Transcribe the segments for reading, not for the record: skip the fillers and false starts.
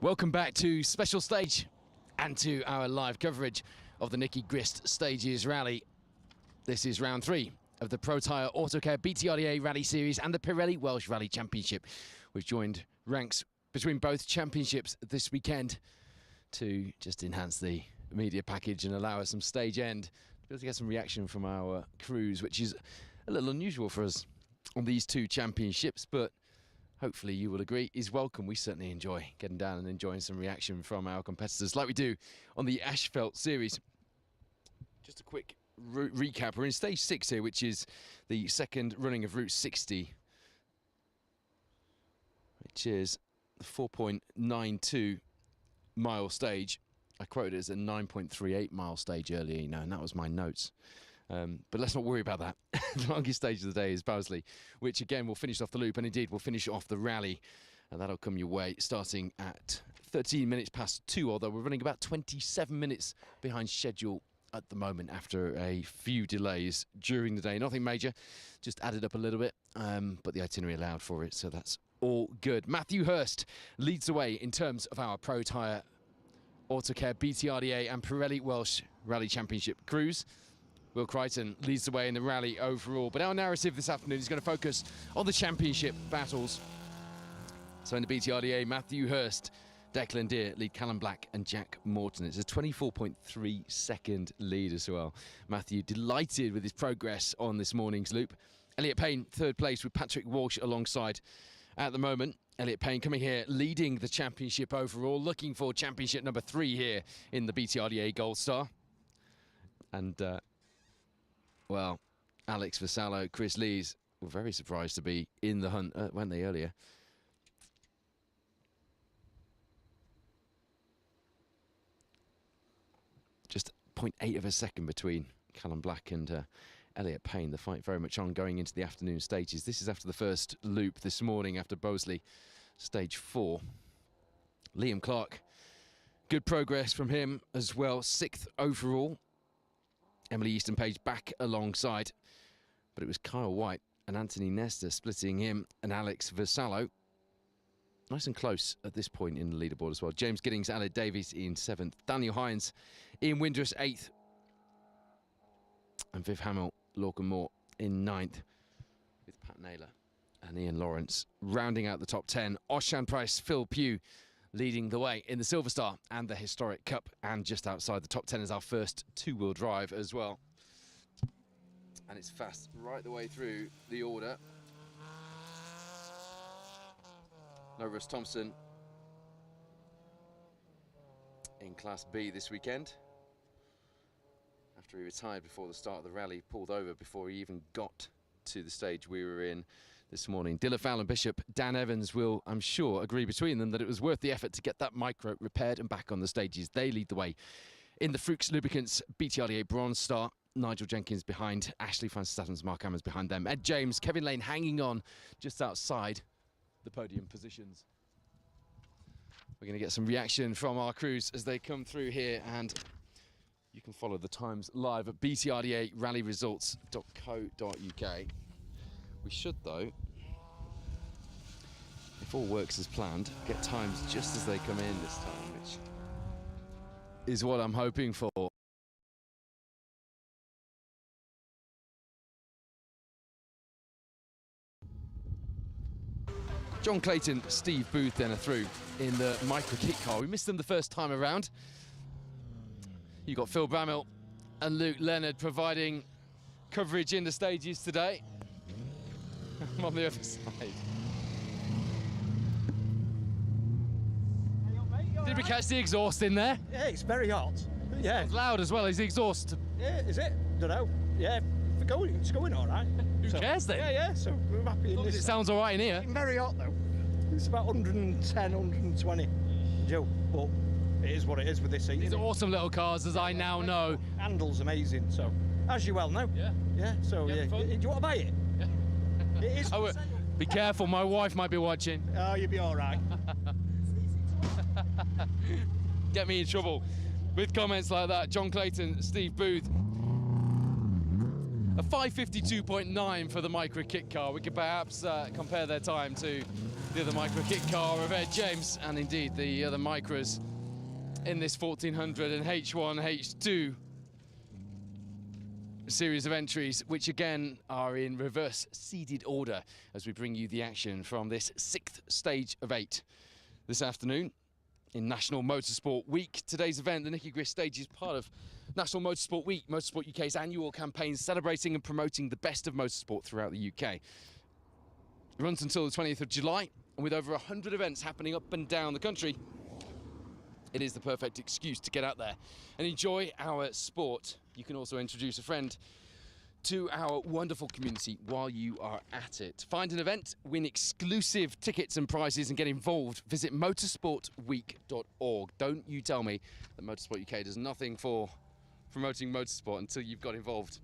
Welcome back to Special Stage and to our live coverage of the Nicky Grist Stages Rally. This is round 3 of the Pro Tyre Autocare BTRDA Rally Series and the Pirelli Welsh Rally Championship. We've joined ranks between both championships this weekend to just enhance the media package and allow us some stage end to be able to get some reaction from our crews, which is a little unusual for us on these two championships, but hopefully you will agree is welcome. We certainly enjoy getting down and enjoying some reaction from our competitors like we do on the Asphalt Series. Just a quick recap. We're in stage 6 here, which is the second running of Route 60, which is the 4.92 mile stage. I quoted it as a 9.38 mile stage earlier, you know, and that was my notes. But let's not worry about that. The longest stage of the day is Bowsley, which again will finish off the loop, and indeed will finish off the rally. And that'll come your way starting at 13 minutes past 2, although we're running about 27 minutes behind schedule at the moment after a few delays during the day. Nothing major, just added up a little bit, but the itinerary allowed for it, so that's all good. Matthew Hurst leads the way in terms of our Pro Tyre Autocare BTRDA and Pirelli Welsh Rally Championship crews. Will Crichton leads the way in the rally overall, but our narrative this afternoon is going to focus on the championship battles. So in the BTRDA, Matthew Hurst, Declan Deere lead Callum Black and Jack Morton. It's a 24.3 second lead as well. Matthew delighted with his progress on this morning's loop. Elliot Payne, third place with Patrick Walsh alongside at the moment. Elliot Payne coming here, leading the championship overall, looking for championship number 3 here in the BTRDA Gold Star. And well, Alex Vassallo, Chris Lees were very surprised to be in the hunt, weren't they, earlier? Just 0.8 of a second between Callum Black and Elliot Payne. The fight very much on going into the afternoon stages. This is after the first loop this morning after Bowsley, stage 4. Liam Clark, good progress from him as well, 6th overall. Emily Easton-Page back alongside, but it was Kyle White and Anthony Nestor splitting him and Alex Vassallo. Nice and close at this point in the leaderboard as well. James Giddings, Aled Davies in 7th. Daniel Hines, Ian Windrus 8th. And Viv Hamill, Lorcan Moore in 9th, with Pat Naylor and Ian Lawrence rounding out the top 10. Oshan Price, Phil Pugh leading the way in the Silver Star and the Historic Cup, and just outside the top 10 is our first two-wheel drive as well. And it's fast right the way through the order. No Russ Thompson in Class B this weekend. After he retired before the start of the rally, pulled over before he even got to the stage we were in this morning. Dilla Fallon Bishop, Dan Evans will, I'm sure, agree between them that it was worth the effort to get that micro repaired and back on the stages. They lead the way in the Fuchs Lubricants BTRDA Bronze Star. Nigel Jenkins behind, Ashley Francis Adams, Mark Hammers behind them. Ed James, Kevin Lane hanging on just outside the podium positions. We're going to get some reaction from our crews as they come through here, and you can follow the times live at btrdarallyresults.co.uk. We should, though, if all works as planned, get times just as they come in this time, which is what I'm hoping for. John Clayton, Steve Booth then are through in the micro kit car. We missed them the first time around. You've got Phil Brammill and Luke Leonard providing coverage in the stages today. I'm on the other side. Did we catch the exhaust in there? Yeah, it's very hot. Yeah. It's loud as well, is the exhaust? Yeah, is it? Don't know. Yeah, it's going all right. Who cares then? Yeah, so we're happy in this. It sounds all right in here. It's very hot though. It's about 110, 120 Joe, but it is what it is with this seat. These are awesome little cars, as I now know. Handle's amazing, so, as you well know. Yeah. Yeah, so yeah. Do you want to buy it? Yeah. It is. Oh, be careful, my wife might be watching. Oh, you'll be all right. Get me in trouble with comments like that. John Clayton, Steve Booth. A A 5:52.9 for the Micra kit car. We could perhaps compare their time to the other Micra kit car of Ed James, and indeed the other Micras in this 1400 and H1, H2 series of entries, which again are in reverse seeded order as we bring you the action from this 6th stage of 8 this afternoon in National Motorsport Week. Today's event, the Nicky Grist stage, is part of National Motorsport Week, Motorsport UK's annual campaign celebrating and promoting the best of motorsport throughout the UK. It runs until the 20th of July, and with over 100 events happening up and down the country, it is the perfect excuse to get out there and enjoy our sport. You can also introduce a friend to our wonderful community while you are at it. Find an event, win exclusive tickets and prizes, and get involved. Visit motorsportweek.org. Don't you tell me that Motorsport UK does nothing for promoting motorsport until you've got involved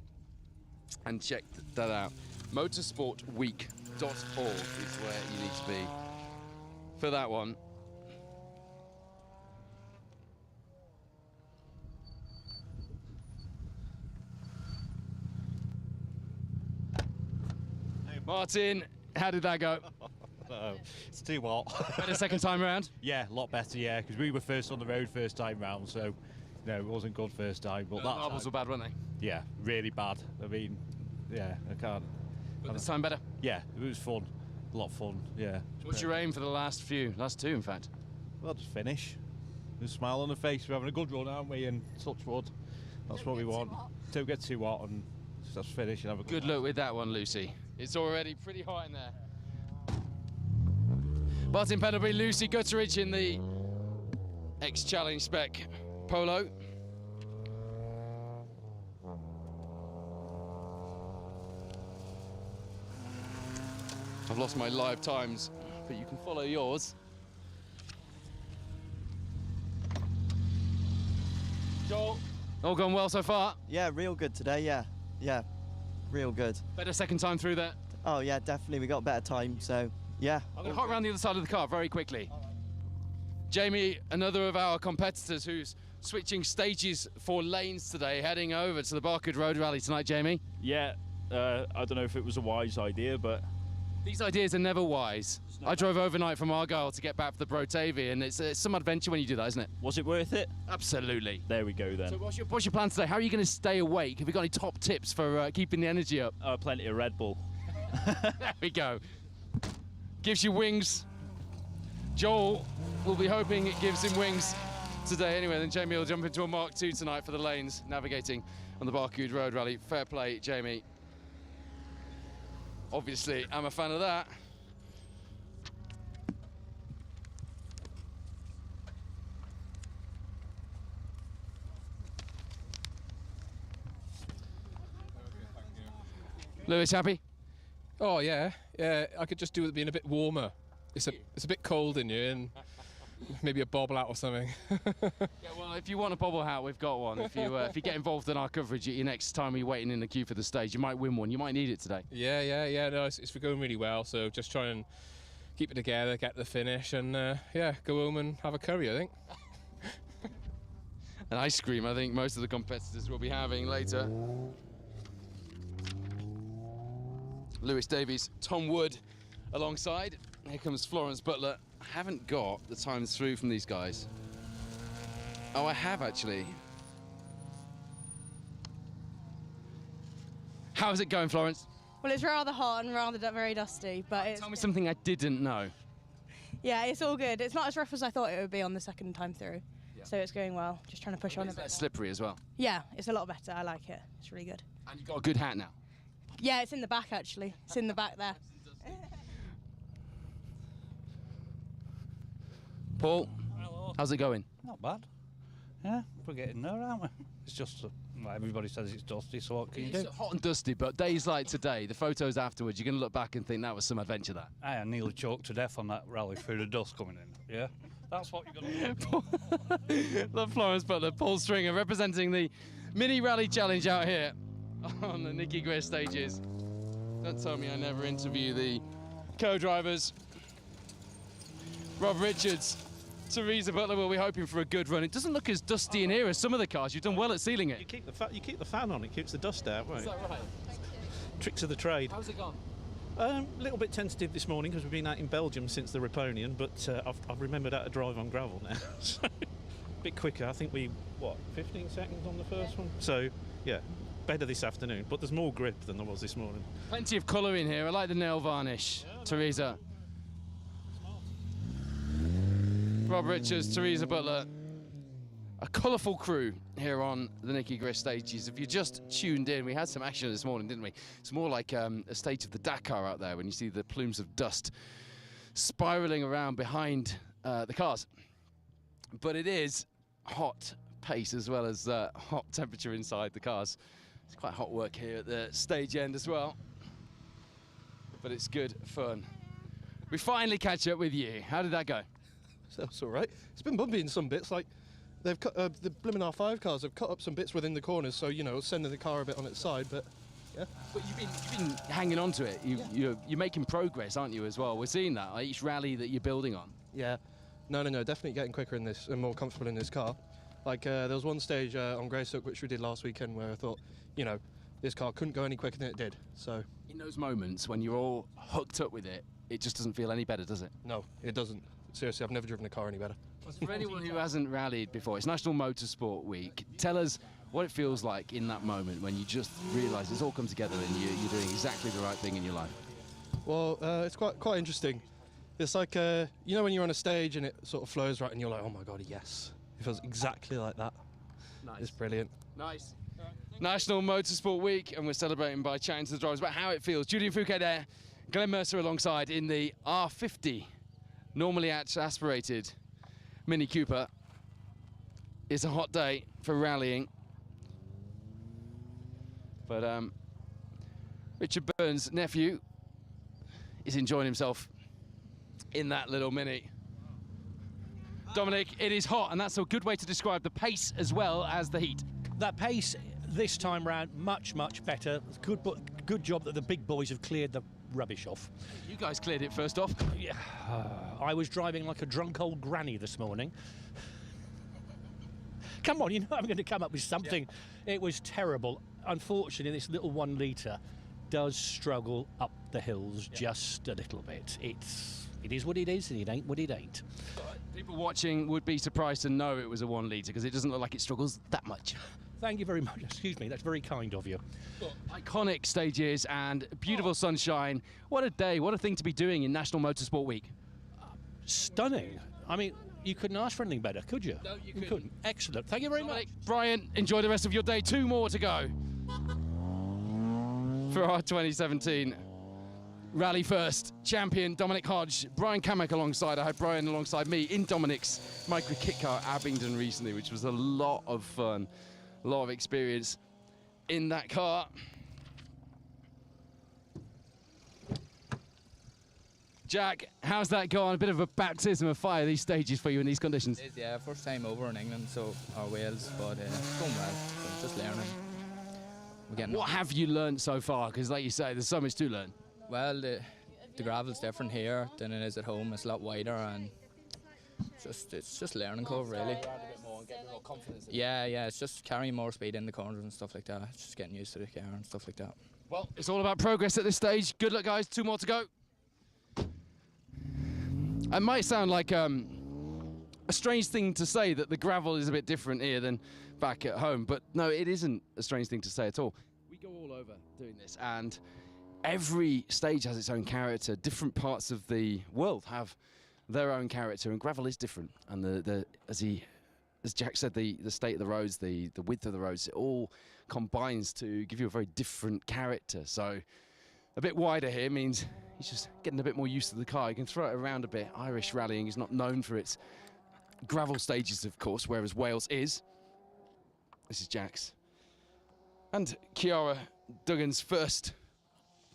and checked that out. Motorsportweek.org is where you need to be for that one. Martin, how did that go? It's too hot. Better second time around? Yeah, a lot better, yeah, because we were first on the road first time round, so no, it wasn't good first time. But The that marbles were time, bad, weren't they? yeah, really bad. I mean, yeah, I can't. But this time better? Yeah, it was fun. A lot of fun, yeah. What's your aim for the last two, in fact? Well, just finish. Just smile on the face. We're having a good run, aren't we? And touch wood. That's what we want. Don't get too hot and just finish and have a Good luck with that one, Lucy. It's already pretty hot in there. Martin Pendlebury, Lucy Gutteridge in the X-Challenge spec Polo. I've lost my live times, but you can follow yours. Joel, all gone well so far? Yeah, real good today, yeah, real good. Better second time through there? Oh yeah, definitely, we got better time, so yeah. I'm going to hop around the other side of the car very quickly. Jamie, another of our competitors who's switching stages for lanes today, heading over to the Barcode Road Rally tonight, Jamie. Yeah, I don't know if it was a wise idea, but... These ideas are never wise. I drove overnight from Argyle to get back for the Brotavy, and it's some adventure when you do that, isn't it? Was it worth it? Absolutely. There we go then. So what's your plan today? How are you going to stay awake? Have you got any top tips for keeping the energy up? Plenty of Red Bull. There we go. Gives you wings. Joel will be hoping it gives him wings today anyway. Then Jamie will jump into a Mark II tonight for the lanes, navigating on the Barcode Road Rally. Fair play, Jamie. Obviously, I'm a fan of that. Lewis, happy? Oh yeah, I could just do with it being a bit warmer. It's a bit cold in here, and maybe a bobble hat or something. Yeah, well, if you want a bobble hat, we've got one. If you get involved in our coverage at your next time you're waiting in the queue for the stage, you might win one. You might need it today. Yeah. No, it's going really well. So just try and keep it together, get to the finish, and yeah, go home and have a curry, I think. An ice cream, I think most of the competitors will be having later. Lewis Davies, Tom Wood alongside. Here comes Florence Butler. I haven't got the times through from these guys. Oh, I have actually. How's it going, Florence? Well, it's rather hot and rather very dusty, but it's... Tell me something I didn't know. Yeah, it's all good. It's not as rough as I thought it would be on the second time through. Yeah. So it's going well. Just trying to push on a bit. It's slippery as well. Yeah, it's a lot better. I like it. It's really good. And you've got a good hat now. Yeah, it's in the back, actually. It's in the back there. Paul, hello. How's it going? Not bad. Yeah, we're getting there, aren't we? It's just, well, everybody says it's dusty, so what can you do? It's hot and dusty, but days like today, the photos afterwards, you're going to look back and think that was some adventure, that. I nearly choked to death on that rally through the dust coming in, yeah? That's what you're going to do. Love Florence Butler, Paul Stringer, representing the Mini Rally Challenge out here on the Nicky Grist stages. Don't tell me I never interview the co-drivers. Rob Richards, Teresa Butler will be hoping for a good run. It doesn't look as dusty in here as some of the cars. You've done well at sealing it. You keep the fan on, it keeps the dust out, right? Is that right? tricks of the trade. How's it gone? A little bit tentative this morning because we've been out in Belgium since the Reponian, but I've remembered how to drive on gravel now. So, a bit quicker. I think 15 seconds on the first one? So, yeah, better this afternoon, but there's more grip than there was this morning. Plenty of colour in here. I like the nail varnish. Teresa. Rob Richards, Teresa Butler. A colourful crew here on the Nicky Grist stages. If you just tuned in, we had some action this morning, didn't we? It's more like a stage of the Dakar out there when you see the plumes of dust spiralling around behind the cars. But it is hot pace as well as hot temperature inside the cars. It's quite hot work here at the stage end as well. But it's good fun. We finally catch up with you. How did that go? That's all right. It's been bumpy in some bits, like they've cut the blimmin' R5 cars have cut up some bits within the corners, so you know, sending the car a bit on its side. But yeah. But you've been hanging on to it. You're making progress, aren't you? As well, we're seeing that like each rally that you're building on. Yeah. No, definitely getting quicker in this and more comfortable in this car. Like there was one stage on Grist, which we did last weekend, where I thought, you know, this car couldn't go any quicker than it did. So in those moments when you're all hooked up with it, it just doesn't feel any better, does it? No, it doesn't. Seriously, I've never driven a car any better. For anyone who hasn't rallied before, it's National Motorsport Week. Tell us what it feels like in that moment when you just realise it's all come together and you're doing exactly the right thing in your life. Well, it's quite interesting. It's like, you know, when you're on a stage and it sort of flows right and you're like, oh my God, yes. It feels exactly like that. Nice. It's brilliant. Nice. National Motorsport Week, and we're celebrating by chatting to the drivers about how it feels. Julian Fouquet there, Glenn Mercer alongside in the R50, normally aspirated Mini Cooper. It's a hot day for rallying. But Richard Burns' nephew is enjoying himself in that little Mini. Dominic, it is hot, and that's a good way to describe the pace as well as the heat. That pace this time round much better. Good job that the big boys have cleared the rubbish off. You guys cleared it first off. Yeah, I was driving like a drunk old granny this morning. Come on, you know I'm going to come up with something. Yeah. It was terrible. Unfortunately, this little 1 litre does struggle up the hills just a little bit. It is what it is, and it ain't what it ain't. People watching would be surprised to know it was a 1 litre because it doesn't look like it struggles that much. Thank you very much. Excuse me, that's very kind of you. Iconic stages and beautiful sunshine. What a day, what a thing to be doing in National Motorsport Week. Stunning. I mean, you couldn't ask for anything better, could you? No, you couldn't. Excellent. Thank you very much. Brian, enjoy the rest of your day. 2 more to go for our 2017 Rally First champion, Dominic Hodge. Brian Kamek alongside. I had Brian alongside me in Dominic's micro kit car at Abingdon recently, which was a lot of fun, a lot of experience in that car. Jack, how's that gone? A bit of a baptism of fire, these stages for you in these conditions? It is, yeah. First time over in England, or Wales, but it's going well. So just learning. What have you learned so far? Because like you say, there's so much to learn. Well, the gravel's different here than it is at home. It's a lot wider, and it's just learning curve, really. Yeah, it's just carrying more speed in the corners and stuff like that. It's just getting used to the car and stuff like that. Well, it's all about progress at this stage. Good luck, guys. 2 more to go. It might sound like a strange thing to say that the gravel is a bit different here than back at home, but no, it isn't a strange thing to say at all. We go all over doing this, and every stage has its own character. Different parts of the world have their own character, and gravel is different. And as Jack said, the state of the roads, the width of the roads, it all combines to give you a very different character. So a bit wider here means he's just getting a bit more used to the car. You can throw it around a bit. Irish rallying is not known for its gravel stages, of course, whereas Wales is. This is Jack's and Ciara Duggan's first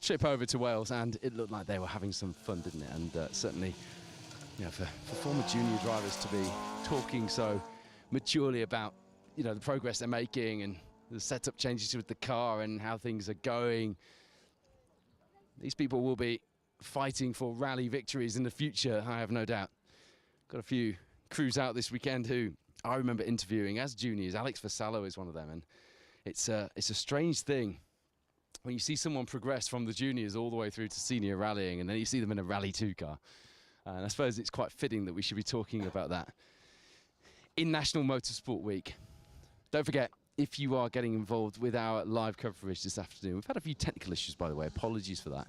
trip over to Wales, and it looked like they were having some fun, didn't it? And certainly, you know, for former junior drivers to be talking so maturely about, you know, the progress they're making and the setup changes with the car and how things are going. These people will be fighting for rally victories in the future, I have no doubt. Got a few crews out this weekend who I remember interviewing as juniors. Alex Vassallo is one of them, and it's a strange thing when you see someone progress from the juniors all the way through to senior rallying, and then you see them in a Rally 2 car. And I suppose it's quite fitting that we should be talking about that in National Motorsport Week. Don't forget, if you are getting involved with our live coverage this afternoon, we've had a few technical issues, by the way, apologies for that.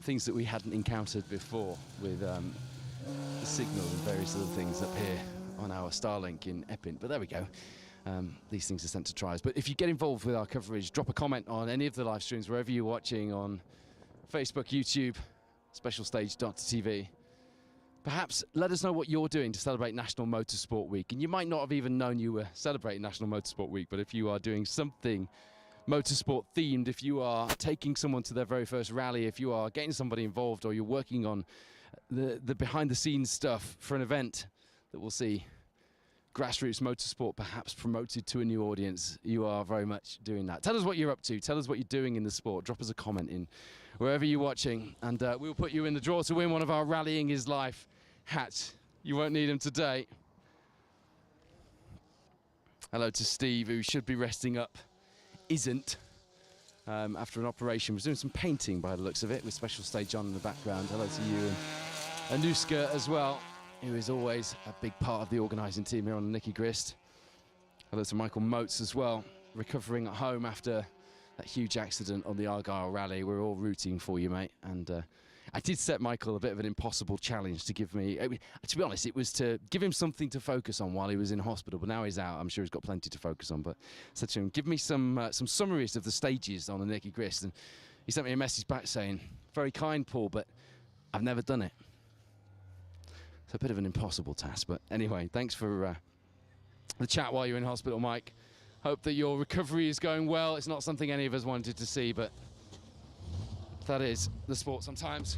Things that we hadn't encountered before with the signal and various other things up here on our Starlink in Epping, but there we go. These things are sent to trials. But if you get involved with our coverage, drop a comment on any of the live streams, wherever you're watching, on Facebook, YouTube, specialstage.tv. Perhaps let us know what you're doing to celebrate National Motorsport Week. And you might not have even known you were celebrating National Motorsport Week, but if you are doing something motorsport themed, if you are taking someone to their very first rally, if you are getting somebody involved, or you're working on the behind the scenes stuff for an event that will see grassroots motorsport perhaps promoted to a new audience, you are very much doing that. Tell us what you're up to. Tell us what you're doing in the sport. Drop us a comment in wherever you're watching, and we'll put you in the draw to win one of our Rallying is Life hats. You won't need them today. Hello to Steve, who should be resting up, isn't, after an operation. Was doing some painting by the looks of it, with Special Stage on in the background. Hello to you, and Anuska as well, who is always a big part of the organising team here on the Nicky Grist. Hello to Michael Motes as well, recovering at home after that huge accident on the Argyle Rally. We're all rooting for you, mate. And I did set Michael a bit of an impossible challenge to give me, to be honest, it was to give him something to focus on while he was in hospital, but now he's out. I'm sure he's got plenty to focus on. But I said to him, give me some summaries of the stages on the Nicky Grist. And he sent me a message back saying, very kind, Paul, but I've never done it. It's a bit of an impossible task, but anyway, thanks for the chat while you're in hospital, Mike. Hope that your recovery is going well. It's not something any of us wanted to see, but that is the sport sometimes.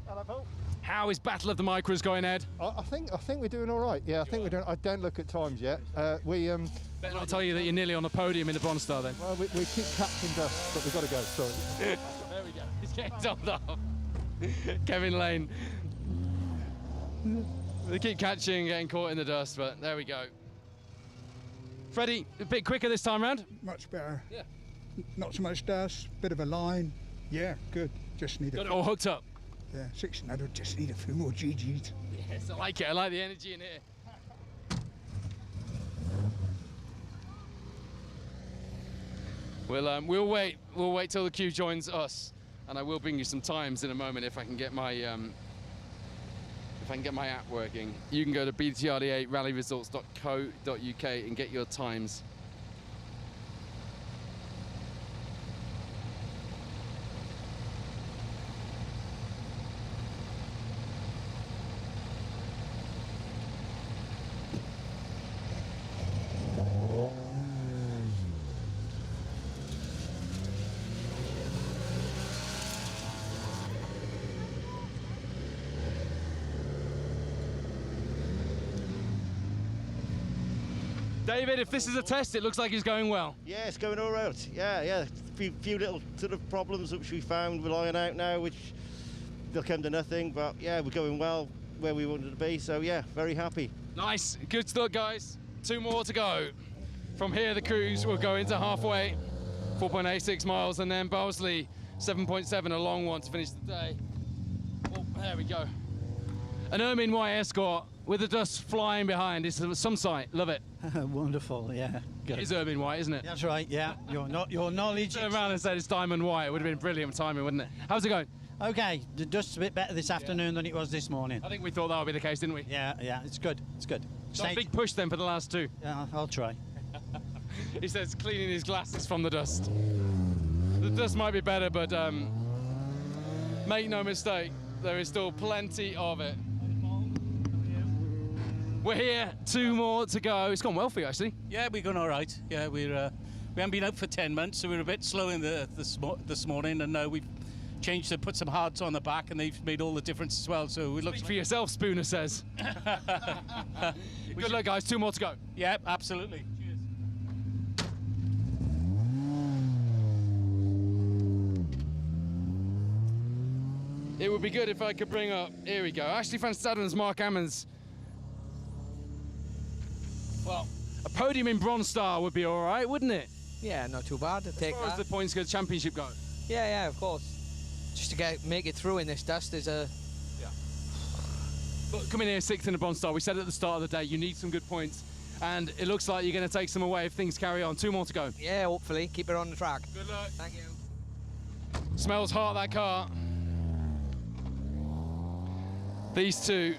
Hello, Paul. How is Battle of the Micros going, Ed? I think we're doing all right. Yeah, I think we're doing. I don't look at times yet. Better not tell you that you're nearly on the podium in the Bronze Star then. Well, we keep catching dust, but we've got to go. Sorry. There we go. He's getting topped off. Kevin Lane. They keep catching, getting caught in the dust, but there we go. Freddie, a bit quicker this time round? Much better. Yeah. Not so much dust, bit of a line. Yeah, good. Just need Got it all hooked up. Yeah, 600. Just need a few more GGs. Yes, I like it. I like the energy in here. We'll wait. We'll wait till the queue joins us, and I will bring you some times in a moment if I can get my app working. You can go to btrda8rallyresults.co.uk and get your times. David, if this is a test, it looks like he's going well. Yeah, it's going all right. Yeah. Few little sort of problems which we found we're ironing out now, which they'll come to nothing. But yeah, we're going well where we wanted to be. So yeah, very happy. Nice, good start, guys. 2 more to go. From here, the cruise will go into halfway, 4.86 miles, and then Barnsley, 7.7, a long one to finish the day. Oh, there we go. An Ermine White Escort with the dust flying behind. It's some sight. Love it. Wonderful, yeah. Good. It is Ermine White, isn't it? That's right, yeah. Your knowledge. Turn around and said it's Diamond White. It would have been brilliant timing, wouldn't it? How's it going? Okay, the dust's a bit better this afternoon than it was this morning. I think we thought that would be the case, didn't we? Yeah, it's good. It's good. Not a big push then for the last 2. Yeah, I'll try. He says cleaning his glasses from the dust. The dust might be better, but make no mistake, there is still plenty of it. We're here, 2 more to go. It's gone well for you, actually. Yeah, we're going all right. Yeah, we haven't been out for 10 months, so we're a bit slow in this morning, and now we've changed to put some hards on the back, and they've made all the difference as well. So we look for yourself, Spooner says. Good luck, guys. 2 more to go. Yeah, absolutely. Cheers. It would be good if I could bring up. Here we go. Ashley van Staden's Mark Ammons. Well, a podium in Bronze Star would be all right, wouldn't it? Yeah, not too bad. As far as the points go, championship go. Yeah, of course. Just to make it through in this dust is a... Yeah. But coming here 6th in the Bronze Star, we said at the start of the day, you need some good points. And it looks like you're going to take some away if things carry on. 2 more to go. Yeah, hopefully. Keep it on the track. Good luck. Thank you. Smells hot, that car. These two.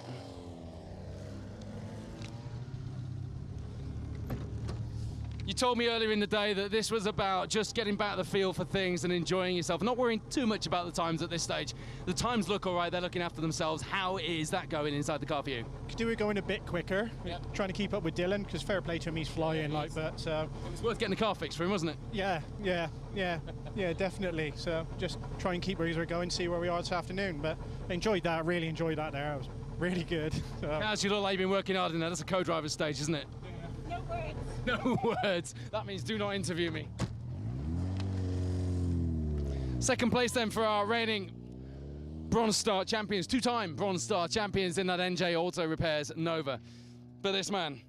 You told me earlier in the day that this was about just getting back the feel for things and enjoying yourself, not worrying too much about the times at this stage. The times look all right, they're looking after themselves. How is that going inside the car for you? Could do it going a bit quicker, trying to keep up with Dylan, because fair play to him, he's flying, like, but... It was worth getting the car fixed for him, wasn't it? Yeah, definitely. So just try and keep where we're going, see where we are this afternoon, but enjoyed that, really enjoyed that there. It was really good. So. As you look like you've been working hard in there, that's a co-driver's stage, isn't it? No words. No words. That means do not interview me. Second place then for our reigning Bronze Star champions, 2-time Bronze Star champions in that NJ Auto Repairs Nova. But this man,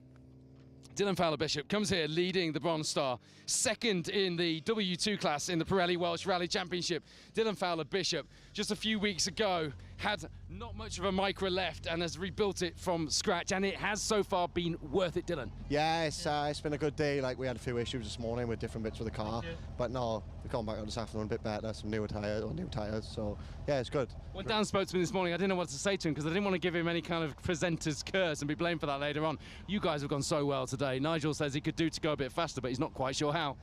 Dylan Fowler-Bishop, comes here leading the Bronze Star, second in the W2 class in the Pirelli Welsh Rally Championship. Dylan Fowler-Bishop, just a few weeks ago, had not much of a micro left and has rebuilt it from scratch, and it has so far been worth it, Dylan. Yeah, it's been a good day. Like, we had a few issues this morning with different bits of the car, but no, we've gone back out this afternoon a bit better, some new tyres, so yeah, it's good. When Dan spoke to me this morning, I didn't know what to say to him because I didn't want to give him any kind of presenter's curse and be blamed for that later on. You guys have gone so well today. Nigel says he could do to go a bit faster, but he's not quite sure how.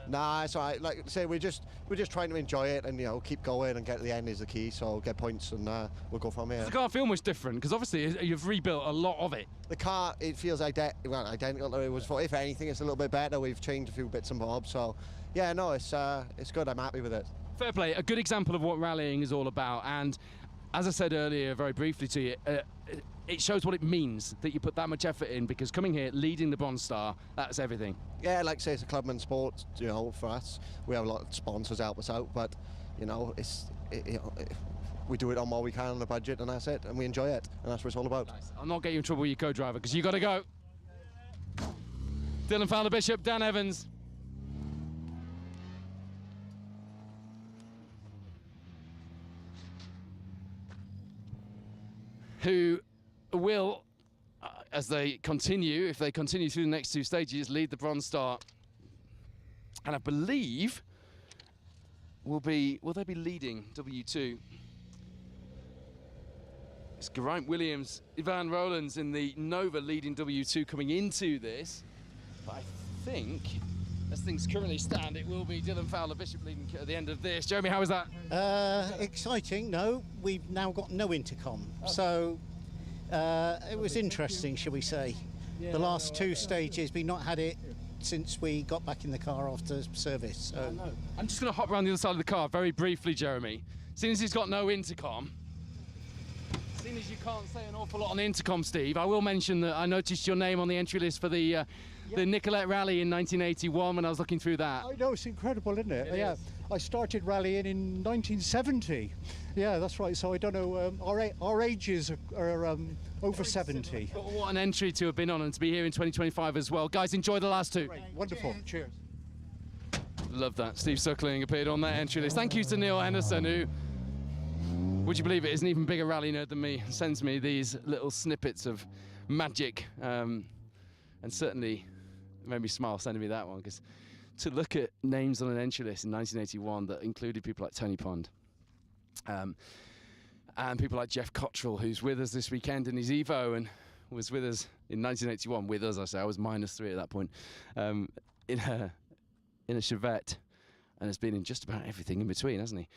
Nah, it's all right. Like I say, we're just trying to enjoy it and, you know, keep going and get to the end is the key, so get points and we'll go from here. Does the car feel much different? Because obviously you've rebuilt a lot of it. The car, it feels identical to it was before. If anything, it's a little bit better. We've changed a few bits and bobs, so yeah, no, it's good. I'm happy with it. Fair play, a good example of what rallying is all about, and as I said earlier very briefly to you, it shows what it means that you put that much effort in, because coming here, leading the Bronze Star, that's everything. Yeah, like I say, it's a clubman sport, you know, for us. We have a lot of sponsors help us out, but, you know, we do it on what we can on the budget, and that's it, and we enjoy it, and that's what it's all about. Nice. I'll not get you in trouble with your co-driver, because you got to go. Dylan Fowler-Bishop, Dan Evans. Who will, as they continue, if they continue through the next 2 stages, lead the Bronze Star. And I believe will they be leading W2? It's Geraint Williams, Ivan Rowlands in the Nova leading W2 coming into this. But I think, as things currently stand, it will be Dylan Fowler-Bishop leading at the end of this. Jeremy, how is that? Exciting. No, we've now got no intercom. So it was interesting, shall we say. The last 2 stages, we've not had it since we got back in the car after service. So. I'm just going to hop around the other side of the car very briefly, Jeremy. Seeing as he's got no intercom, seeing as you can't say an awful lot on the intercom, Steve, I will mention that I noticed your name on the entry list for the Nicolette Rally in 1981 when I was looking through that. I know, it's incredible, isn't it? It yeah. is. I started rallying in 1970. Yeah, that's right. So I don't know, our ages are over 70. But what an entry to have been on and to be here in 2025 as well. Guys, enjoy the last 2. Great. Wonderful. Cheers. Love that. Steve Suckling appeared on that entry list. Thank you to Neil Henderson, who, would you believe it, is an even bigger rally nerd than me, sends me these little snippets of magic, and certainly made me smile sending me that one, because to look at names on an entry list in 1981 that included people like Tony Pond, and people like Jeff Cottrell, who's with us this weekend in his Evo and was with us in 1981, with us, I say, I was -3 at that point, in a Chevette, and has been in just about everything in between, hasn't he?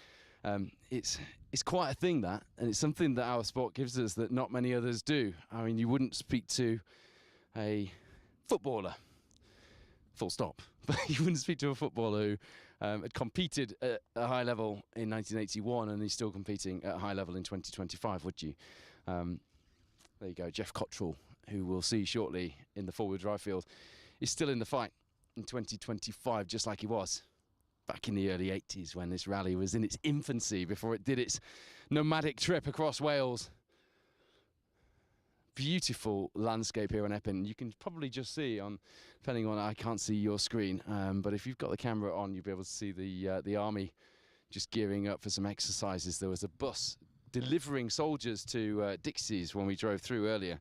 It's quite a thing, that, and it's something that our sport gives us that not many others do. I mean, you wouldn't speak to a footballer, full stop, but you wouldn't speak to a footballer who had competed at a high level in 1981 and he's still competing at a high level in 2025, would you? There you go, Jeff Cottrell, who we'll see shortly in the four-wheel drive field, is still in the fight in 2025, just like he was back in the early 80s when this rally was in its infancy before it did its nomadic trip across Wales. beautiful landscape here on Epping. You can probably just see on, depending on, I can't see your screen, but if you've got the camera on, you'll be able to see the army just gearing up for some exercises. There was a bus delivering soldiers to Dixie's when we drove through earlier,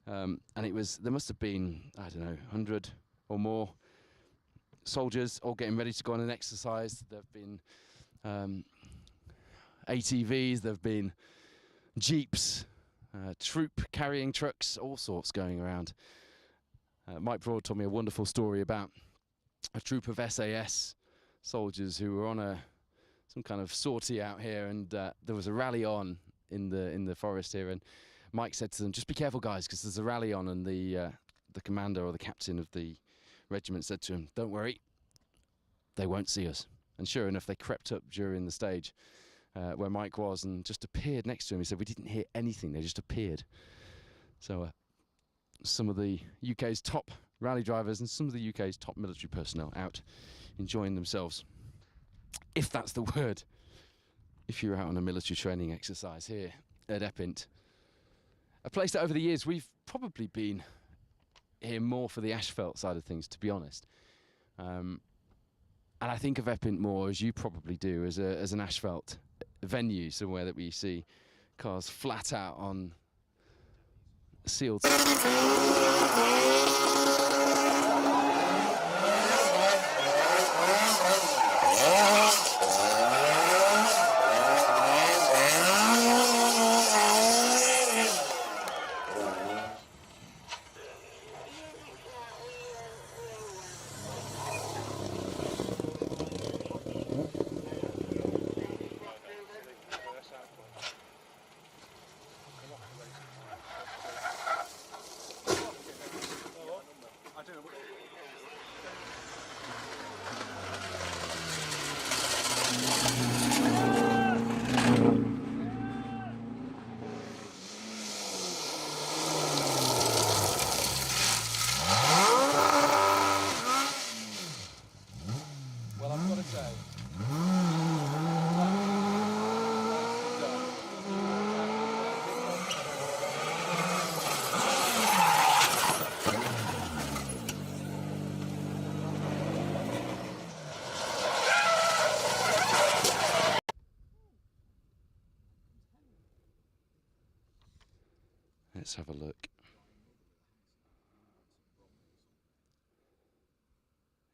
and there must have been, I don't know, 100 or more soldiers all getting ready to go on an exercise. There have been ATVs, there have been jeeps, troop carrying trucks, all sorts going around. Mike Broad told me a wonderful story about a troop of SAS soldiers who were on some kind of sortie out here, and there was a rally on in the forest here, and Mike said to them, just be careful guys, because there's a rally on, and the commander or the captain of the regiment said to him, don't worry, they won't see us. And sure enough, they crept up during the stage where Mike was and just appeared next to him. He said, we didn't hear anything, they just appeared. So some of the UK's top rally drivers and some of the UK's top military personnel out enjoying themselves, if that's the word, if you're out on a military training exercise here at Epping. A place that over the years we've probably been here more for the asphalt side of things, to be honest. And I think of Epping more, as you probably do, as an asphalt venue, somewhere that we see cars flat out on sealed. Let's have a look.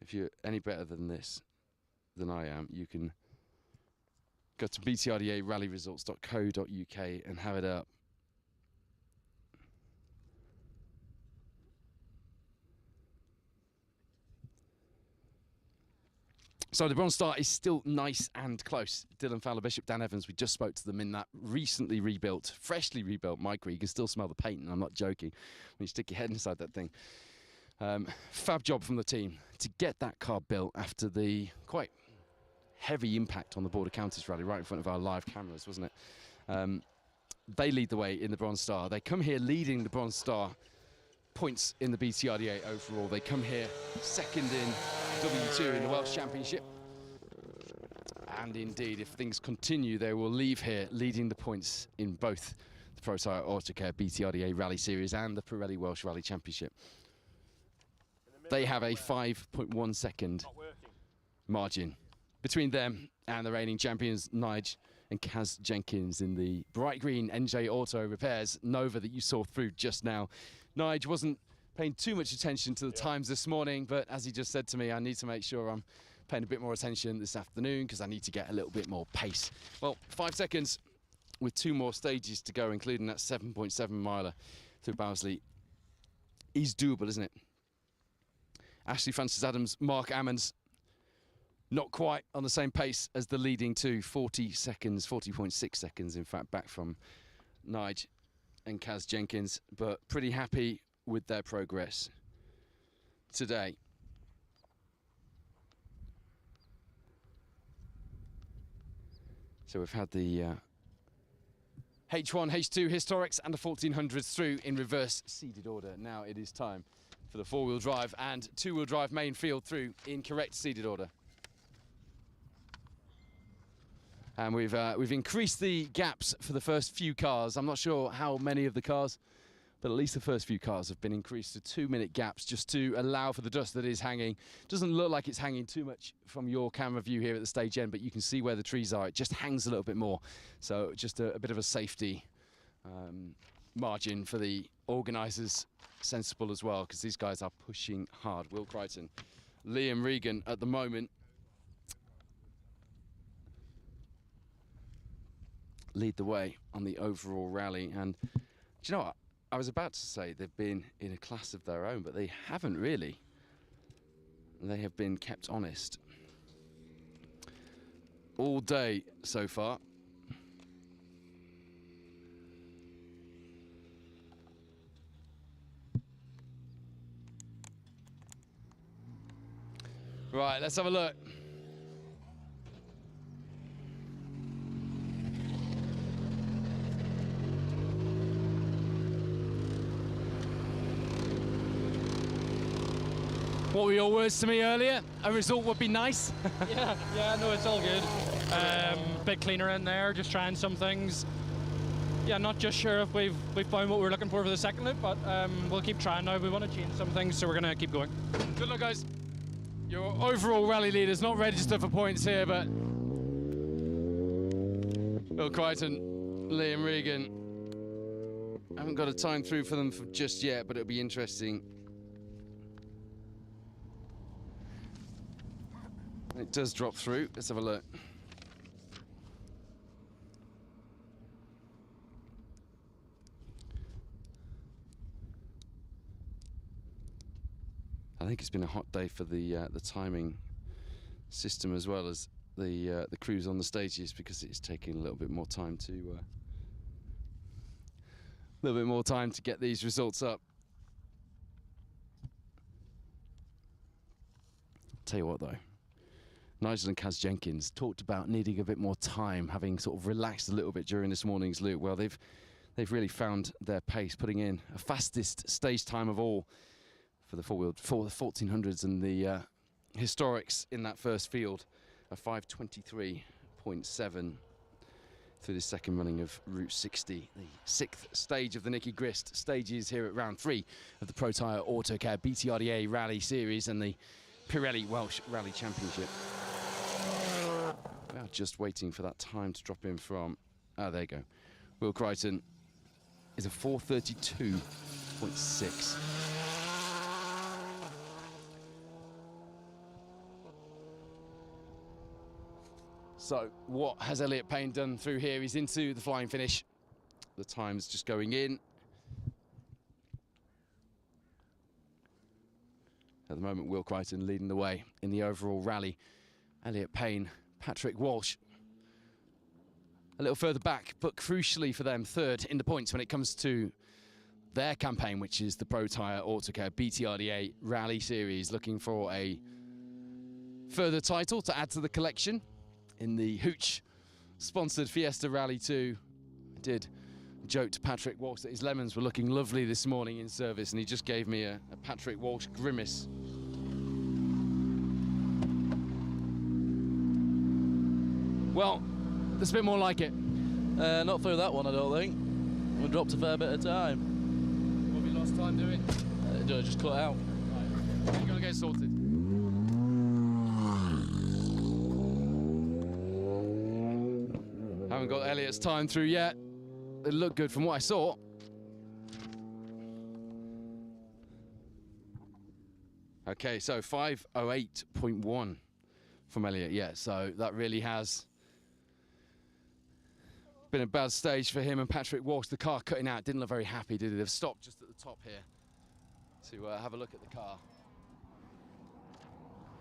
If you're any better than this, than I am, you can go to btrdarallyresults.co.uk and have it up. So the Bronze Star is still nice and close. Dylan Fowler Bishop, Dan Evans, we just spoke to them in that recently rebuilt, freshly rebuilt Micra. You can still smell the paint, and I'm not joking, when you stick your head inside that thing. Fab job from the team to get that car built after the quite heavy impact on the Border Counties rally right in front of our live cameras, wasn't it? They lead the way in the Bronze Star. They come here leading the Bronze Star points in the BTRDA overall. They come here second in W2 in the Welsh Championship. And indeed, if things continue, they will leave here leading the points in both the Pro Tire Autocare BTRDA Rally Series and the Pirelli Welsh Rally Championship. They have a 5.1 second margin between them and the reigning champions, Nige and Kaz Jenkins, in the bright green NJ Auto Repairs Nova that you saw through just now. Nige wasn't paying too much attention to the times this morning, but as he just said to me, I need to make sure I'm paying a bit more attention this afternoon because I need to get a little bit more pace. Well, 5 seconds with 2 more stages to go, including that 7.7 miler through Bowsley, is doable, isn't it? Ashley Francis Adams, Mark Ammons, not quite on the same pace as the leading two, 40 seconds, 40.6 seconds, in fact, back from Nige and Kaz Jenkins, but pretty happy with their progress today. So we've had the H1, H2 Historics and the 1400s through in reverse seeded order. Now it is time for the 4-wheel drive and 2-wheel drive main field through in correct seeded order. And we've increased the gaps for the first few cars. I'm not sure how many of the cars But at least the first few cars have been increased to 2-minute gaps just to allow for the dust that is hanging. Doesn't look like it's hanging too much from your camera view here at the stage end, but you can see where the trees are. It just hangs a little bit more. So just a bit of a safety margin for the organisers. Sensible as well, because these guys are pushing hard. Will Crichton, Liam Regan at the moment lead the way on the overall rally. And do you know what? I was about to say they've been in a class of their own, but they haven't really. They have been kept honest all day so far. Right, let's have a look. What were your words to me earlier? A result would be nice. yeah, no, it's all good. Bit cleaner in there, just trying some things. Yeah, not just sure if we've found what we're looking for the second loop, but we'll keep trying now. We want to change some things, so we're going to keep going. Good luck, guys. Your overall rally leader's not registered for points here, but Will Crichton, Liam Regan haven't got a time through for them just yet, but it'll be interesting. It does drop through. Let's have a look. I think it's been a hot day for the timing system as well as the crews on the stages, because it's taking a little bit more time to get these results up. Tell you what though, Nigel and Kaz Jenkins talked about needing a bit more time, having sort of relaxed a little bit during this morning's loop. Well, they've really found their pace, putting in a fastest stage time of all for the 1400s and the historics in that first field, a 5:23.7 through the second running of Route 60, the 6th stage of the Nicky Grist stages here at round 3 of the Pro Tyre Autocare BTRDA Rally Series and the Pirelli Welsh Rally Championship. We are just waiting for that time to drop in from, there you go. Will Crichton is a 4:32.6. So what has Elliot Payne done through here? He's into the flying finish. The time's just going in. At the moment, Will Crichton leading the way in the overall rally. Elliot Payne, Patrick Walsh a little further back, but crucially for them, third in the points when it comes to their campaign, which is the Pro Tyre Autocare BTRDA Rally Series, looking for a further title to add to the collection. In the Hooch-sponsored Fiesta Rally 2, I did joke to Patrick Walsh that his lemons were looking lovely this morning in service, and he just gave me a Patrick Walsh grimace. Well, there's a bit more like it. Not through that one, I don't think. We dropped a fair bit of time. What have you lost time doing? Just cut out. Right. You're going to get sorted. Haven't got Elliot's time through yet. It looked good from what I saw. Okay, so 5:08.1 from Elliot. Yeah, so that really has been a bad stage for him and Patrick Walsh. The car cutting out didn't look very happy, did it? They've stopped just at the top here to have a look at the car.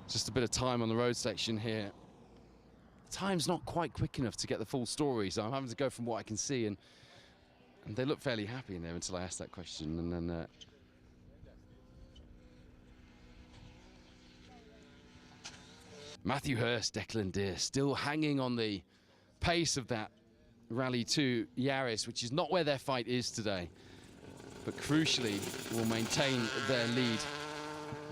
Just a bit of time on the road section here. Time's not quite quick enough to get the full story, so I'm having to go from what I can see, and they look fairly happy in there until I asked that question, and then Matthew Hurst, Declan Deer, still hanging on the pace of that Rally 2 Yaris, which is not where their fight is today, but crucially will maintain their lead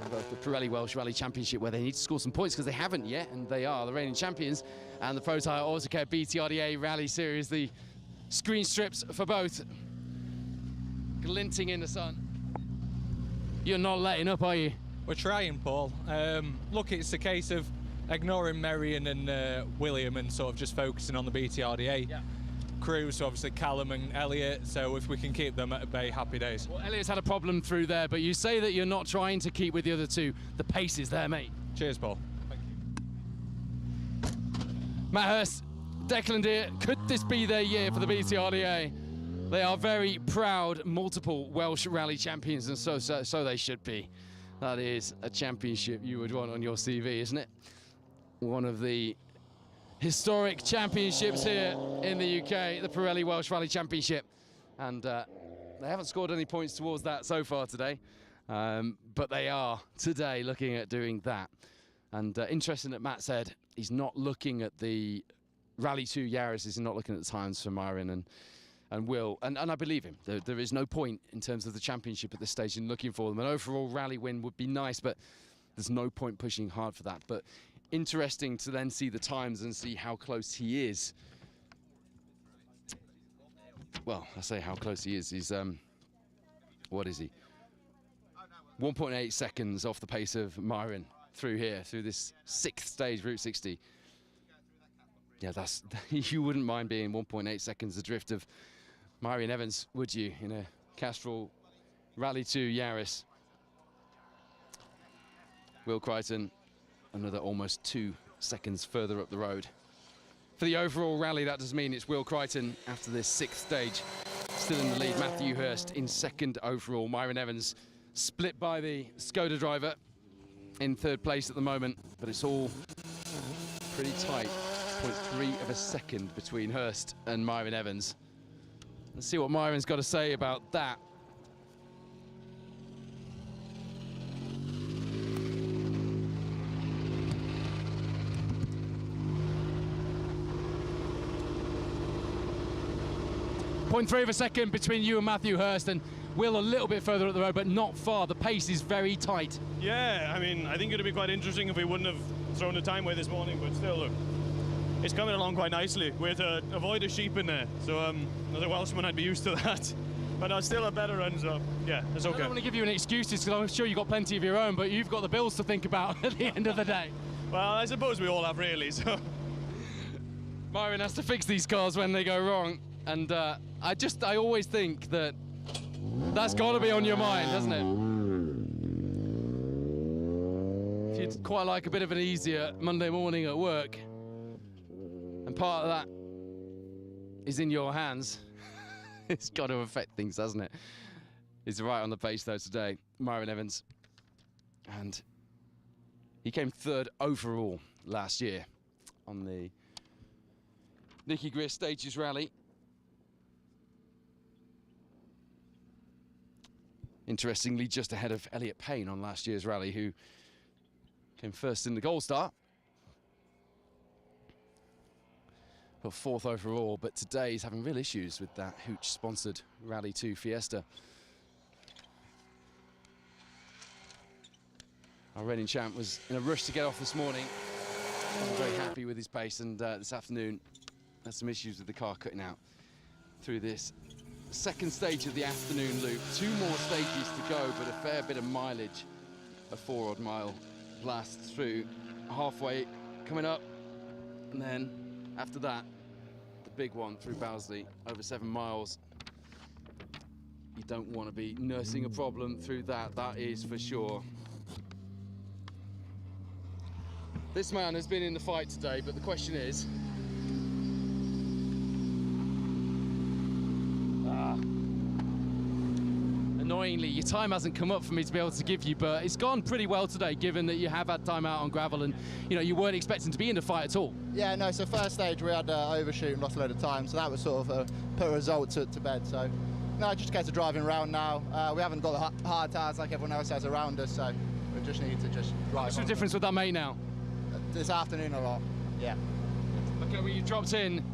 in both the Pirelli Welsh Rally Championship, where they need to score some points because they haven't yet, and they are the reigning champions, and the Pro Tyre Autocare BTRDA Rally Series. The screen strips for both glinting in the sun. You're not letting up, are you? We're trying, Paul. Look, it's a case of ignoring Marion and William and sort of just focusing on the BTRDA crew, so obviously Callum and Elliot, so if we can keep them at bay, happy days. Well, Elliot's had a problem through there, but you say that you're not trying to keep with the other two. The pace is there, mate. Cheers, Paul. Matt Hurst, Declan Deere, could this be their year for the BTRDA? They are very proud, multiple Welsh rally champions, and so they should be. That is a championship you would want on your CV, isn't it? One of the historic championships here in the UK, the Pirelli Welsh Rally Championship. And they haven't scored any points towards that so far today, but they are today looking at doing that. And interesting that Matt said he's not looking at the Rally 2 Yaris, he's not looking at the times for Myron and Will, and I believe him. There is no point in terms of the championship at this stage in looking for them. An overall rally win would be nice, but there's no point pushing hard for that. But interesting to then see the times and see how close he is. Well, I say how close he is. He's, what is he? 1.8 seconds off the pace of Myron through here, through this 6th stage, Route 60. Yeah, that's, you wouldn't mind being 1.8 seconds adrift of Myron Evans, would you, in a Castrol Rally 2 Yaris? Will Crichton, another almost 2 seconds further up the road. For the overall rally, that does mean it's Will Crichton after this 6th stage, still in the lead. Matthew Hurst in 2nd overall. Myron Evans split by the Skoda driver in 3rd place at the moment, but it's all pretty tight. 0.3 of a second between Hurst and Myron Evans. Let's see what Myron's got to say about that. .3 of a second between you and Matthew Hurst, and Will a little bit further up the road, but not far. The pace is very tight. Yeah, I mean, I think it'd be quite interesting if we wouldn't have thrown the time away this morning, but still, look, it's coming along quite nicely. We had to avoid a sheep in there, so as a Welshman, I'd be used to that. But no, still a better run, so yeah, it's okay. I don't want to give you any excuses, because I'm sure you've got plenty of your own, but you've got the bills to think about at the end of the day. Well, I suppose we all have, really, so. Myron has to fix these cars when they go wrong, and I always think that that's got to be on your mind, doesn't it? If you'd quite like a bit of an easier Monday morning at work, and part of that is in your hands, it's got to affect things, doesn't it? He's right on the pace though today, Myron Evans. And he came 3rd overall last year on the Nicky Grist Stages Rally. Interestingly, just ahead of Elliot Payne on last year's rally, who came 1st in the Gold Star. Got 4th overall, but today he's having real issues with that Hooch-sponsored Rally 2 Fiesta. Our reigning champ was in a rush to get off this morning. Wasn't very happy with his pace, and this afternoon had some issues with the car cutting out through this 2nd stage of the afternoon loop. 2 more stages to go, but a fair bit of mileage. A 4-odd mile blast through halfway coming up, and then after that, the big one through Bowsley, over 7 miles. You don't want to be nursing a problem through that, that is for sure. This man has been in the fight today, but the question is, annoyingly, your time hasn't come up for me to be able to give you, but it's gone pretty well today, given that you have had time out on gravel and you weren't expecting to be in the fight at all. Yeah, no, so 1st stage we had overshoot and lost a load of time, so that was sort of put a result to bed. So, no, just get to driving around now. We haven't got the hard tires like everyone else has around us, so we just need to just drive. What's the difference with that mate now? This afternoon a lot, yeah. Okay, well, you dropped in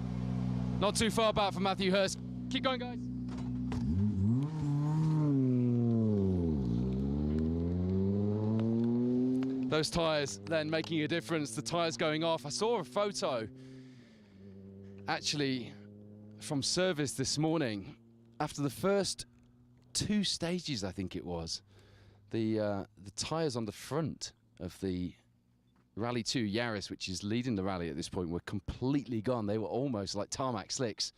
not too far back from Matthew Hurst. Keep going, guys. Those tyres then making a difference, the tyres going off. I saw a photo actually from service this morning after the first 2 stages, I think it was, the tyres on the front of the Rally 2 Yaris, which is leading the rally at this point, were completely gone. They were almost like tarmac slicks.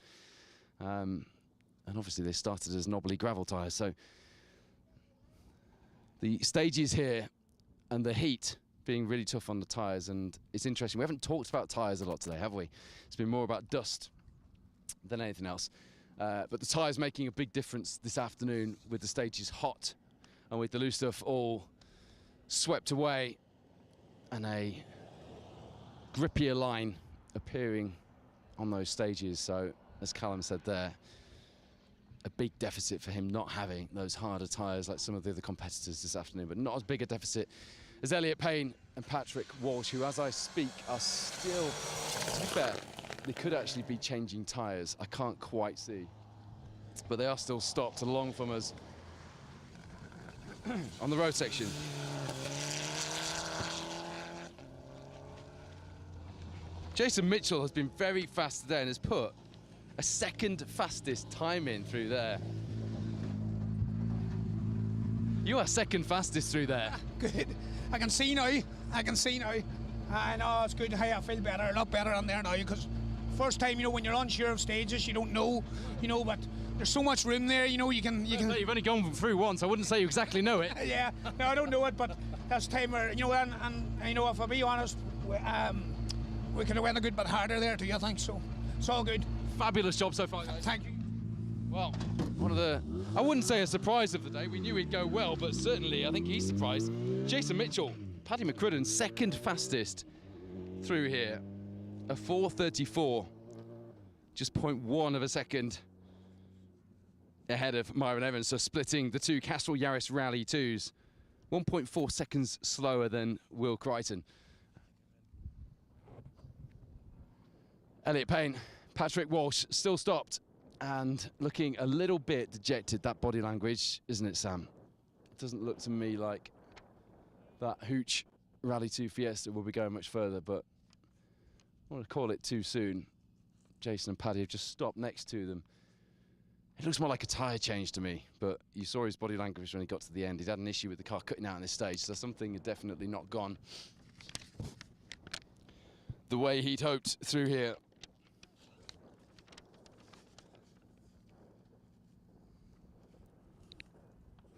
And obviously they started as knobbly gravel tyres. So the stages here and the heat being really tough on the tyres, and it's interesting. We haven't talked about tyres a lot today, have we? It's been more about dust than anything else. But the tyres making a big difference this afternoon with the stages hot and with the loose stuff all swept away and a grippier line appearing on those stages. So, as Callum said there, a big deficit for him not having those harder tyres like some of the other competitors this afternoon, but not as big a deficit as Elliot Payne and Patrick Walsh, who, as I speak, are still, to be fair, they could actually be changing tyres. I can't quite see, but they are still stopped along from us on the road section. Jason Mitchell has been very fast today and has put a second fastest time in through there. You are second fastest through there. Good. I can see now. I can see now. I know it's good. Hey, I feel better, a lot better on there now, because first time, you know, when you're unsure of stages, you don't know, you know, but there's so much room there, you know, you can... You've only gone through once. I wouldn't say you exactly know it. Yeah, no, I don't know it, but that's time where, you know, and you know, if I be honest, we could have went a good bit harder there too, I think, so it's all good. Fabulous job so far, guys. Thank you. Well, one of the, I wouldn't say a surprise of the day. We knew he'd go well, but certainly I think he's surprised. Jason Mitchell, Paddy McCrudden, second fastest through here. A 4:34, just 0.1 of a second ahead of Myron Evans, so splitting the 2 Castrol Yaris Rally 2s. 1.4 seconds slower than Will Crichton. Elliot Payne, Patrick Walsh still stopped and looking a little bit dejected. That body language, isn't it, Sam? It doesn't look to me like that Hooch Rally 2 Fiesta will be going much further, but I want to call it too soon. Jason and Paddy have just stopped next to them. It looks more like a tyre change to me, but you saw his body language when he got to the end. He'd had an issue with the car cutting out on this stage, so something had definitely not gone the way he'd hoped through here.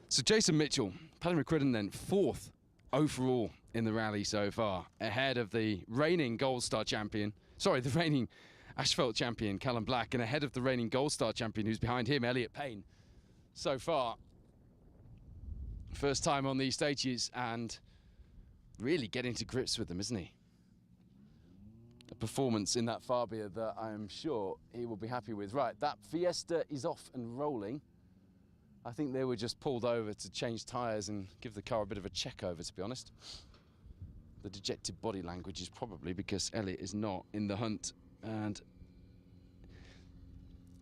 So Jason Mitchell, Paddy McCrudden then 4th overall in the rally so far, ahead of the reigning Gold Star champion, sorry, the reigning Asphalt champion, Callum Black, and ahead of the reigning Gold Star champion who's behind him, Elliot Payne. So far, first time on these stages and really getting to grips with them, isn't he? A performance in that Fabia that I'm sure he will be happy with. Right, that Fiesta is off and rolling. I think they were just pulled over to change tyres and give the car a bit of a check over, to be honest. The dejected body language is probably because Elliot is not in the hunt, and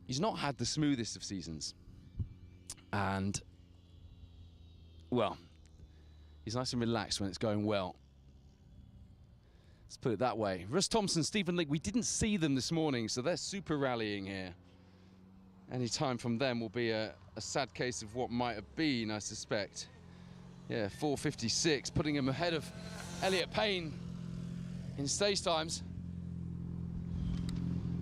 he's not had the smoothest of seasons. And, well, he's nice and relaxed when it's going well. Let's put it that way. Russ Thompson, Stephen Link, we didn't see them this morning, so they're super rallying here. Any time from them will be a sad case of what might have been, I suspect. Yeah, 4:56, putting him ahead of Elliot Payne in stage times.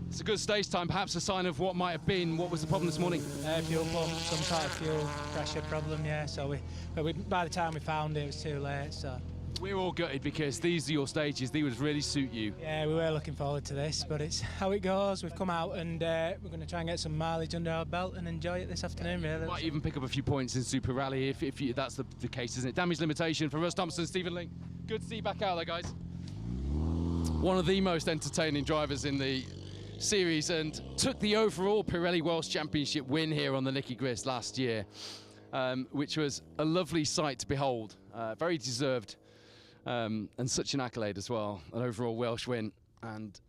It's a good stage time, perhaps a sign of what might have been. What was the problem this morning? Fuel pump, some sort of fuel pressure problem, yeah. So by the time we found it, it was too late, so. We're all gutted because these are your stages. These would really suit you. Yeah, we were looking forward to this, but it's how it goes. We've come out and we're going to try and get some mileage under our belt and enjoy it this afternoon, really. Might even pick up a few points in Super Rally if that's the case, isn't it? Damage limitation for Russ Thompson, Stephen Link. Good to see you back out there, guys. One of the most entertaining drivers in the series and took the overall Pirelli Welsh Championship win here on the Nicky Grist last year, which was a lovely sight to behold. Very deserved. And such an accolade as well, an overall Welsh win, and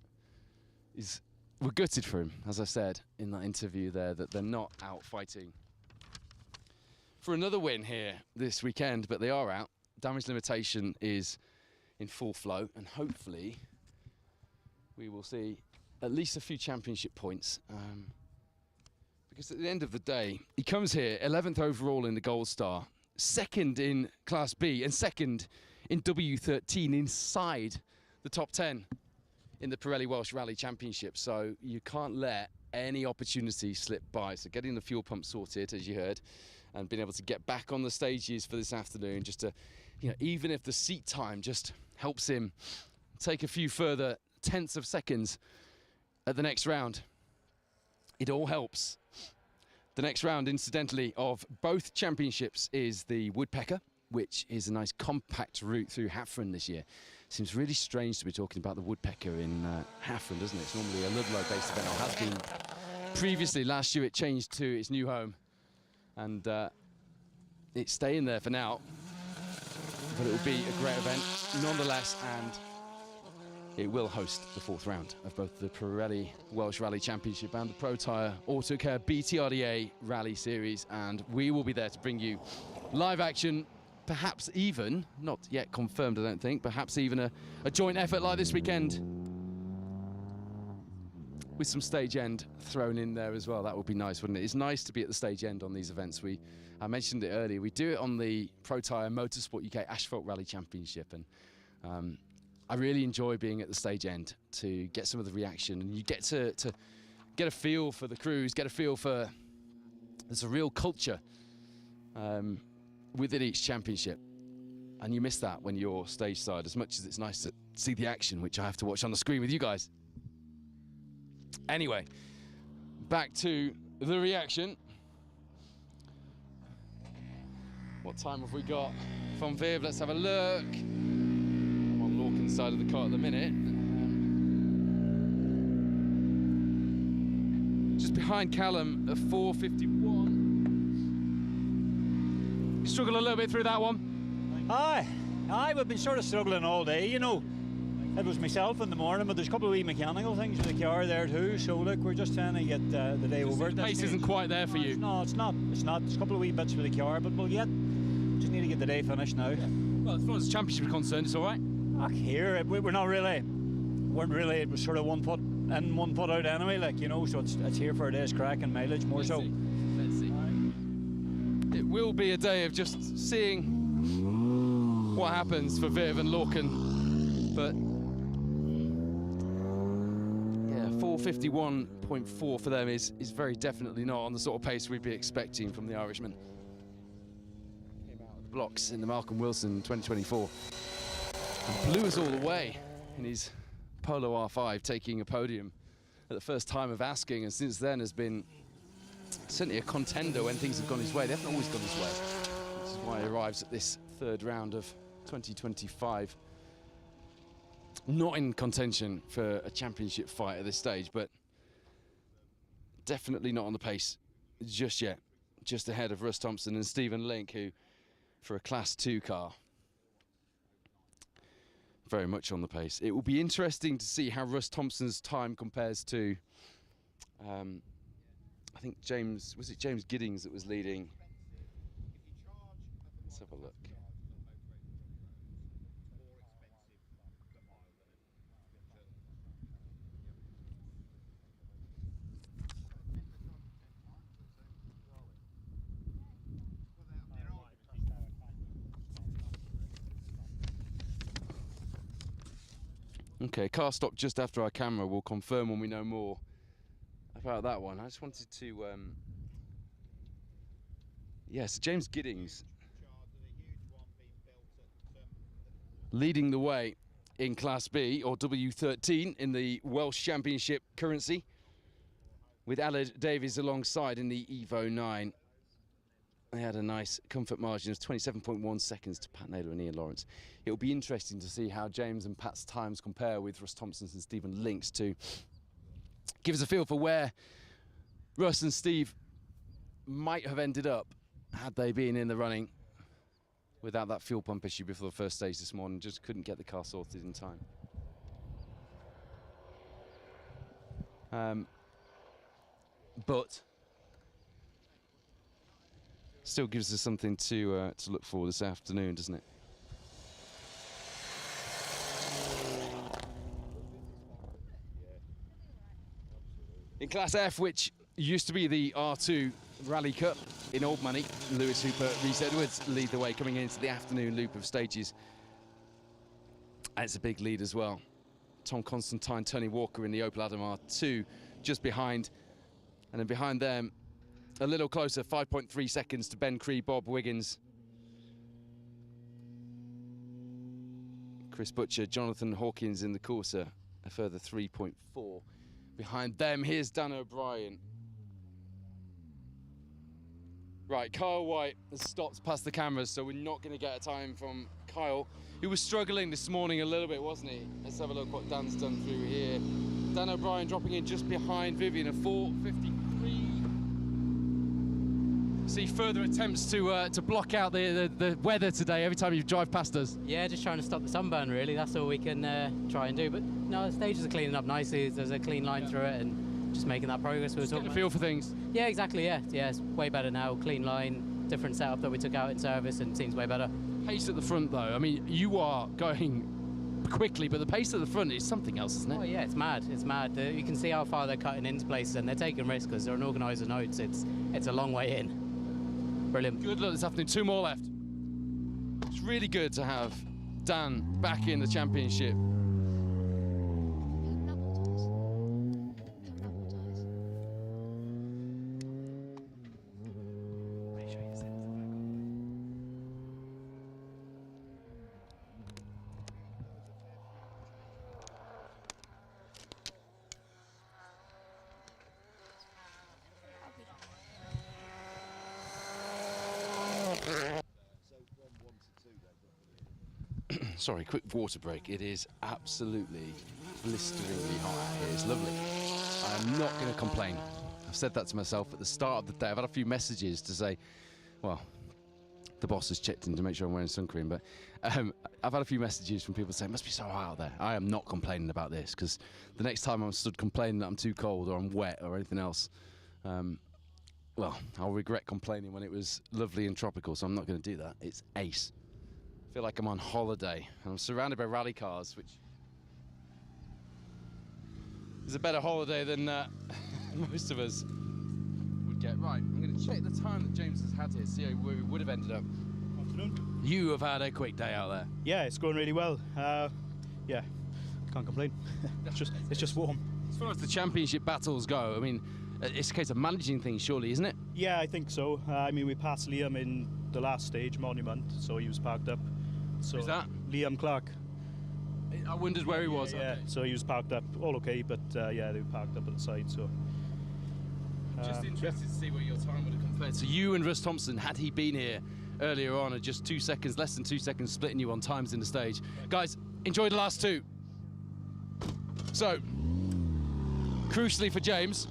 we're gutted for him, as I said in that interview there, that they're not out fighting for another win here this weekend, but they are out. Damage limitation is in full flow, and hopefully we will see at least a few championship points, Because at the end of the day, he comes here 11th overall in the Gold Star, 2nd in Class B, and 2nd in W13 inside the top 10 in the Pirelli Welsh Rally Championship. So you can't let any opportunity slip by. So getting the fuel pump sorted, as you heard, and being able to get back on the stages for this afternoon, just to, even if the seat time just helps him take a few further tenths of seconds at the next round, it all helps. The next round, incidentally, of both championships is the Woodpecker, which is a nice compact route through Haffron this year. Seems really strange to be talking about the Woodpecker in Haffron, doesn't it? It's normally a Ludlow-based event, or has been previously. Last year it changed to its new home, and it's staying there for now. But it will be a great event nonetheless, and it will host the 4th round of both the Pirelli Welsh Rally Championship and the Pro Tyre Autocare BTRDA Rally Series, and we will be there to bring you live action, perhaps even, not yet confirmed I don't think, perhaps even a joint effort like this weekend with some stage end thrown in there as well. That would be nice, wouldn't it? It's nice to be at the stage end on these events. I mentioned it earlier, we do it on the Pro Tyre Motorsport UK Asphalt Rally Championship, and I really enjoy being at the stage end to get some of the reaction, and you get to get a feel for the crews, get a feel for, there's a real culture within each championship, and you miss that when you're stage side, as much as it's nice to see the action, which I have to watch on the screen with you guys. Anyway, back to the reaction. What time have we got from Viv? Let's have a look. I'm on Lorcan's side of the car at the minute. Just behind Callum at 4:51. You struggle a little bit through that one? Aye, we've been sort of struggling all day, It was myself in the morning, but there's a couple of wee mechanical things with the car there too, so look, we're just trying to get the day over. The pace isn't quite there for you? No, it's not. There's a couple of wee bits with the car, but just need to get the day finished now. Yeah. Well, as far as the championship is concerned, it's all right. Here, we're not really, it was sort of one foot in, one foot out anyway, so it's here for a day's crack and mileage more. Let's see. It will be a day of just seeing what happens for Viv and Lorcan, but 4:51.4 for them is very definitely not on the sort of pace we'd be expecting from the Irishman. Came out of the blocks in the Malcolm Wilson 2024 and blew us all away in his Polo R5, taking a podium at the first time of asking, and since then has been certainly a contender when things have gone his way. They haven't always gone his way, which is why he arrives at this 3rd round of 2025. Not in contention for a championship fight at this stage, but definitely not on the pace just yet. Just ahead of Russ Thompson and Stephen Link, who, for a Class 2 car, very much on the pace. It will be interesting to see how Russ Thompson's time compares to, I think James Giddings that was leading? Let's have a look. Okay, car stopped just after our camera. We'll confirm when we know more about that one. I just wanted to... so James Giddings leading the way in Class B, or W13, in the Welsh Championship currency, with Aled Davies alongside in the Evo 9. They had a nice comfort margin of 27.1 seconds to Pat Naylor and Ian Lawrence. It'll be interesting to see how James and Pat's times compare with Russ Thompson's and Stephen Link's, to give us a feel for where Russ and Steve might have ended up had they been in the running without that fuel pump issue before the first stage this morning. Just couldn't get the car sorted in time. But still gives us something to look for this afternoon, doesn't it? In Class F, which used to be the R2 Rally Cup in Old Money. Lewis Hooper, Rhys Edwards lead the way coming into the afternoon loop of stages. And it's a big lead as well. Tom Constantine, Tony Walker in the Opel Adam R2 just behind. And then behind them, a little closer, 5.3 seconds to Ben Cree, Bob Wiggins, Chris Butcher, Jonathan Hawkins in the Corsa, a further 3.4. Behind them, here's Dan O'Brien. Right, Kyle White has stopped past the cameras, so we're not going to get a time from Kyle, who was struggling this morning a little bit, wasn't he? Let's have a look what Dan's done through here. Dan O'Brien dropping in just behind Vivian, a 4:53. See further attempts to block out the weather today every time you drive past us. Yeah, just trying to stop the sunburn, really. That's all we can try and do. But no, the stages are cleaning up nicely. There's a clean line through it, and just making that progress. We were talking getting a feel for things. Yeah, exactly. Yeah, it's way better now. Clean line, different setup that we took out in service, and seems way better. Pace at the front, though. I mean, you are going quickly, but the pace at the front is something else, isn't it? Oh yeah, it's mad. It's mad. You can see how far they're cutting into places, and they're taking risks because they're an organiser notes. It's a long way in. Brilliant. Good luck this afternoon. 2 more left. It's really good to have Dan back in the championship. Sorry, quick water break. It is absolutely blisteringly hot out here. It's lovely. I'm not going to complain. I've said that to myself at the start of the day. I've had a few messages to say, well, the boss has checked in to make sure I'm wearing sun cream, but I've had a few messages from people saying, it must be so hot out there. I am not complaining about this, because the next time I'm stood complaining that I'm too cold or I'm wet or anything else, well, I'll regret complaining when it was lovely and tropical, so I'm not going to do that. It's ace. I feel like I'm on holiday. I'm surrounded by rally cars, which is a better holiday than most of us would get. Right, I'm going to check the time that James has had here, see where we would have ended up. Afternoon. You have had a quick day out there. Yeah, it's going really well. Yeah, can't complain. it's just warm. As far as the championship battles go, I mean, it's a case of managing things, surely, isn't it? Yeah, I think so. I mean, we passed Liam in the last stage, Monument, so he was parked up. So who's that? Liam Clark. I wondered where he was. Yeah, okay. So he was parked up, all okay, but yeah, they were parked up at the side, so. Just interested to see where your time would have compared to you and Russ Thompson had he been here earlier on, at just 2 seconds, less than 2 seconds, splitting you on times in the stage. Guys, enjoy the last 2. So, crucially for James,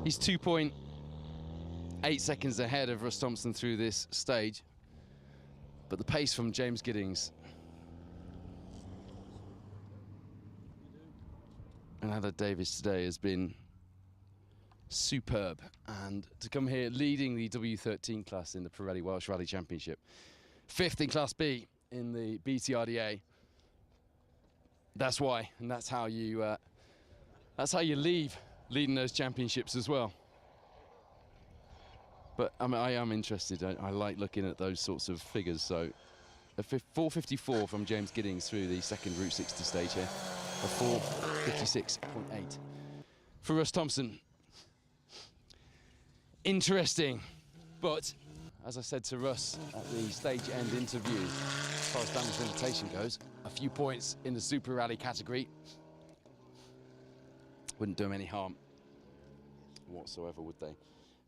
he's 2.8 seconds ahead of Russ Thompson through this stage. But the pace from James Giddings and Adam Davis today has been superb. And to come here leading the W13 class in the Pirelli Welsh Rally Championship, 5th in Class B in the BTRDA. That's why, and that's how you leave leading those championships as well. But I mean, I am interested. I like looking at those sorts of figures. So, a 4:54 from James Giddings through the second Route 60 stage here. A 4:56.8 for Russ Thompson. Interesting, but as I said to Russ at the stage end interview, as far as damage limitation goes, a few points in the Super Rally category wouldn't do him any harm whatsoever, would they?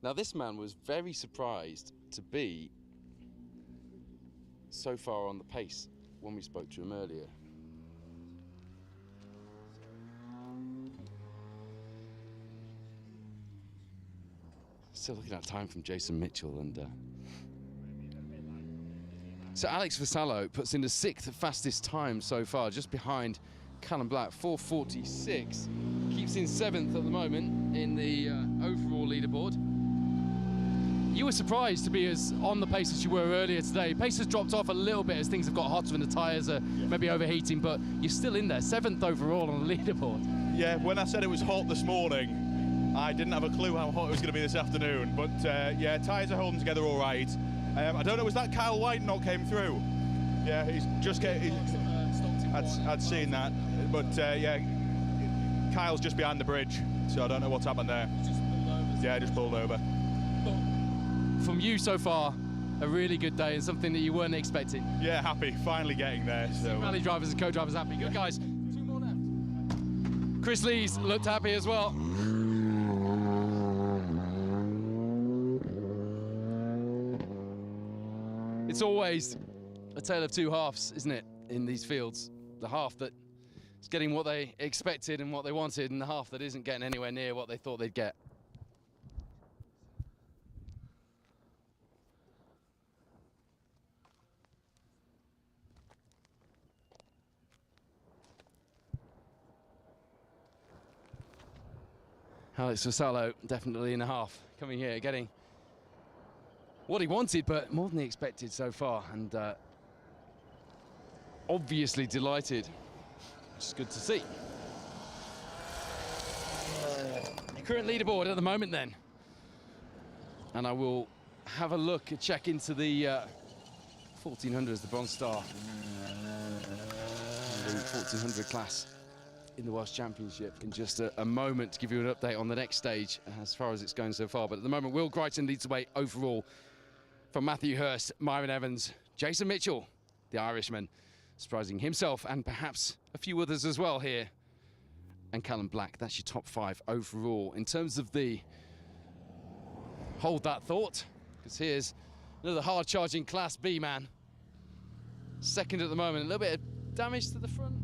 Now, this man was very surprised to be so far on the pace when we spoke to him earlier. Still looking at time from Jason Mitchell, and so Alex Vassallo puts in the 6th fastest time so far, just behind Callum Black, 4:46. Keeps in 7th at the moment in the overall leaderboard. You were surprised to be as on the pace as you were earlier today. Pace has dropped off a little bit as things have got hotter and the tyres are maybe overheating, but you're still in there, 7th overall on the leaderboard. Yeah, when I said it was hot this morning, I didn't have a clue how hot it was going to be this afternoon, but yeah, tyres are holding together all right. I don't know, was that Kyle White not came through? Yeah, he's just I'd seen that, but yeah, Kyle's just behind the bridge, so I don't know what's happened there. Yeah, just pulled over. From you so far, a really good day and something that you weren't expecting. Yeah, happy, finally getting there. So rally drivers and co-drivers happy. Good guys. 2 more left. Chris Lees looked happy as well. It's always a tale of two halves, isn't it, in these fields? The half that is getting what they expected and what they wanted, and the half that isn't getting anywhere near what they thought they'd get. Alex Vassallo definitely in a half, coming here, getting what he wanted, but more than he expected so far, and obviously delighted, which is good to see. Your current leaderboard at the moment then, and I will have a look, a check into the 1400s, the Bronze Star, the 1400 class in the Welsh Championship in just a moment to give you an update on the next stage as far as it's going so far. But at the moment, Will Crichton leads the way overall from Matthew Hurst, Myron Evans, Jason Mitchell, the Irishman, surprising himself and perhaps a few others as well here. And Callum Black, that's your top 5 overall. In terms of the hold that thought, because here's another hard-charging Class B man. Second at the moment, a little bit of damage to the front.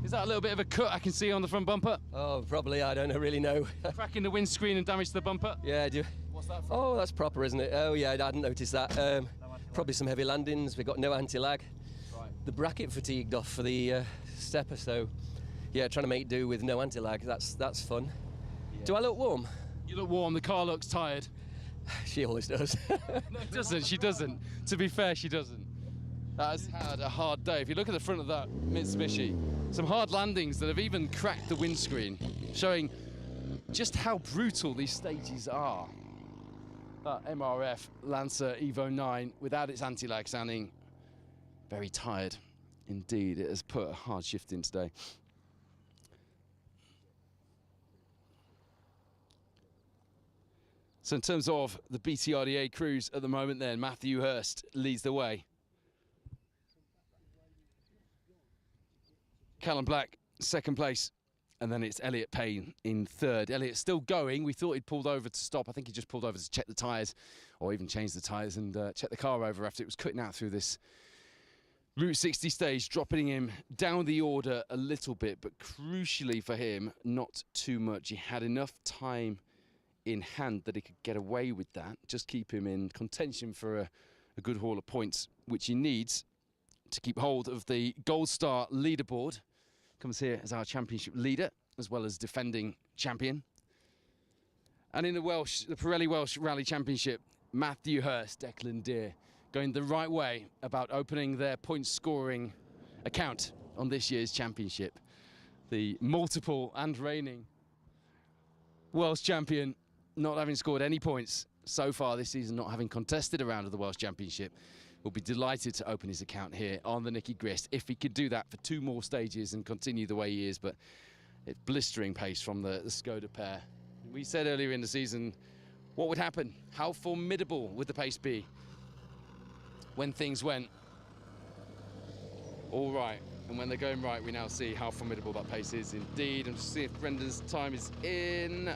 Is that a little bit of a cut I can see on the front bumper? Oh, probably, I don't really know. Cracking the windscreen and damage to the bumper? Yeah, do you? What's that for? Oh, that's proper, isn't it? Oh, yeah, I hadn't noticed that. Probably some heavy landings. We've got no anti-lag. Right. The bracket fatigued off for the stepper, so yeah, trying to make do with no anti-lag. That's fun. Yeah. Do I look warm? You look warm. The car looks tired. She always does. No, she doesn't. She doesn't. To be fair, she doesn't. Has had a hard day. If you look at the front of that Mitsubishi, some hard landings that have even cracked the windscreen, showing just how brutal these stages are. That MRF Lancer Evo 9, without its anti-lag, sounding very tired indeed. It has put a hard shift in today. So in terms of the BTRDA crews at the moment then, Matthew Hurst leads the way. Callum Black, second place, and then it's Elliot Payne in third. Elliot's still going. We thought he'd pulled over to stop. I think he just pulled over to check the tyres, or even change the tyres and check the car over after it was cutting out through this Route 60 stage, dropping him down the order a little bit, but crucially for him, not too much. He had enough time in hand that he could get away with that, just keep him in contention for a good haul of points, which he needs to keep hold of the Gold Star leaderboard. Comes here as our championship leader, as well as defending champion. And in the Pirelli Welsh Rally Championship, Matthew Hurst, Declan Deer, going the right way about opening their point scoring account on this year's championship. The multiple and reigning Welsh champion, not having scored any points so far this season, not having contested a round of the Welsh Championship, will be delighted to open his account here on the Nicky Grist if he could do that for 2 more stages and continue the way he is. But it's blistering pace from the Skoda pair. We said earlier in the season, what would happen? How formidable would the pace be when things went all right? And when they're going right, we now see how formidable that pace is indeed. And just see if Brendan's time is in.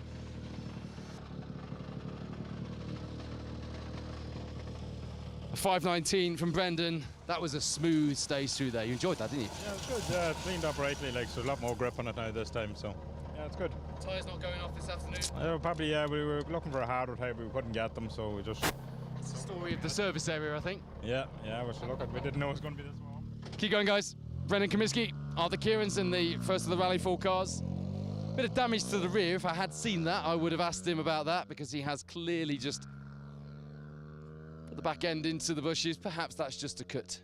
A 5:19 from Brendan. That was a smooth stage through there. You enjoyed that, didn't you? Yeah, it's good. Yeah, it cleaned up rightly, like, so a lot more grip on it now this time, so yeah, it's good. Tyres not going off this afternoon? Probably, yeah, we were looking for a harder tyre, but we couldn't get them, so we just... It's the story of the service area, I think. Yeah, we didn't know it was going to be this warm. Keep going, guys. Brendan Comiskey, Arthur Kieran's in the first of the Rally 4 cars. Bit of damage to the rear. If I had seen that, I would have asked him about that, because he has clearly just put the back end into the bushes. Perhaps that's just a cut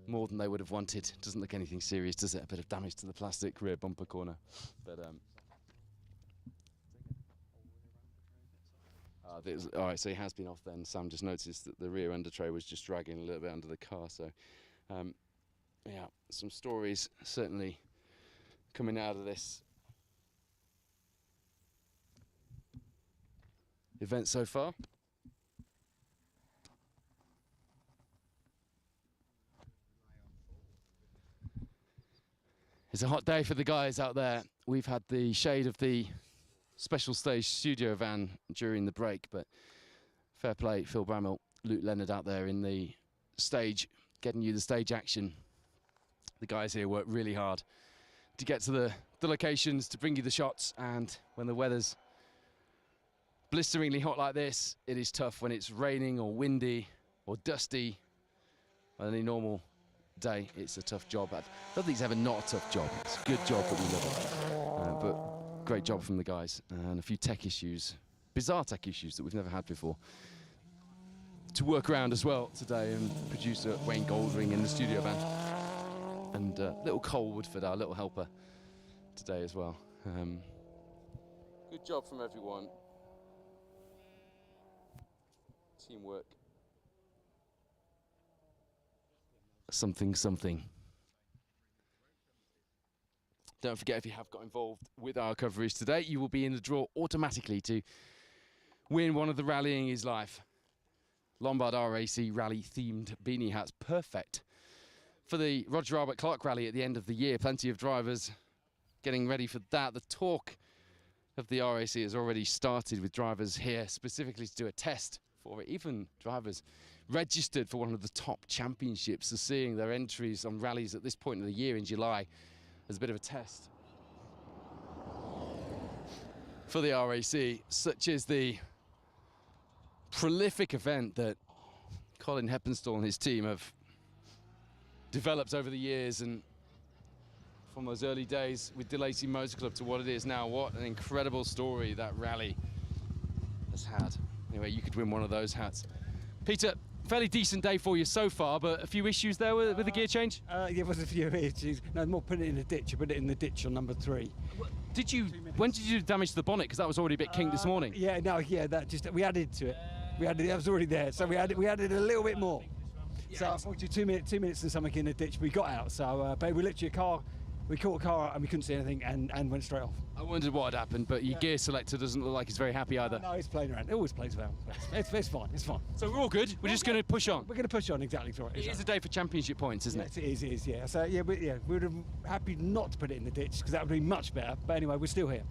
more than they would have wanted. Doesn't look anything serious, does it? A bit of damage to the plastic rear bumper corner. But All right, so he has been off then. Sam just noticed that the rear under tray was just dragging a little bit under the car. So, yeah, some stories certainly coming out of this event so far. It's a hot day for the guys out there. We've had the shade of the special stage studio van during the break, but fair play, Phil Bramwell, Luke Leonard out there in the stage, getting you the stage action. The guys here work really hard to get to the locations, to bring you the shots, and when the weather's blisteringly hot like this, it is tough when it's raining or windy or dusty. On any normal day, it's a tough job. I don't think it's ever not a tough job. It's a good job, but we love it. But great job from the guys, and a few tech issues, bizarre tech issues that we've never had before, to work around as well today. And producer Wayne Goldring in the studio van, and little Cole Woodford, our little helper, today as well. Good job from everyone. Teamwork. Something. Don't forget, if you have got involved with our coverage today, you will be in the draw automatically to win one of the Rallying Is Life Lombard RAC rally themed beanie hats. Perfect for the Roger Albert Clark rally at the end of the year. Plenty of drivers getting ready for that. The talk of the RAC has already started, with drivers here specifically to do a test for it. Even drivers registered for one of the top championships are seeing their entries on rallies at this point of the year in July as a bit of a test for the RAC. Such is the prolific event that Colin Heppenstall and his team have developed over the years, and from those early days with De Lacy Motor Club to what it is now. What an incredible story that rally has had. Anyway, you could win one of those hats. Peter, fairly decent day for you so far, but a few issues there with the gear change? There was a few issues. No, more putting it in the ditch. I put it in the ditch on number 3. Did you? When did you do damage to the bonnet? Because that was already a bit kinked this morning. Yeah, that just we added to it. That was already there, so we added a little bit more. So unfortunately, 2 minutes and something in the ditch. We got out. So, but we literally we caught a car and we couldn't see anything and went straight off. I wondered what had happened, but your gear selector doesn't look like he's very happy either. No, he's playing around. It always plays around. It's fine. It's fine. So we're all good. We're just going to push on. We're going to push on, exactly. It is a day for championship points, isn't it? It is. Yeah. So we would have happy not to put it in the ditch because that would be much better. But anyway, we're still here.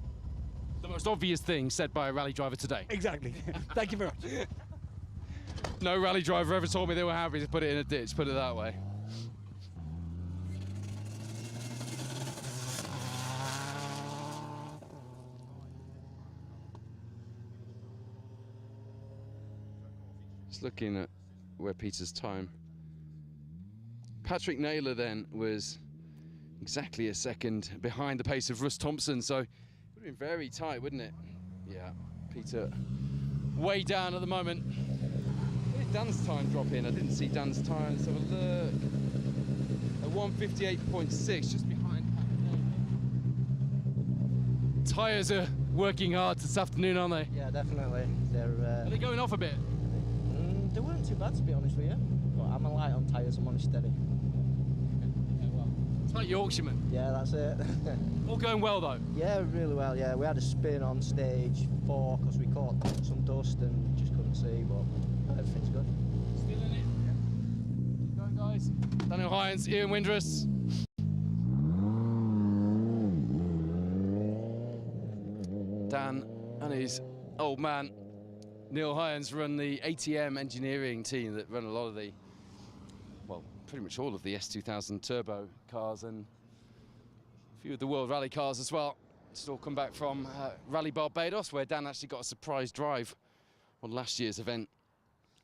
The most obvious thing said by a rally driver today. Exactly. Thank you very much. No rally driver ever told me they were happy to put it in a ditch. Put it that way. Looking at where Peter's time. Patrick Naylor then was exactly a second behind the pace of Russ Thompson, so it would have been very tight, wouldn't it? Yeah, Peter way down at the moment. Where did Dan's time drop in? I didn't see Dan's time. Let's have a look. At 158.6, just behind Patrick. Tyres are working hard this afternoon, aren't they? Yeah, definitely. Are they going off a bit? They weren't too bad, to be honest with you. But I'm a light on tyres, I'm on a steady. It's like Yorkshireman. Yeah, that's it. All going well, though? Yeah, really well, yeah. We had a spin on stage 4 because we caught some dust and just couldn't see, but everything's good. Still in it? Yeah. Keep going, guys. Daniel Hyans, Ian Windrus. Dan and his old man Neil Hyans run the ATM engineering team that run a lot of the, well, pretty much all of the S2000 turbo cars and a few of the World Rally cars as well. Just all come back from Rally Barbados, where Dan actually got a surprise drive on last year's event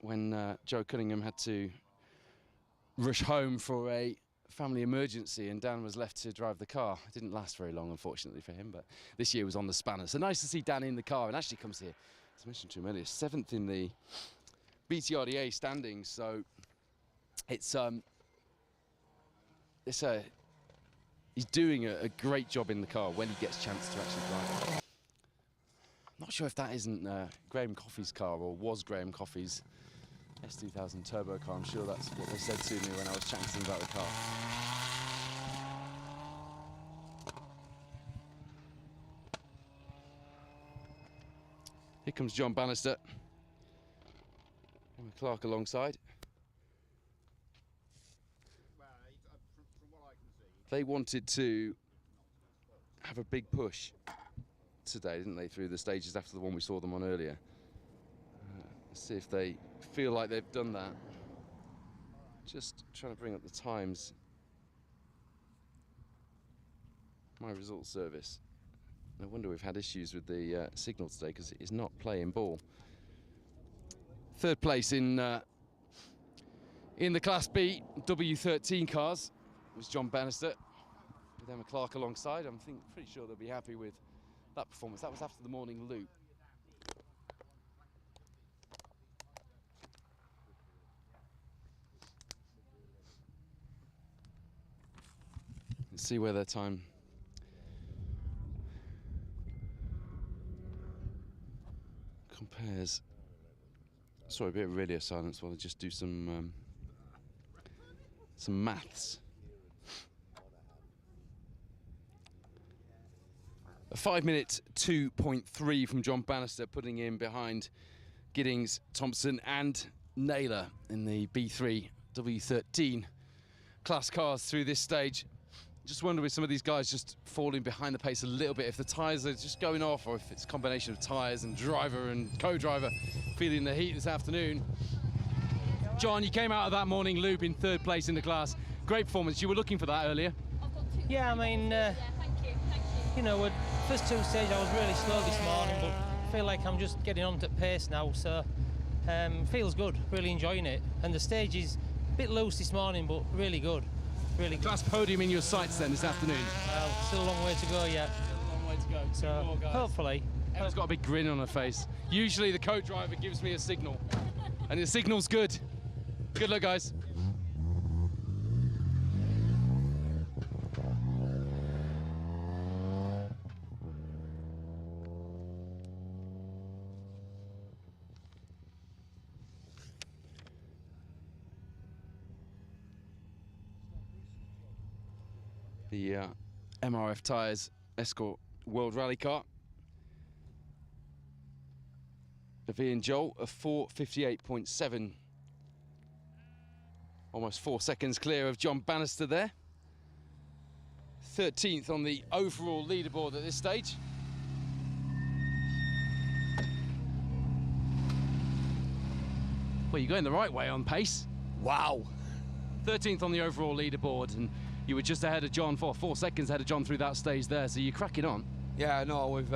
when Joe Cunningham had to rush home for a family emergency and Dan was left to drive the car. It didn't last very long, unfortunately, for him, but this year was on the spanner. So nice to see Dan in the car, and actually comes here, as I mentioned to him earlier, 7th in the BTRDA standings. So it's he's doing a great job in the car when he gets a chance to actually drive it. Not sure if that isn't Graham Coffey's car or was Graham Coffey's S2000 turbo car. I'm sure that's what they said to me when I was chatting to them about the car. Here comes John Bannister. Emma Clark alongside. They wanted to have a big push today, didn't they, through the stages after the one we saw them on earlier. Let's see if they feel like they've done that. Just trying to bring up the times. My results service. No wonder we've had issues with the signal today, because it is not playing ball. Third place in the Class B W13 cars was John Bannister with Emma Clark alongside. I'm pretty sure they'll be happy with that performance. That was after the morning loop. Let's see where their time compares. Sorry, a bit of radio silence while I just do some maths. A 5-minute 2.3 from John Bannister, putting in behind Giddings, Thompson and Naylor in the B3 W13 class cars through this stage. Just wonder with some of these guys just falling behind the pace a little bit, if the tyres are just going off, or if it's a combination of tyres and driver and co-driver feeling the heat this afternoon. John, you came out of that morning loop in third place in the class. Great performance. You were looking for that earlier. Yeah, I mean, you know, with first two stages I was really slow this morning, but I feel like I'm just getting on to pace now, so feels good, really enjoying it. And the stage is a bit loose this morning, but really good. Really good. Class podium in your sights then this afternoon? Well, still a long way to go yet. Still a long way to go. So hopefully. Emma's got a big grin on her face. Usually the co-driver gives me a signal, and the signal's good. Good luck, guys. The MRF Tyres Escort World Rally car. Davy and Joel, a 4:58.7. Almost 4 seconds clear of John Bannister there. 13th on the overall leaderboard at this stage. Well, you're going the right way on pace. Wow. 13th on the overall leaderboard, and you were just ahead of John, 4 seconds ahead of John through that stage there, so you're cracking on. Yeah, no, we've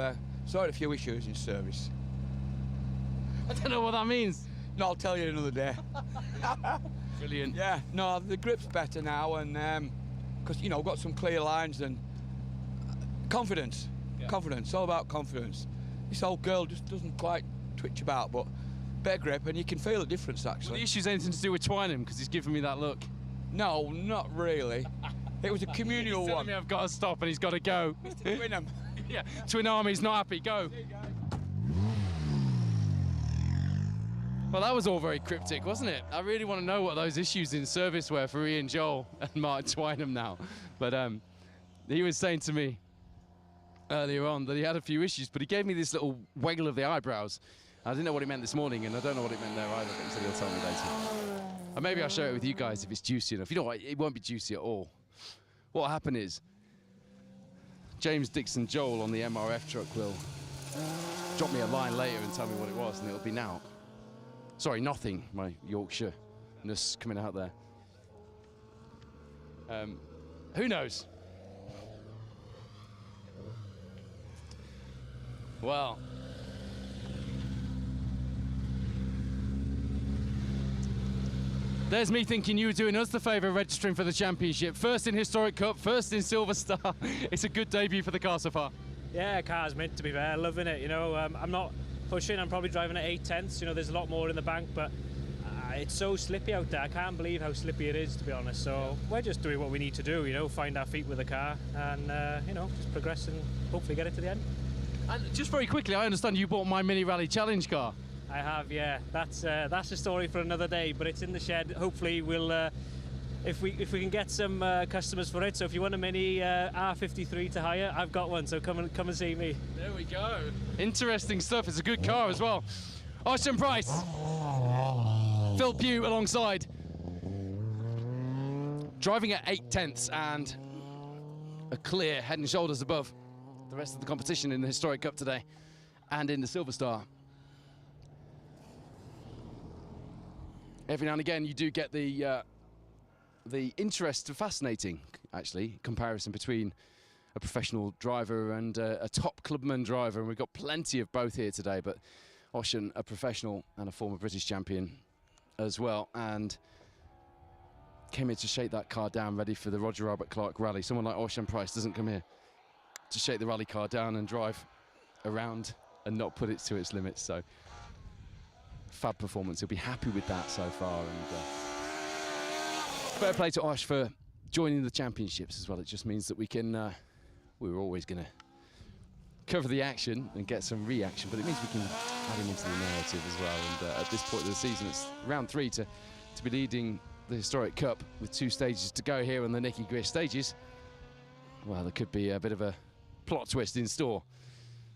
sorted a few issues in service. I don't know what that means. No, I'll tell you another day. Brilliant. Yeah, no, the grip's better now, and because, you know, we've got some clear lines and confidence. Yeah. Confidence, all about confidence. This old girl just doesn't quite twitch about, but better grip, and you can feel the difference, actually. Well, the issue's anything to do with Twynham, because he's giving me that look. No, not really. It was a communal he's telling one. Me I've got to stop and he's got to go. Mr. Twynham. Yeah, Twin Army's not happy. Go. Well, that was all very cryptic, wasn't it? I really want to know what those issues in service were for Ian Joel and Martin Twynham now. But he was saying to me earlier on that he had a few issues, but he gave me this little waggle of the eyebrows. I didn't know what he meant this morning, and I don't know what it meant there either, but he said he'll tell me later. And maybe I'll share it with you guys if it's juicy enough. You know what, it won't be juicy at all. What will happen is James Dixon Joel on the MRF truck will drop me a line later and tell me what it was, and it'll be now. Sorry, nothing, my Yorkshire-ness coming out there. Who knows? Well, there's me thinking you were doing us the favour registering for the championship. First in Historic Cup, first in Silver Star. It's a good debut for the car so far. Yeah, car's meant to be there, loving it. You know, I'm not pushing, I'm probably driving at 8/10. You know, there's a lot more in the bank, but it's so slippy out there. I can't believe how slippy it is, to be honest. So we're just doing what we need to do, you know, find our feet with the car and, you know, just progress and hopefully get it to the end. And just very quickly, I understand you bought my Mini Rally Challenge car. I have, yeah. That's a story for another day, but it's in the shed. Hopefully we'll, if we can get some customers for it. So if you want a Mini R53 to hire, I've got one. So come and see me. There we go. Interesting stuff. It's a good car as well. Austin Price, Phil Pugh alongside, driving at 8/10 and a clear head and shoulders above the rest of the competition in the Historic Cup today and in the Silver Star. Every now and again you do get the interest, fascinating actually, comparison between a professional driver and a top clubman driver, and we've got plenty of both here today, but Ocean, a professional and a former British champion as well, and came here to shake that car down ready for the Roger Albert Clark rally. Someone like Ocean Price doesn't come here to shake the rally car down and drive around and not put it to its limits, so fab performance. He'll be happy with that so far, and fair play to Osh for joining the championships as well. It just means that we can, we were always going to cover the action and get some reaction, but it means we can add him into the narrative as well. And at this point of the season, it's round 3 to be leading the Historic Cup with 2 stages to go here on the Nicky Grist stages. Well, there could be a bit of a plot twist in store,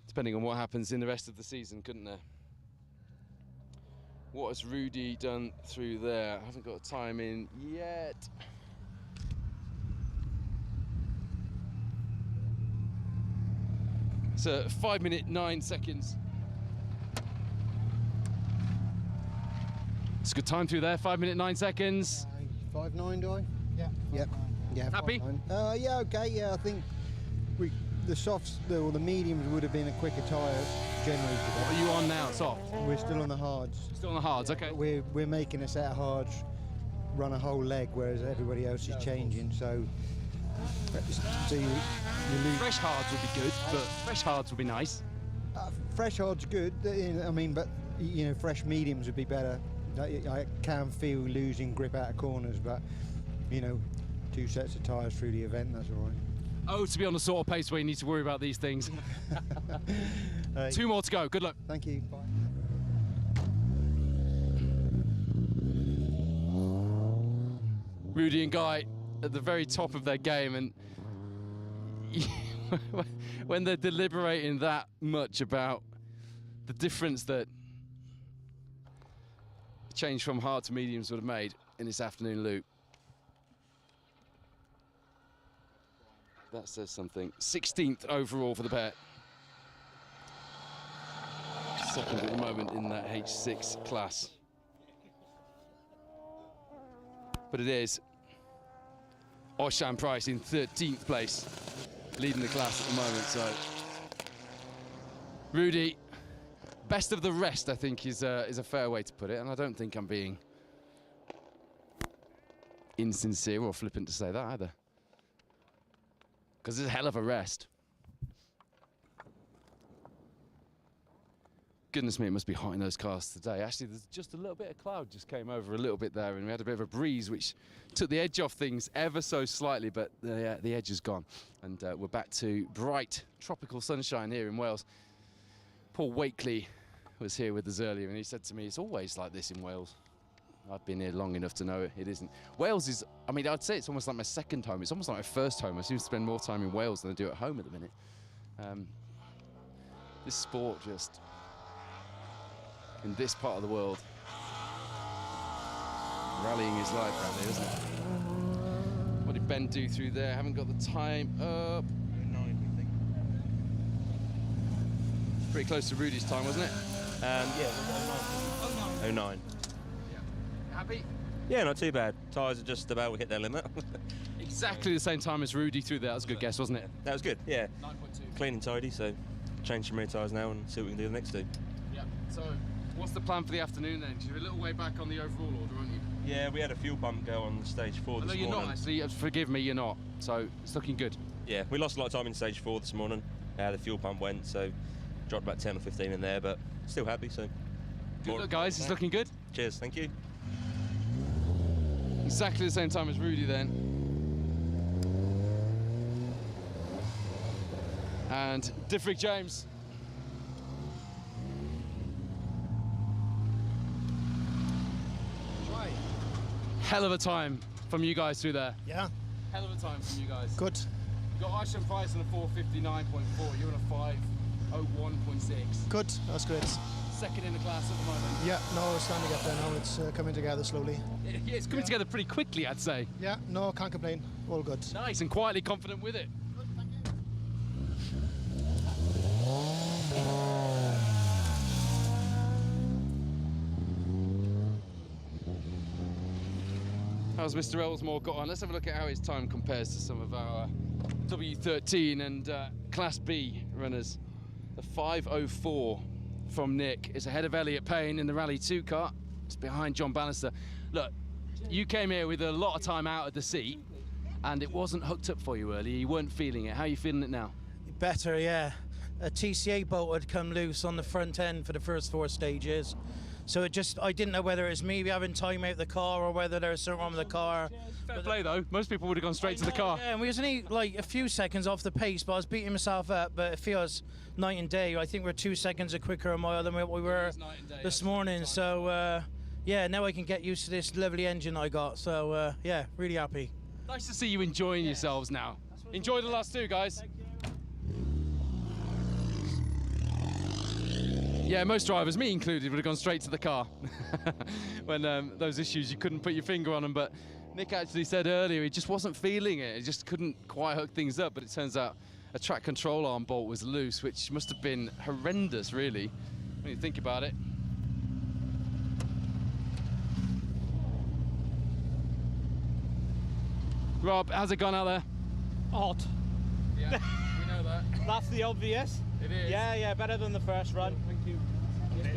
depending on what happens in the rest of the season, couldn't there? What has Rudy done through there? I haven't got a time in yet. So 5 minute 9 seconds. It's a good time through there. 5 minute 9 seconds. 5.9, do I? Yeah. Yep. Yeah. Happy? 5.9. Yeah. Okay. Yeah. I think the softs or the mediums would have been a quicker tyre generally. What are you on now? Soft. We're still on the hards. Still on the hards. Yeah, okay. We're making a set of hards run a whole leg, whereas everybody else is changing. So you lose. Fresh hards would be good, but fresh hards would be nice. Fresh hards good. I mean, but you know, fresh mediums would be better. I can feel losing grip out of corners, but you know, 2 sets of tyres through the event, that's all right. Oh, to be on the sort of pace where you need to worry about these things. 2 more to go. Good luck. Thank you. Bye. Rudy and Guy at the very top of their game, and when they're deliberating that much about the difference that a change from hard to mediums would have made in this afternoon loop, that says something. 16th overall for the pair. Second at the moment in that H6 class. But it is Oshan Price in 13th place, leading the class at the moment. So Rudy, best of the rest, I think is a fair way to put it, and I don't think I'm being insincere or flippant to say that either, because it's a hell of a rest. Goodness me, it must be hot in those cars today. Actually, there's just a little bit of cloud just came over a little bit there, and we had a bit of a breeze which took the edge off things ever so slightly, but the edge is gone. And we're back to bright tropical sunshine here in Wales. Paul Wakely was here with us earlier, and he said to me, it's always like this in Wales. I've been here long enough to know it isn't. Wales is, I mean, I'd say it's almost like my second home. It's almost like my first home. I seem to spend more time in Wales than I do at home at the minute. This sport just, in this part of the world, rallying is life around here, isn't it? What did Ben do through there? Haven't got the time up. 9, I think. Pretty close to Rudy's time, wasn't it? Yeah, 09. Happy? Yeah, not too bad. Tyres are just about hit their limit. Exactly the same time as Rudy through there. That was a good guess, wasn't it? That was good, yeah. 9.2. Clean and tidy, so change some rear tyres now and see what we can do the next two. Yeah. So, what's the plan for the afternoon then? 'Cause you're a little way back on the overall order, aren't you? Yeah, we had a fuel bump go on stage 4 this morning. No, you're not actually. Forgive me, you're not. So, it's looking good. Yeah, we lost a lot of time in stage 4 this morning. The fuel pump went, so dropped about 10 or 15 in there, but still happy, so. Good luck, guys. It's looking good. Cheers, thank you. Exactly the same time as Rudy then. And Diffrick James hell of a time from you guys through there. Yeah. Hell of a time from you guys. Good. You got Ashton Price on a 4:59.4. You're on a 5:01.6. Good. That's great. Second in the class at the moment. Yeah. No, it's starting to get there now. It's coming together slowly. Yeah, it's coming together pretty quickly, I'd say. Yeah. No, can't complain. All good. Nice and quietly confident with it. How's Mr. Ellsmore got on? Let's have a look at how his time compares to some of our W13 and Class B runners. The 5:04 from Nick is ahead of Elliot Payne in the Rally 2 car. It's behind John Bannister. Look, you came here with a lot of time out of the seat and it wasn't hooked up for you earlier. You weren't feeling it. How are you feeling it now? Better, yeah. A TCA bolt had come loose on the front end for the first 4 stages. So I didn't know whether it was me having time out the car or whether there was something wrong with the car. Fair play though, most people would have gone straight to the car. Yeah, and we was only like a few seconds off the pace, but I was beating myself up, but it feels night and day. I think we're 2 seconds a quicker a mile than what we were this morning. So yeah, now I can get used to this lovely engine I got. So yeah, really happy. Nice to see you enjoying yourselves now. Enjoy the last 2, guys. Yeah, most drivers, me included, would have gone straight to the car when those issues you couldn't put your finger on them. But Nick actually said earlier he just wasn't feeling it. He just couldn't quite hook things up. But it turns out a track control arm bolt was loose, which must have been horrendous, really, when you think about it. Rob, how's it gone out there? Hot. Yeah, we know that. That's the obvious. It is. Yeah, yeah, better than the first run. Thank you.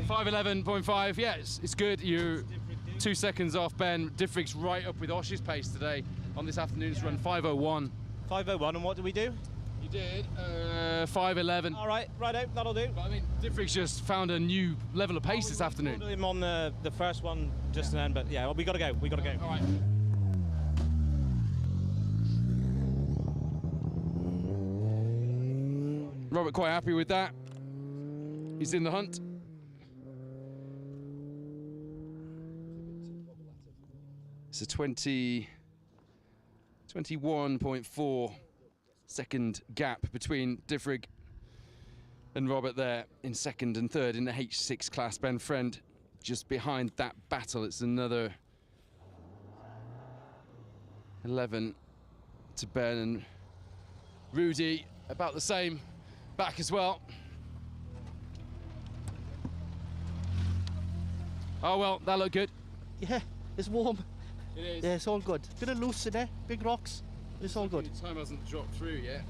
5:11.5. Yeah, it's good. You're 2 seconds off Ben. Diffrig's right up with Osh's pace today on this afternoon's run. 5:01. 5:01, and what did we do? You did 5:11. All right, right out. That'll do. But I mean, Diffrig's just found a new level of pace this afternoon. Him on the first one just then, but yeah, well, we got to go. We got to go. All right. Robert quite happy with that. He's in the hunt. It's a 21.4 second gap between Diffrig and Robert there in second and third in the H6 class. Ben Friend just behind that battle. It's another 11 to Ben, and Rudy about the same back as well. Oh well, that looked good. Yeah, it's warm. It is. Yeah, it's all good. Bit of loose in there, big rocks. It's all good. Your time hasn't dropped through yet.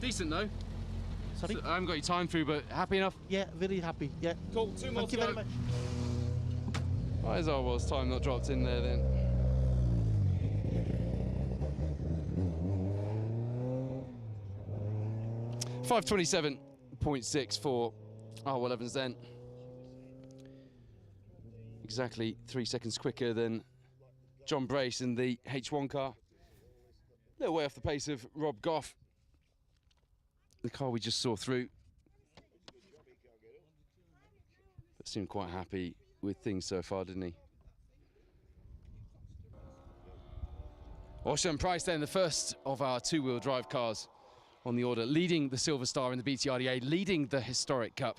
Decent though. Sorry? So I haven't got your time through, but happy enough? Yeah, very happy. Yeah. Cool. 2 more Thank you very much. Why is Arwell's time not dropped in there then? .527.6 for Arwell Evans then. Exactly 3 seconds quicker than John Brace in the H1 car. A little way off the pace of Rob Goff, the car we just saw through. But seemed quite happy with things so far, didn't he? Osham Price then, the first of our 2-wheel drive cars on the order, leading the Silver Star in the BTRDA, leading the Historic Cup.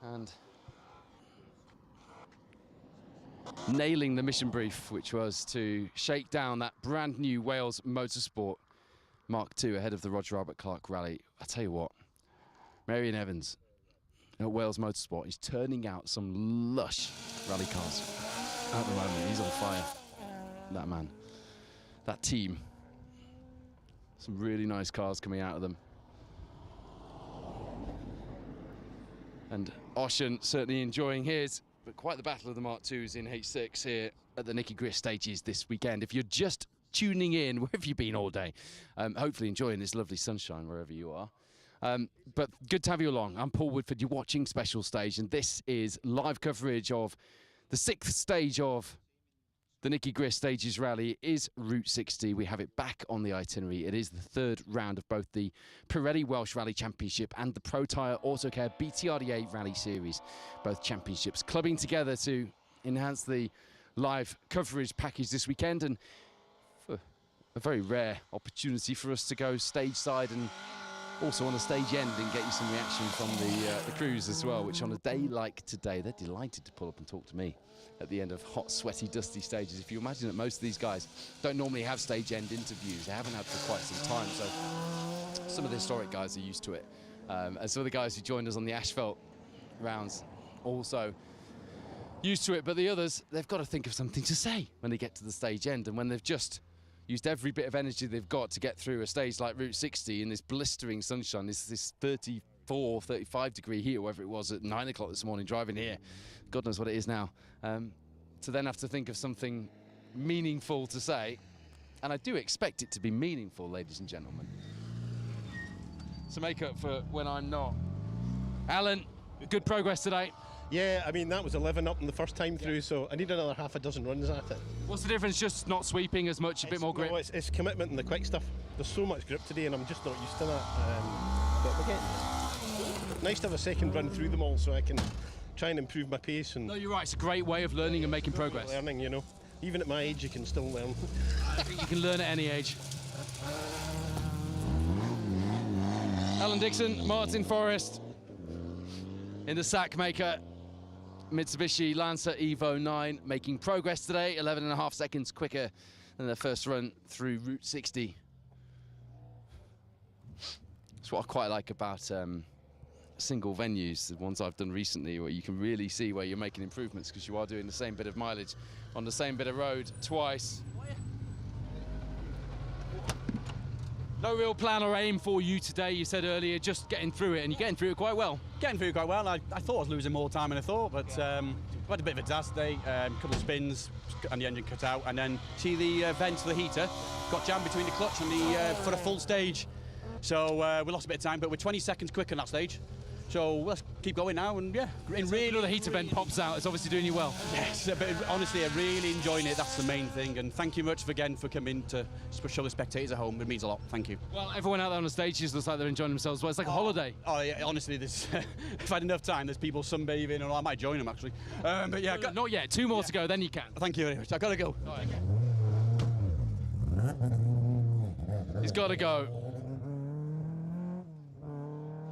And nailing the mission brief, which was to shake down that brand new Wales Motorsport Mark II ahead of the Roger Albert Clark Rally. I tell you what, Marion Evans at Wales Motorsport is turning out some lush rally cars at the moment. He's on fire, that man, that team. Some really nice cars coming out of them. And Oshan certainly enjoying his, but quite the battle of the Mark IIs in H6 here at the Nicky Grist stages this weekend. If you're just tuning in, where have you been all day? Hopefully enjoying this lovely sunshine wherever you are. But good to have you along. I'm Paul Woodford, you're watching Special Stage, and this is live coverage of the 6th stage of the Nicky Grist Stages Rally. Is Route 60. We have it back on the itinerary. It is the 3rd round of both the Pirelli Welsh Rally Championship and the Pro Tyre Autocare BTRDA Rally Series, both championships clubbing together to enhance the live coverage package this weekend, and for a very rare opportunity for us to go stage side and also on the stage end and get you some reaction from the crews as well, which on a day like today, they're delighted to pull up and talk to me at the end of hot, sweaty, dusty stages. If you imagine that most of these guys don't normally have stage end interviews, they haven't had for quite some time, so some of the historic guys are used to it. And some of the guys who joined us on the asphalt rounds also used to it, but the others, they've got to think of something to say when they get to the stage end, and when they've just used every bit of energy they've got to get through a stage like Route 60 in this blistering sunshine, this 34, 35 degree heat, or whatever it was at 9 o'clock this morning driving here. God knows what it is now. To then have to think of something meaningful to say, and I do expect it to be meaningful, ladies and gentlemen, to make up for when I'm not. Alan, good progress today. Yeah, I mean, that was 11 up in the first time through, so I need another half a dozen runs at it. What's the difference? Just not sweeping as much, a bit more grip? No, it's commitment and the quick stuff. There's so much grip today, and I'm just not used to that. But we're getting nice to have a second run through them all, so I can try and improve my pace. And no, you're right. It's a great way of learning and making progress. Learning, you know. Even at my age, you can still learn. I think you can learn at any age. Alan Dixon, Martin Forrest in the sack maker. Mitsubishi Lancer Evo 9 making progress today, 11.5 seconds quicker than their first run through Route 60. That's what I quite like about single venues, the ones I've done recently, where you can really see where you're making improvements because you are doing the same bit of mileage on the same bit of road twice. No real plan or aim for you today, you said earlier, just getting through it, and you're getting through it quite well. Getting through quite well. I thought I was losing more time than I thought, but we had a bit of a disaster day, a couple of spins, and the engine cut out, and then see the vent for the heater got jammed between the clutch and the for a full stage. So we lost a bit of time, but we're 20 seconds quicker on that stage. So let's keep going now, and yeah, really the heater vent pops out. It's obviously doing you well. Yes, but honestly, I'm really enjoying it. That's the main thing, and thank you much again for coming to show the spectators at home. It means a lot. Thank you. Well, everyone out there on the stages looks like they're enjoying themselves. Well, it's like a holiday. Oh yeah, honestly, there's if I had enough time, there's people sunbathing, or I might join them actually. But yeah, not yet. 2 more to go, then you can. Thank you very much. I gotta go. He's got to go.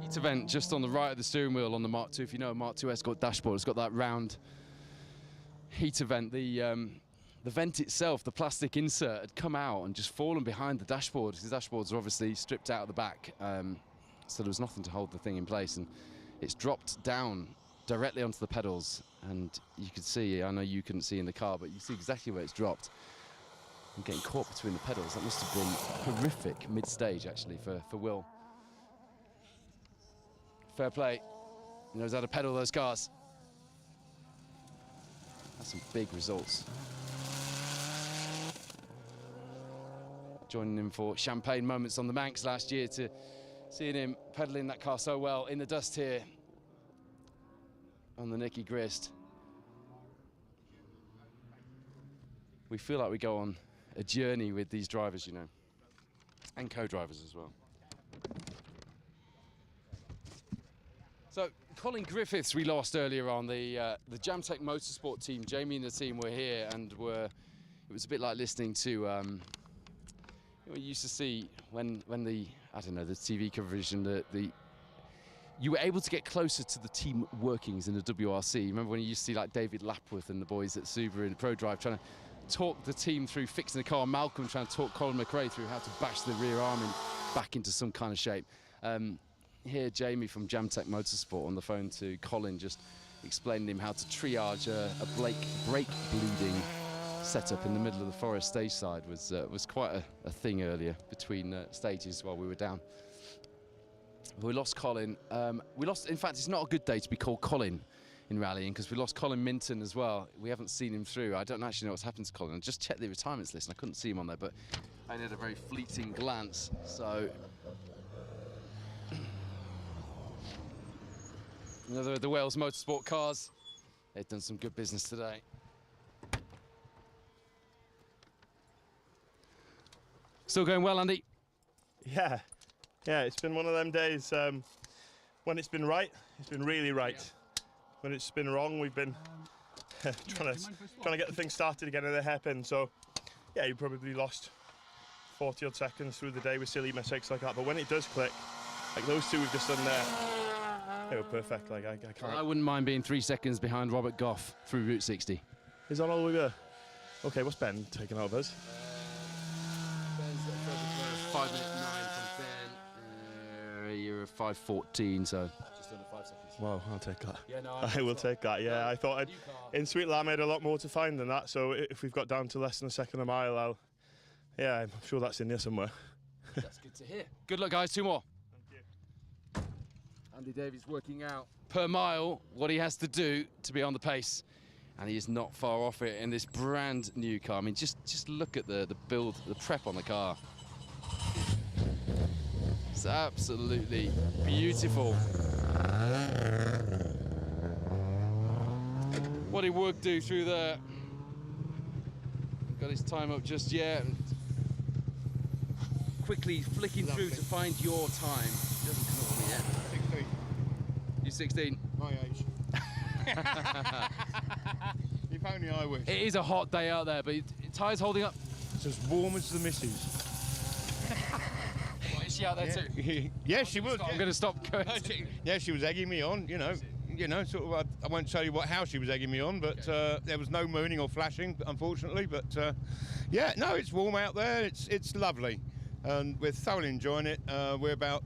Heater vent just on the right of the steering wheel on the Mark II. If you know a Mark II Escort dashboard, it's got that round heater vent. The vent itself, the plastic insert, had come out and just fallen behind the dashboard. The dashboards are obviously stripped out of the back, so there was nothing to hold the thing in place, and it's dropped down directly onto the pedals. And you could see, I know you couldn't see in the car, but you see exactly where it's dropped. And getting caught between the pedals, that must have been horrific mid-stage actually for Will. Fair play. He knows how to pedal those cars. That's some big results. Joining him for champagne moments on the Manx last year, to seeing him pedaling that car so well in the dust here on the Nicky Grist. We feel like we go on a journey with these drivers, you know, and co-drivers as well. So Colin Griffiths we lost earlier on, the Jamtech Motorsport team. Jamie and the team were here, and it was a bit like listening to we used to see when the, I don't know, the TV coverage and you were able to get closer to the team workings in the WRC. Remember when you used to see like David Lapworth and the boys at Subaru in Pro Drive trying to talk the team through fixing the car, Malcolm trying to talk Colin McRae through how to bash the rear arm back into some kind of shape. Here, Jamie from Jamtech Motorsport on the phone to Colin, just explaining to him how to triage a brake bleeding setup in the middle of the forest stage side was quite a thing earlier between stages while we were down. We lost Colin. In fact, it's not a good day to be called Colin in rallying, because we lost Colin Minton as well. We haven't seen him through. I don't actually know what's happened to Colin. I just checked the retirements list and I couldn't see him on there, but I did a very fleeting glance. So another of the Wales Motorsport cars. They've done some good business today. Still going well, Andy? Yeah, it's been one of them days. When it's been right, it's been really right. When it's been wrong, we've been trying to get the thing started again at the hairpin. So, yeah, you probably lost 40 odd seconds through the day with silly mistakes like that. But when it does click, like those two we've just done there, they were perfect. Like I can't. I wouldn't mind being 3 seconds behind Robert Goff through Route 60. Is that all the way there? Okay, what's Ben taking out of us? Ben's 5 minute 9 from Ben. You're 5:14, so just under 5 seconds. Wow, I'll take that. Yeah, no, I will take that. Yeah, I thought in Sweet Lamb I had a lot more to find than that. So if we've got down to less than a second a mile, I'm sure that's in there somewhere. That's good to hear. Good luck, guys. 2 more. Thank you. Andy Davies working out per mile what he has to do to be on the pace, and he is not far off it in this brand new car. I mean, just look at the build, the prep on the car. It's absolutely beautiful. What did Wood do through there? Got his time up just yet. Quickly flicking through to find your time. It doesn't come up yet. 16. You're 16? My age. If only I wish. It is a hot day out there, but tyres holding up. It's as warm as the missus. What, is she out there too? Yeah, she was. I'm going to stop going. Yeah, she was egging me on, you know, sort of. I won't tell you how she was egging me on, but there was no mooning or flashing, unfortunately. But yeah, no, it's warm out there. It's lovely, and we're thoroughly enjoying it. We're about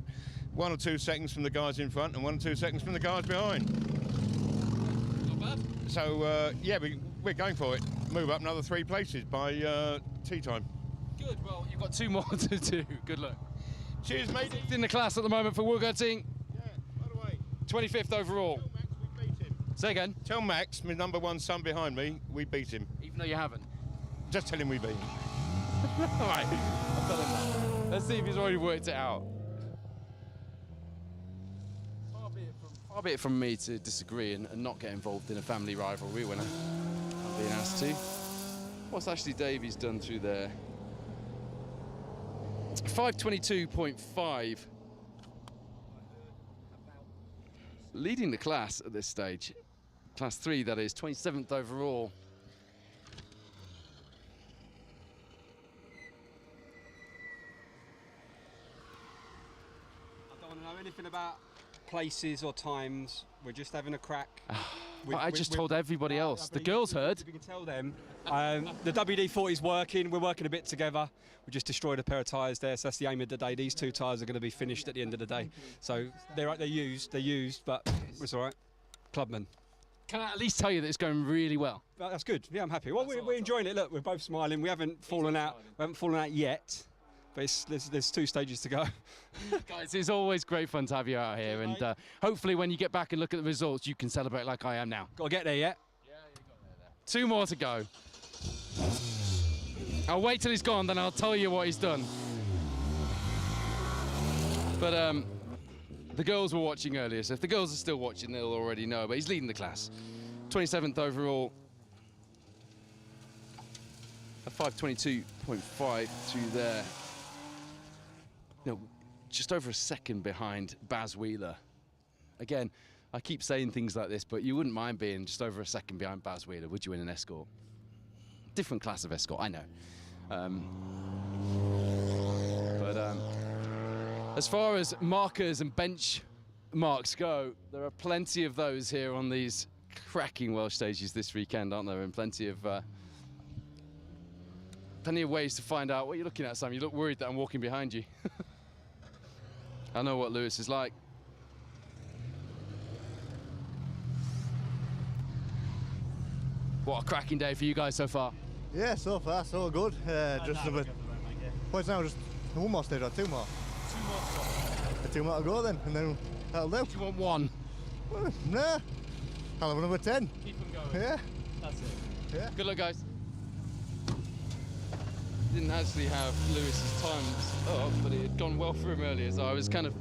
1 or 2 seconds from the guys in front and 1 or 2 seconds from the guys behind. Not bad. So yeah, we're going for it. Move up another 3 places by tea time. Good. Well, you've got 2 more to do. Good luck. Cheers, mate. In the class at the moment for Woolgoting. Yeah, by the way. 25th overall. Tell Max we beat him. Say again. Tell Max, my number 1 son behind me, we beat him. Even though you haven't. Just tell him we beat him. All right. I'll tell him that. Let's see if he's already worked it out. Far be it from me to disagree and not get involved in a family rivalry when I'm being asked to. What's Ashley Davies done through there? 5:22.5. Leading the class at this stage. Class 3, that is, 27th overall. I don't want to know anything about places or times. We're just having a crack. But I just told everybody else. The girls heard. We can tell them. The WD-40's working. We're working a bit together. We just destroyed a pair of tyres there, so that's the aim of the day. These 2 tyres are going to be finished at the end of the day. So they're used, but it's all right. Clubman. Can I at least tell you that it's going really well? That's good. Yeah, I'm happy. Well, we're enjoying it. Look, we're both smiling. We haven't fallen out. We haven't fallen out yet. But there's 2 stages to go. Guys, it's always great fun to have you out here, and hopefully when you get back and look at the results, you can celebrate like I am now. Got to get there yet? Yeah, you got there. 2 more to go. I'll wait till he's gone, then I'll tell you what he's done. But the girls were watching earlier, so if the girls are still watching, they'll already know. But he's leading the class. 27th overall. A 5:22.5 through there. No, just over a second behind Baz Wheeler. Again, I keep saying things like this, but you wouldn't mind being just over a second behind Baz Wheeler, would you, in an Escort? Different class of Escort, I know. As far as markers and bench marks go, there are plenty of those here on these cracking Welsh stages this weekend, aren't there? And plenty of ways to find out what you're looking at, Sam. You look worried that I'm walking behind you. I know what Lewis is like. What a cracking day for you guys so far. Yeah, so far so good. Just about. What's now? Just 1 more stage or 2 more? 2 more to go then, and then that'll do. Do you want 1? Well, nah. I'll have another 10. Keep them going. Yeah. That's it. Yeah. Good luck, guys. Didn't actually have Lewis's times up, but it had gone well for him earlier, so I was kind of...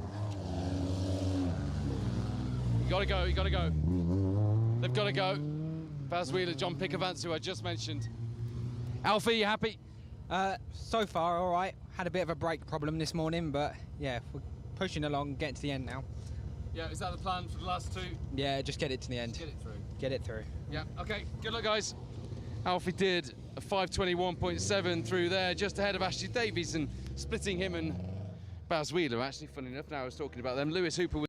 You gotta go, you gotta go. They've gotta go. Baz Wheeler, John Pickavants, who I just mentioned. Alfie, you happy? So far, all right. Had a bit of a brake problem this morning, but yeah, we're pushing along, getting to the end now. Yeah, is that the plan for the last 2? Yeah, just get it to the end. Just get it through. get it through. Yeah, okay, good luck, guys. Alfie did a 5:21.7 through there, just ahead of Ashley Davies, and splitting him and Baz Wheeler, actually, funny enough, now I was talking about them. Lewis Hooper was...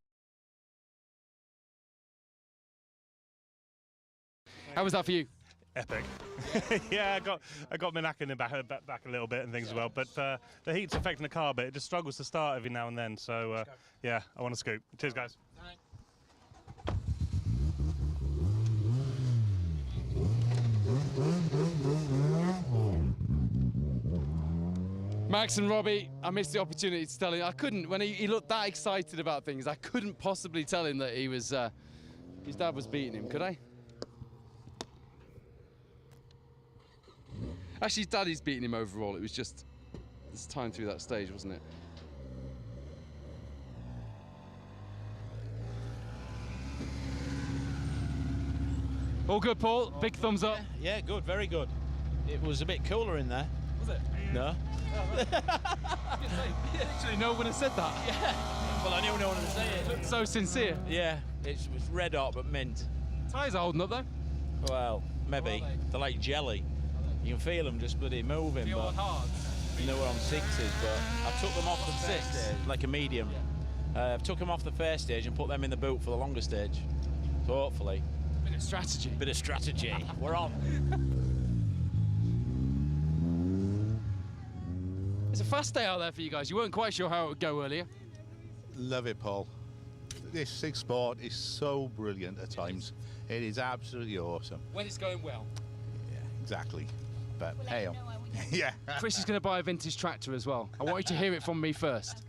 How was that for you? Epic. Yeah, I got my knack in the back a little bit and things as well, but the heat's affecting the car a bit. It just struggles to start every now and then, so yeah, I want to scoop. Cheers, guys. Max and Robbie, I missed the opportunity to tell him. I couldn't, when he looked that excited about things, I couldn't possibly tell him that he was, his dad was beating him, could I? Actually, his daddy's beating him overall. It was just this time through that stage, wasn't it? All good, Paul. Big thumbs up. Yeah, good, very good. It was a bit cooler in there. Was it? No. Actually, no one has said that. Yeah. Well, I knew no one would say it. Looked so sincere. Yeah, it was red hot but mint. Tyres are holding up though. Well, maybe. They're like jelly. You can feel them just bloody moving. Feel but hard. You know we're on sixes, but I took them off the first stage, like a medium. I took them off the first stage and put them in the boot for the longer stage. So hopefully. Bit of strategy. Bit of strategy. We're on. It's a fast day out there for you guys. You weren't quite sure how it would go earlier. Love it, Paul. This six sport is so brilliant at times. It is absolutely awesome. When it's going well. Yeah, exactly. But hey, yeah. Chris is going to buy a vintage tractor as well. I want you to hear it from me first.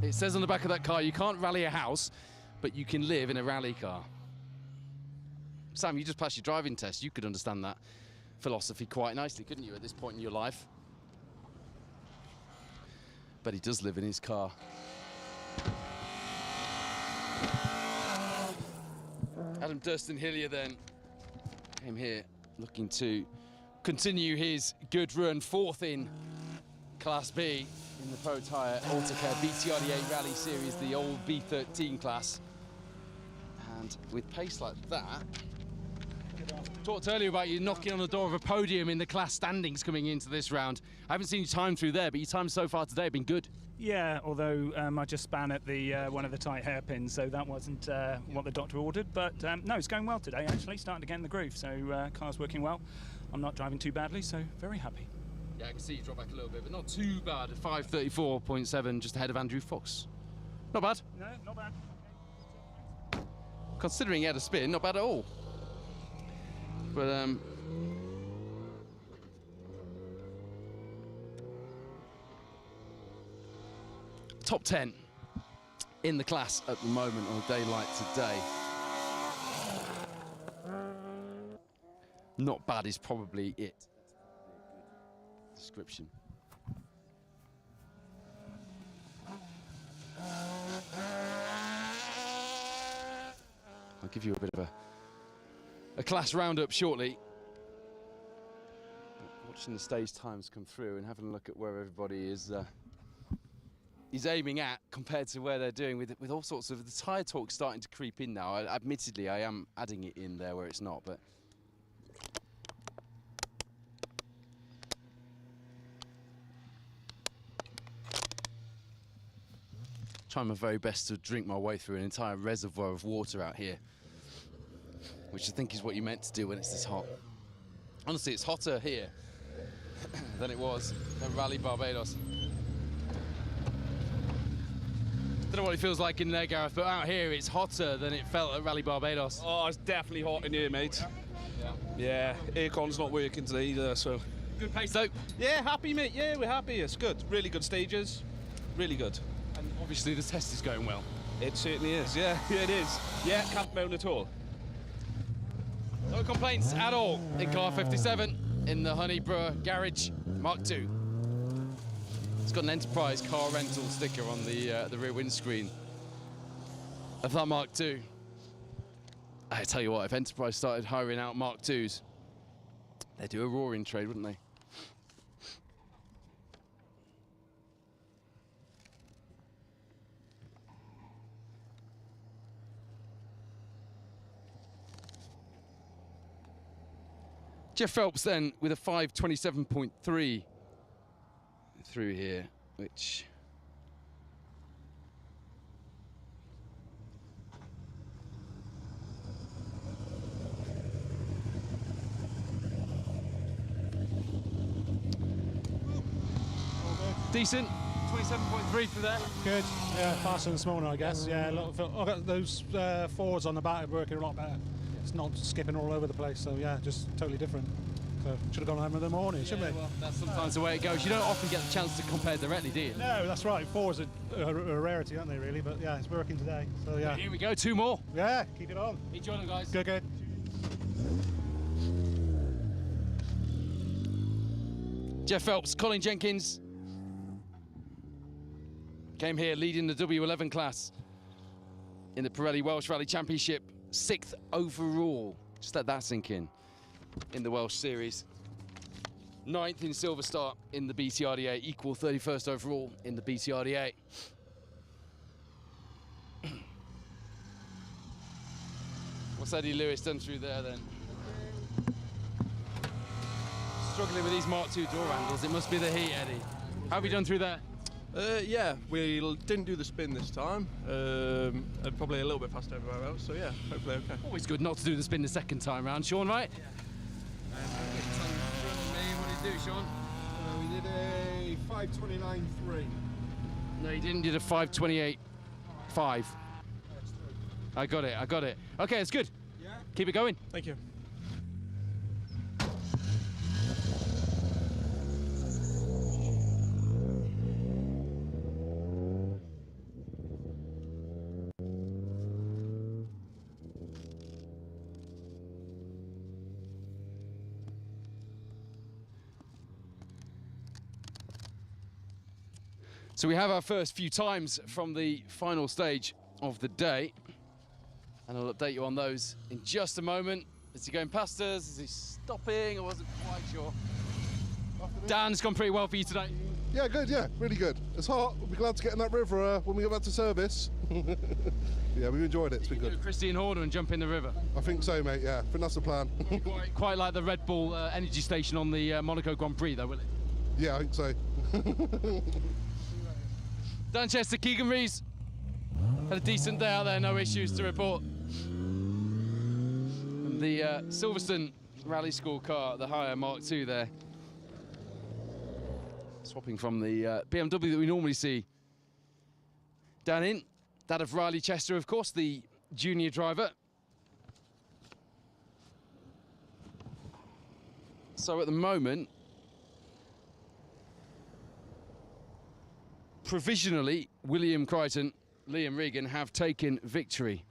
It says on the back of that car, you can't rally a house, but you can live in a rally car. Sam, you just passed your driving test. You could understand that philosophy quite nicely, couldn't you, at this point in your life? But he does live in his car. Adam Durston Hillier then came here looking to continue his good run, fourth in Class B in the Pro Tyre Autocare BTRD8 Rally Series, the old B13 class. And with pace like that, talked earlier about you knocking on the door of a podium in the class standings coming into this round. I haven't seen you time through there, but your time so far today have been good. Yeah, although I just span at the one of the tight hairpins, so that wasn't what the doctor ordered. But no, it's going well today, actually, starting to get in the groove. So car's working well. I'm not driving too badly, so very happy. Yeah, I can see you drop back a little bit, but not too bad. 5:34.7, just ahead of Andrew Fox. Not bad. No, not bad. Considering he had a spin, not bad at all. But top 10 in the class at the moment on a day like today. Not bad is probably it. Description. I'll give you a bit of a class roundup shortly. Watching the stage times come through and having a look at where everybody is aiming at compared to where they're doing with all sorts of the tyre talk starting to creep in now. Admittedly, I am adding it in there where it's not, but trying my very best to drink my way through an entire reservoir of water out here, which I think is what you're meant to do when it's this hot. Honestly, it's hotter here than it was at Rally Barbados. Don't know what it feels like in there, Gareth, but out here it's hotter than it felt at Rally Barbados. Oh, it's definitely hot in here, mate. Yeah, aircon's not working today either, so. Good pace though. Yeah, happy, mate. Yeah, we're happy. It's good. Really good stages. Really good. And obviously the test is going well. It certainly is, yeah. Yeah, it is. Yeah, can't moan at all. No complaints at all in car 57 in the Honeyborough Garage Mark II. It's got an Enterprise car rental sticker on the rear windscreen of that Mark II. I tell you what, if Enterprise started hiring out Mark IIs, they'd do a roaring trade, wouldn't they? Jeff Phelps then with a 5:27.3 through here, which decent. 27.3 for that. Good. Yeah, faster than this morning, I guess. Yeah, I've got those forwards on the back working a lot better. It's not skipping all over the place, so yeah, just totally different. So should have gone home in the morning, shouldn't we? Well, that's sometimes the way it goes. You don't often get the chance to compare directly, do you? No, that's right. Forwards are a rarity, aren't they, really? But yeah, it's working today. So yeah. Here we go, 2 more. Yeah, keep it on. Enjoy them, guys. Good. Jeff Phelps, Colin Jenkins came here leading the W11 class in the Pirelli Welsh Rally Championship, 6th overall. Just let that sink in the Welsh Series. 9th in Silver Star in the BTRDA, equal 31st overall in the BTRDA. What's Eddie Lewis done through there then? Struggling with these Mark II door handles. It must be the heat, Eddie. How have you done through there? Yeah, we didn't do the spin this time. And probably a little bit faster everywhere else. So yeah, hopefully okay. Always good not to do the spin the second time round, Sean, right? Yeah. What did you do, Sean? We did a 5:29.3. No, you didn't. Did a 5:28.5. I got it. Okay, it's good. Yeah. Keep it going. Thank you. So we have our first few times from the final stage of the day, and I'll update you on those in just a moment. Is he going past us? Is he stopping? I wasn't quite sure. Dan, it's gone pretty well for you today. Yeah, good, yeah, really good. It's hot, we'll be glad to get in that river when we get back to service. Yeah, we've enjoyed it, it's been good. Christian Horner and jump in the river. I think so, mate, yeah, I think that's the plan. quite like the Red Bull energy station on the Monaco Grand Prix though, will it? Yeah, I think so. Dan Chester, Keegan Rees. Had a decent day out there, no issues to report. And the Silverstone Rally School car, the higher Mark II there. Swapping from the BMW that we normally see down in. That of Riley Chester, of course, the junior driver. So at the moment, provisionally, William Crichton, Liam Regan have taken victory.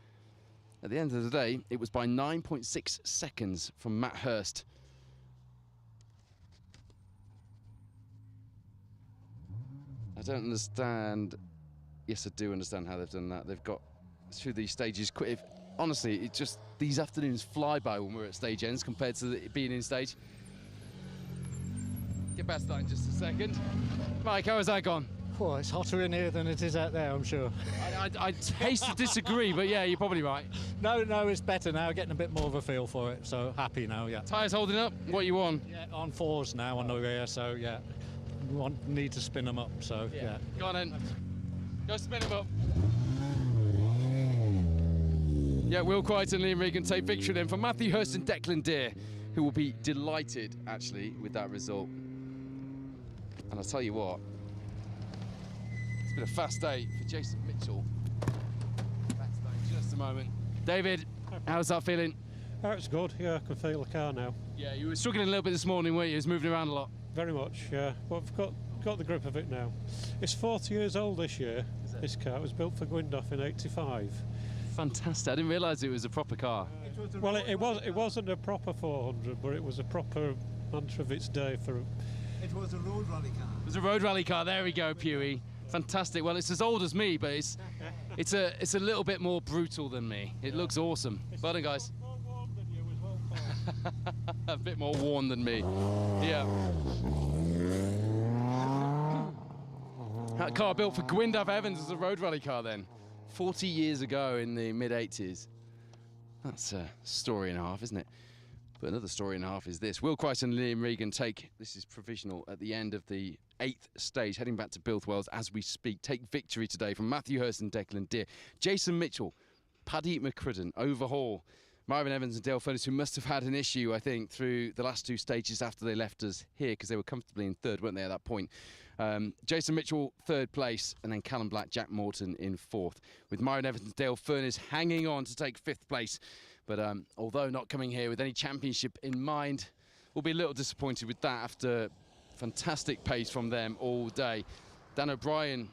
At the end of the day, it was by 9.6 seconds from Matt Hurst. I don't understand. Yes, I do understand how they've done that. They've got through these stages. Honestly, it just, these afternoons fly by when we're at stage ends compared to being in stage. Get back to that in just a second. Mike, how has that gone? Well, it's hotter in here than it is out there, I'm sure. I'd hate to disagree, but yeah, you're probably right. No, it's better now, getting a bit more of a feel for it, so happy now, yeah. Tyres holding up? What are you on? Yeah, on 4s now on the rear, so yeah. Need to spin them up, so yeah. Go on then. Go spin them up. Yeah, Will Crichton and Liam Regan take victory then for Matthew Hurst and Declan Deere, who will be delighted, actually, with that result. And I'll tell you what, it's been a fast day for Jason Mitchell. Back to that in just a moment. David, how's that feeling? Oh, it's good. Yeah, I can feel the car now. Yeah, you were struggling a little bit this morning, weren't you? It was moving around a lot. Very much, yeah. But I've got the grip of it now. It's 40 years old this year, this car. It was built for Gwyndoff in '85. Fantastic. I didn't realise it was a proper car. Well, it wasn't a proper 400, but it was a proper mantra of its day for... It was a road rally car. It was a road rally car. There we go, Pewey. Fantastic. Well, it's as old as me, but it's a little bit more brutal than me. It looks awesome. Well done, guys. A bit more worn than me. Yeah. That car built for Gwyndaf Evans as a road rally car then. 40 years ago in the mid-80s. That's a story and a half, isn't it? But another story and a half is this. Will Christ and Liam Regan this is provisional at the end of the 8th stage, heading back to Bilthwells as we speak. Take victory today from Matthew Hurst and Declan Deere. Jason Mitchell, Paddy McCrudden, overhaul Marvin Evans and Dale Furness, who must have had an issue, I think, through the last 2 stages after they left us here, because they were comfortably in 3rd, weren't they, at that point? Jason Mitchell, 3rd place, and then Callum Black, Jack Morton in 4th, with Marvin Evans and Dale Furness hanging on to take 5th place. But although not coming here with any championship in mind, we'll be a little disappointed with that after fantastic pace from them all day. Dan O'Brien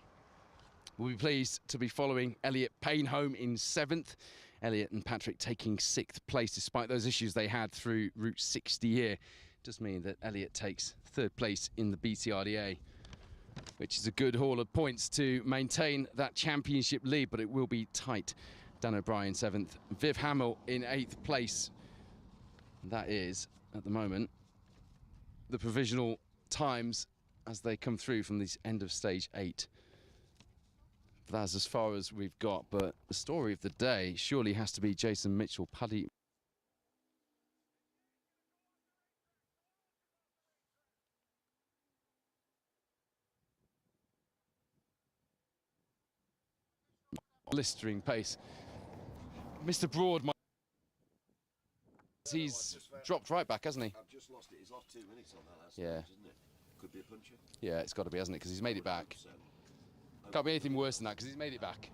will be pleased to be following Elliot Payne home in 7th. Elliot and Patrick taking 6th place despite those issues they had through Route 60 here. Does mean that Elliot takes 3rd place in the BTRDA, which is a good haul of points to maintain that championship lead, but it will be tight. Dan O'Brien 7th, Viv Hamill in 8th place. That is, at the moment, the provisional times as they come through from this end of stage 8. That's as far as we've got, but the story of the day surely has to be Jason Mitchell, Paddy. Blistering pace. Mr. Broad, he's dropped right back, hasn't he? I've just lost it. He's lost 2 minutes on that last Yeah. stage, isn't it? Could be a puncher. Yeah, it's got to be, hasn't it? Because he's made it back. Can't be anything worse than that, because he's made it back.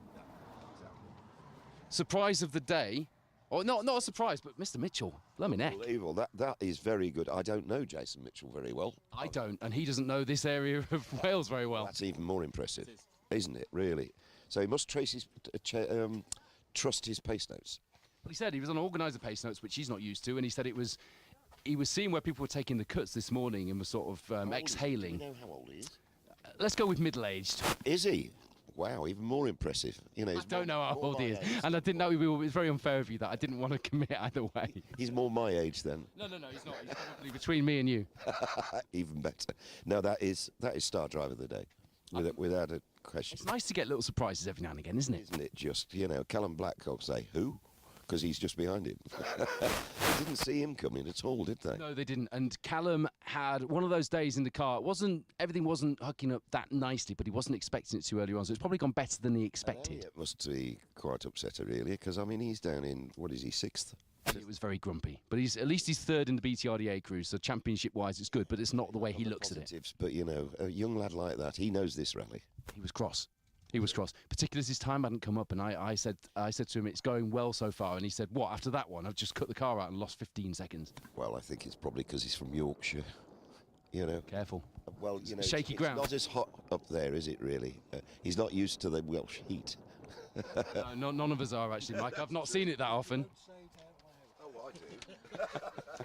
Surprise of the day. Or not a surprise, but Mr. Mitchell, blimey neck. Unbelievable. That is very good. I don't know Jason Mitchell very well. I don't, and he doesn't know this area of Wales very well. That's even more impressive, isn't it, really? So he must trust his pace notes. Well, he said he was on organiser pace notes, which he's not used to, and he said he was seeing where people were taking the cuts this morning and was sort of exhaling. Do you know how old he is? Let's go with middle-aged. Is he? Wow, even more impressive. You know, I don't know how old he is, and I didn't know it was very unfair of you that I didn't want to commit either way. He's more my age then. No, he's not. He's probably between me and you. Even better. No, that is star driver of the day, without a question. It's nice to get little surprises every now and again, isn't it? Isn't it just, Callum Black, I'll say, who? Because he's just behind him. Didn't see him coming at all, did they? No, they didn't. And Callum had one of those days in the car. Everything wasn't hooking up that nicely, but he wasn't expecting it too early on, so it's probably gone better than he expected. It must be quite upset, really, because, I mean, he's down in, what is he, 6th? He was very grumpy, but at least he's 3rd in the BTRDA crew, so championship-wise it's good, but it's not the way he looks at it. But, a young lad like that, he knows this rally. He was cross. He was cross, particularly as his time hadn't come up, and I said to him, it's going well so far, and he said, what, after that one? I've just cut the car out and lost 15 seconds. Well, I think it's probably because he's from Yorkshire, Careful. Well, shaky ground. It's not as hot up there, is it, really? He's not used to the Welsh heat. No, none of us are, actually, Mike. I've not seen it that often. Oh, I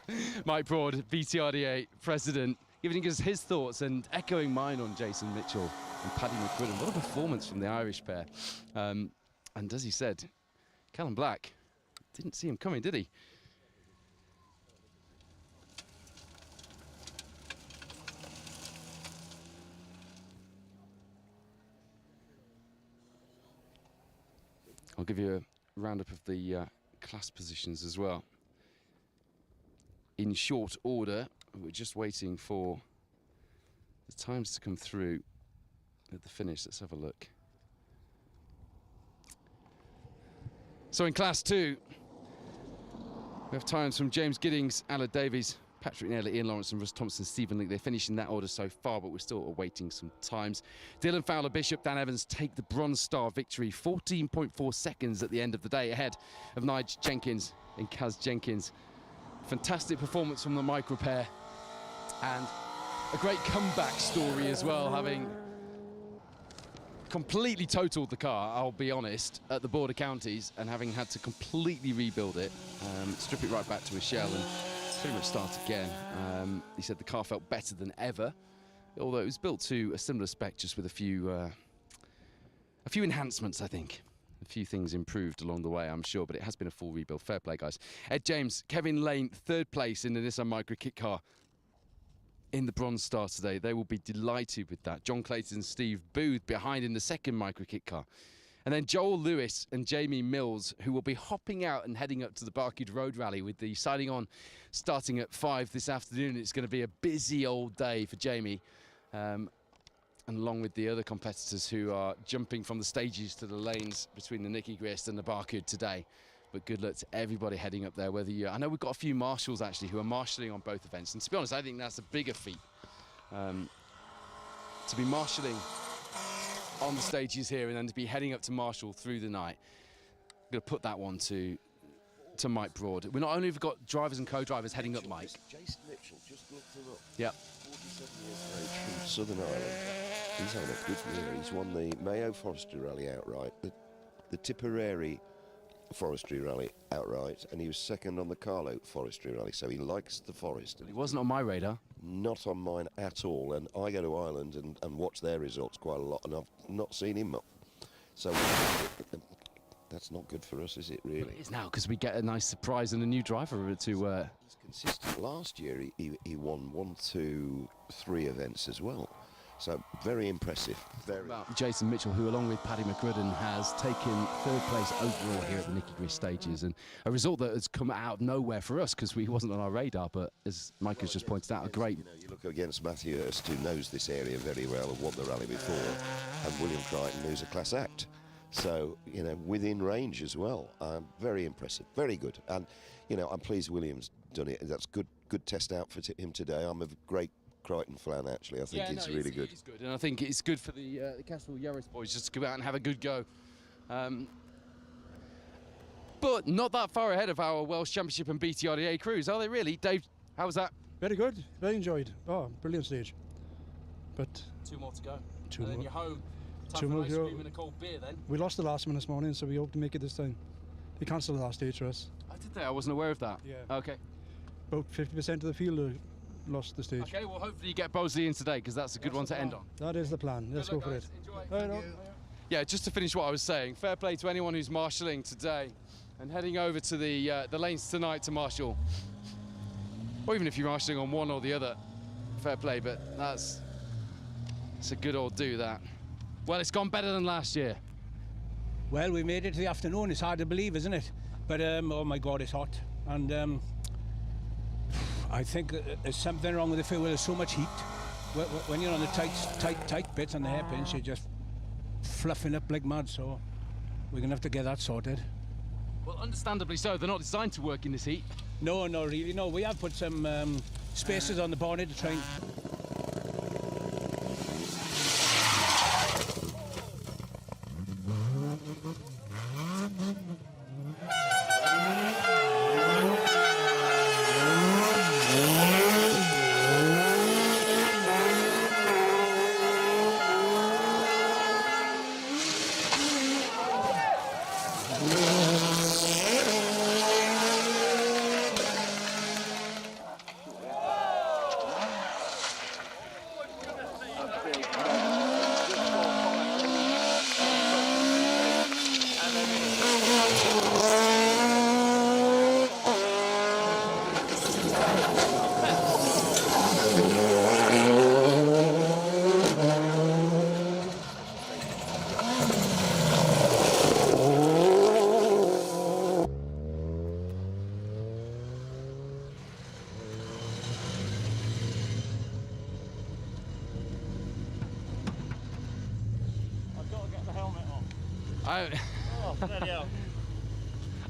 do. Mike Broad, BTRDA president, giving us his thoughts and echoing mine on Jason Mitchell and Paddy McCrudden. What a performance from the Irish pair. And as he said, Callum Black didn't see him coming, did he? I'll give you a roundup of the class positions as well. In short order, we're just waiting for the times to come through at the finish. Let's have a look. So in Class 2, we have times from James Giddings, Alan Davies, Patrick Naylor, Ian Lawrence and Russ Thompson, Stephen Link. They're finishing that order so far, but we're still awaiting some times. Dylan Fowler, Bishop, Dan Evans take the Bronze Star victory. 14.4 seconds at the end of the day, ahead of Nigel Jenkins and Kaz Jenkins. Fantastic performance from the micro pair, and a great comeback story as well, having completely totaled the car, I'll be honest, at the Border Counties, and having had to completely rebuild it, strip it right back to a shell and pretty much start again. He said the car felt better than ever, although it was built to a similar spec, just with a few enhancements, I think. A few things improved along the way, I'm sure, but it has been a full rebuild. Fair play, guys. Ed James, Kevin Lane, 3rd place in the Nissan Micro kit car in the Bronze Star today. They will be delighted with that. John Clayton and Steve Booth behind in the 2nd Micro kit car. And then Joel Lewis and Jamie Mills, who will be hopping out and heading up to the Barcode Road Rally with the signing on starting at 5 this afternoon. It's going to be a busy old day for Jamie, and along with the other competitors who are jumping from the stages to the lanes between the Nicky Grist and the Barcode today. But good luck to everybody heading up there, whether you... I know we've got a few marshals, actually, who are marshalling on both events. And to be honest, I think that's a bigger feat. To be marshalling on the stages here and then to be heading up to marshal through the night. I'm going to put that one to Mike Broad. We not only have got drivers and co-drivers heading up, Mike. Jason Mitchell, just looked him up. Yeah. 47 years of age from Southern Ireland. He's having a good year. He's won the Mayo Forestry Rally outright, the Tipperary Forestry Rally outright, and he was second on the Carlo Forestry Rally, so he likes the forest. He wasn't on my radar. Not on mine at all, and I go to Ireland and watch their results quite a lot, and I've not seen him up. So that's not good for us, is it, really? Well, it is now, because we get a nice surprise and a new driver to... He's consistent. Last year he won 1, 2, 3 events as well. So very impressive. Very. Jason Mitchell, who along with Paddy McGrudden has taken 3rd place overall here at the Nicky Grist stages, and a result that has come out of nowhere for us because we wasn't on our radar, but as Mike has just pointed out, a great... You look against Matthew Hurst, who knows this area very well and won the rally before, and William Crichton, who's a class act. So, within range as well. Very impressive, very good. And, I'm pleased William's done it. That's good test out for him today. I'm a great Crichton fan, actually. I think it's really good. It's good, and I think it's good for the Castle Yarris boys just to go out and have a good go. But not that far ahead of our Welsh Championship and BTRDA crews, are they really? Dave, how was that? Very good. Very enjoyed. Oh, brilliant stage. But 2 more to go. 2 and more. then you're home. Time 2 for more an to ice go. cream and a cold beer then. We lost the last one this morning, so we hope to make it this time. They cancelled the last stage for us. Oh, did they? I wasn't aware of that. Yeah. Okay. About 50% of the field lost the stage. Okay, well, hopefully you get Bosley in today, because that's a good one to end on. That is the plan. Let's go for it. Yeah, just to finish what I was saying, fair play to anyone who's marshalling today and heading over to the lanes tonight to marshal. Or even if you're marshalling on one or the other, fair play, but it's a good old do, that. Well, it's gone better than last year. Well, we made it to the afternoon. It's hard to believe, isn't it? But, oh my God, it's hot. And I think there's something wrong with the field. There's so much heat. When you're on the tight bits on the hairpins, you're just fluffing up like mad. So we're going to have to get that sorted. Well, understandably so. They're not designed to work in this heat. No, not really. No, we have put some spacers on the bonnet to try and...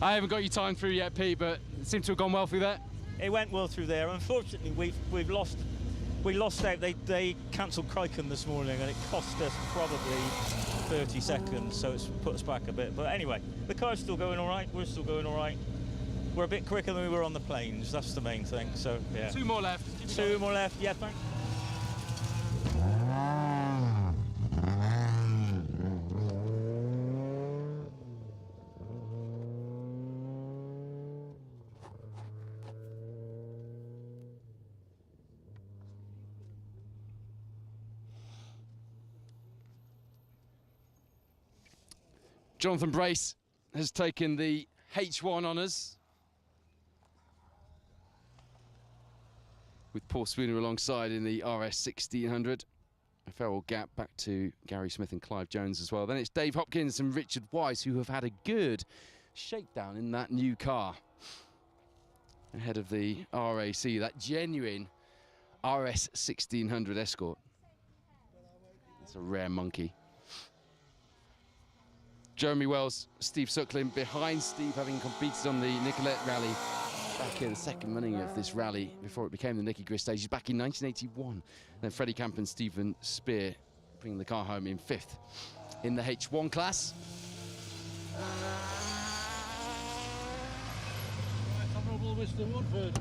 I haven't got you timed through yet, Pete, but it seems to have gone well through that. It went well through there. Unfortunately, we lost out. They cancelled Crichton this morning, and it cost us probably 30 seconds, so it's put us back a bit. But anyway, the car's still going all right. We're still going all right. We're a bit quicker than we were on the plains. That's the main thing. So yeah. 2 more left. 2 more left. Yeah, thanks. Jonathan Brace has taken the H1 honours, with Paul Spooner alongside in the RS 1600. a farewell gap back to Gary Smith and Clive Jones as well. Then it's Dave Hopkins and Richard Weiss, who have had a good shakedown in that new car ahead of the RAC, that genuine RS 1600 Escort. It's a rare monkey. Jeremy Wells, Steve Suckling behind Steve, having competed on the Nicolette Rally back in the second running of this rally before it became the Nicky Grist stages back in 1981. Then Freddie Camp and Stephen Spear bringing the car home in 5th in the H1 class. Honourable Mr. Woodford.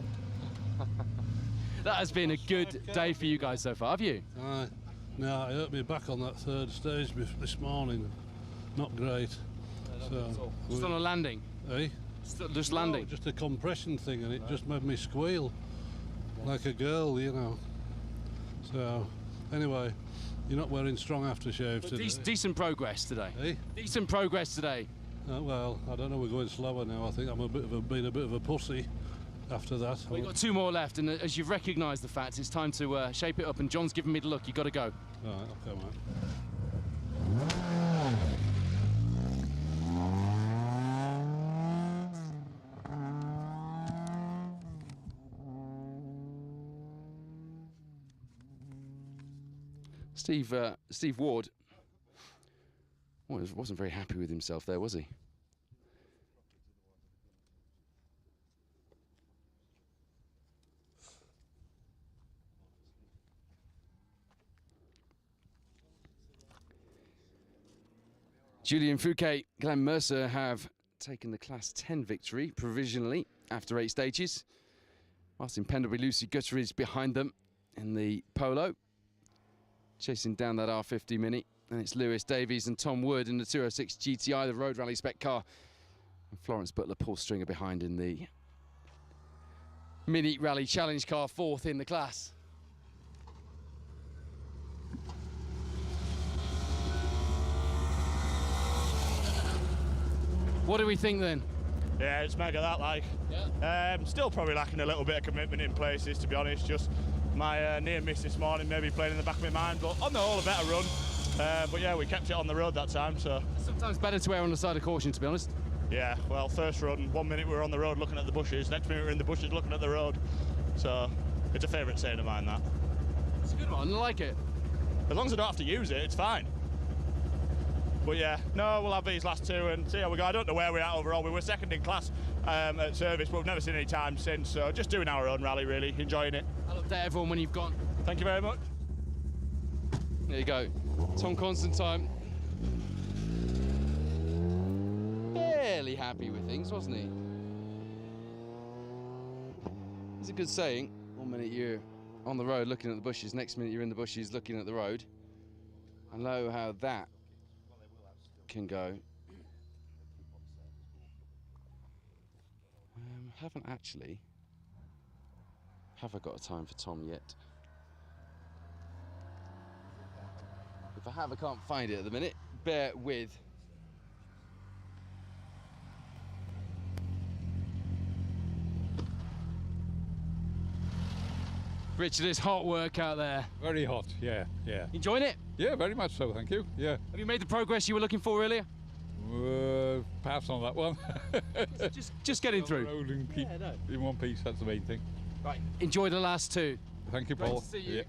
That has been a good day for you guys so far, have you? No, I hurt me back on that third stage this morning. Not great. So, just on a landing? Eh? Just landing? No, just a compression thing, and it just made me squeal like a girl, you know. So, anyway, you're not wearing strong aftershave today. Decent progress today. Eh? Decent progress today. Well, I don't know, we're going slower now. I think I'm being a bit of a pussy after that. We've got 2 more left, and as you've recognised the fact, it's time to shape it up, and John's given me the look. You've got to go. All right, okay, mate. Steve Ward wasn't very happy with himself there, was he? Julian Fouquet, Glenn Mercer have taken the Class 10 victory provisionally after 8 stages. Martin Pendlebury, Lucy Gutteridge behind them in the Polo, chasing down that R50 Mini. And it's Lewis Davies and Tom Wood in the 206 GTI, the Road Rally spec car. And Florence Butler, Paul Stringer behind in the Mini Rally Challenge car, 4th in the class. What do we think then? Yeah, it's mega that like. Yeah. Still probably lacking a little bit of commitment in places, to be honest. Just my near miss this morning, maybe playing in the back of my mind, but on the whole a better run. But yeah, we kept it on the road that time, so. Sometimes better to err on the side of caution, to be honest. Yeah, well, first run, 1 minute we were on the road looking at the bushes, next minute we were in the bushes looking at the road. So it's a favourite saying of mine, that. It's a good one, I like it. As long as I don't have to use it, it's fine. But yeah, no, we'll have these last 2 and see how we go. I don't know where we're at overall. We were second in class at service, but we've never seen any time since. So just doing our own rally, really, enjoying it. I'll update everyone when you've gone. Thank you very much. There you go. Tom Constantine. Fairly happy with things, wasn't he? It's a good saying. 1 minute you're on the road looking at the bushes, next minute you're in the bushes looking at the road. I know how that can go. Haven't actually. Have I got a time for Tom yet? If I have, I can't find it at the minute. Bear with. Richard, it's hot work out there. Very hot, yeah. Enjoying it? Yeah, very much so, thank you, yeah. Have you made the progress you were looking for earlier? Perhaps on that one. just getting through. And keep in one piece, that's the main thing. Right, enjoy the last 2. Thank you, Great Paul. to see you. Yeah.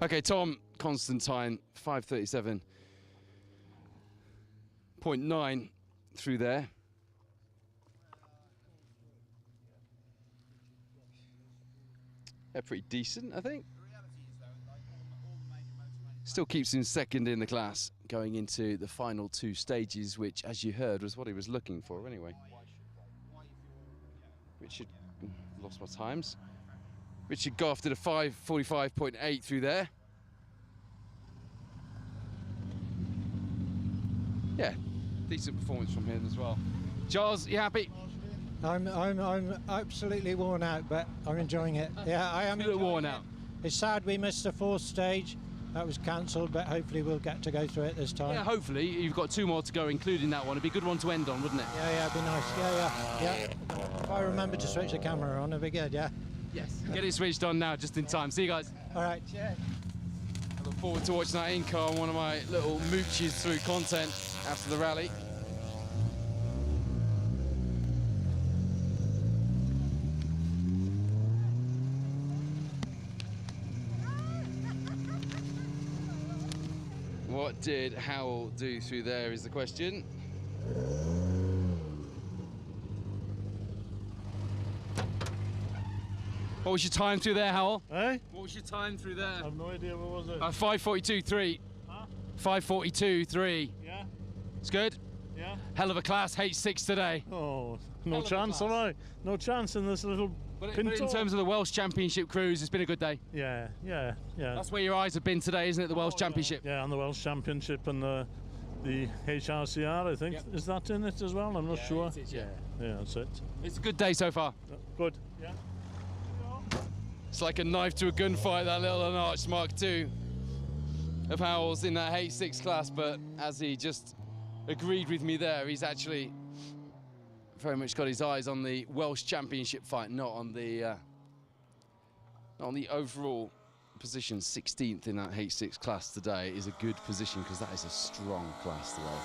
Okay, Tom Constantine, 5:37.9 through there. Yeah, pretty decent, I think. Still keeps him second in the class, going into the final 2 stages, which, as you heard, was what he was looking for anyway. Richard, lost my times. Richard Goff did a 5:45.8 through there. Yeah, decent performance from him as well. Charles, you happy? I'm absolutely worn out, but I'm enjoying it. Yeah, I am. A little worn out. It's sad we missed the 4th stage. That was cancelled, but hopefully we'll get to go through it this time. Yeah, hopefully. You've got 2 more to go, including that one. It'd be a good one to end on, wouldn't it? Yeah, it'd be nice. Yeah. If I remember to switch the camera on, it'd be good, yeah. Yes. Get it switched on now, just in time. See you guys. All right, cheers. I look forward to watching that in-car on one of my little mooches through content after the rally. What did Howell do through there is the question. What was your time through there, Howell? Eh? What was your time through there? I have no idea, what was it? 5:42.3. Huh? 5:42.3. Yeah. It's good? Yeah. Hell of a class, H6 today. Oh, no chance, have I? No chance in this little But Pinto. in terms of the Welsh Championship cruise, it's been a good day. Yeah. That's where your eyes have been today, isn't it? The Welsh Championship. Yeah, and the Welsh Championship and the HRCR, I think. Yep. Is that in it as well? I'm not sure. It is, yeah, that's it. It's a good day so far. Good. Yeah. It's like a knife to a gunfight, that little unarched Mark II of Howell's in that H6 class, but as he just agreed with me there, he's actually very much got his eyes on the Welsh Championship fight, not on the overall position. 16th in that H6 class today is a good position because that is a strong class today.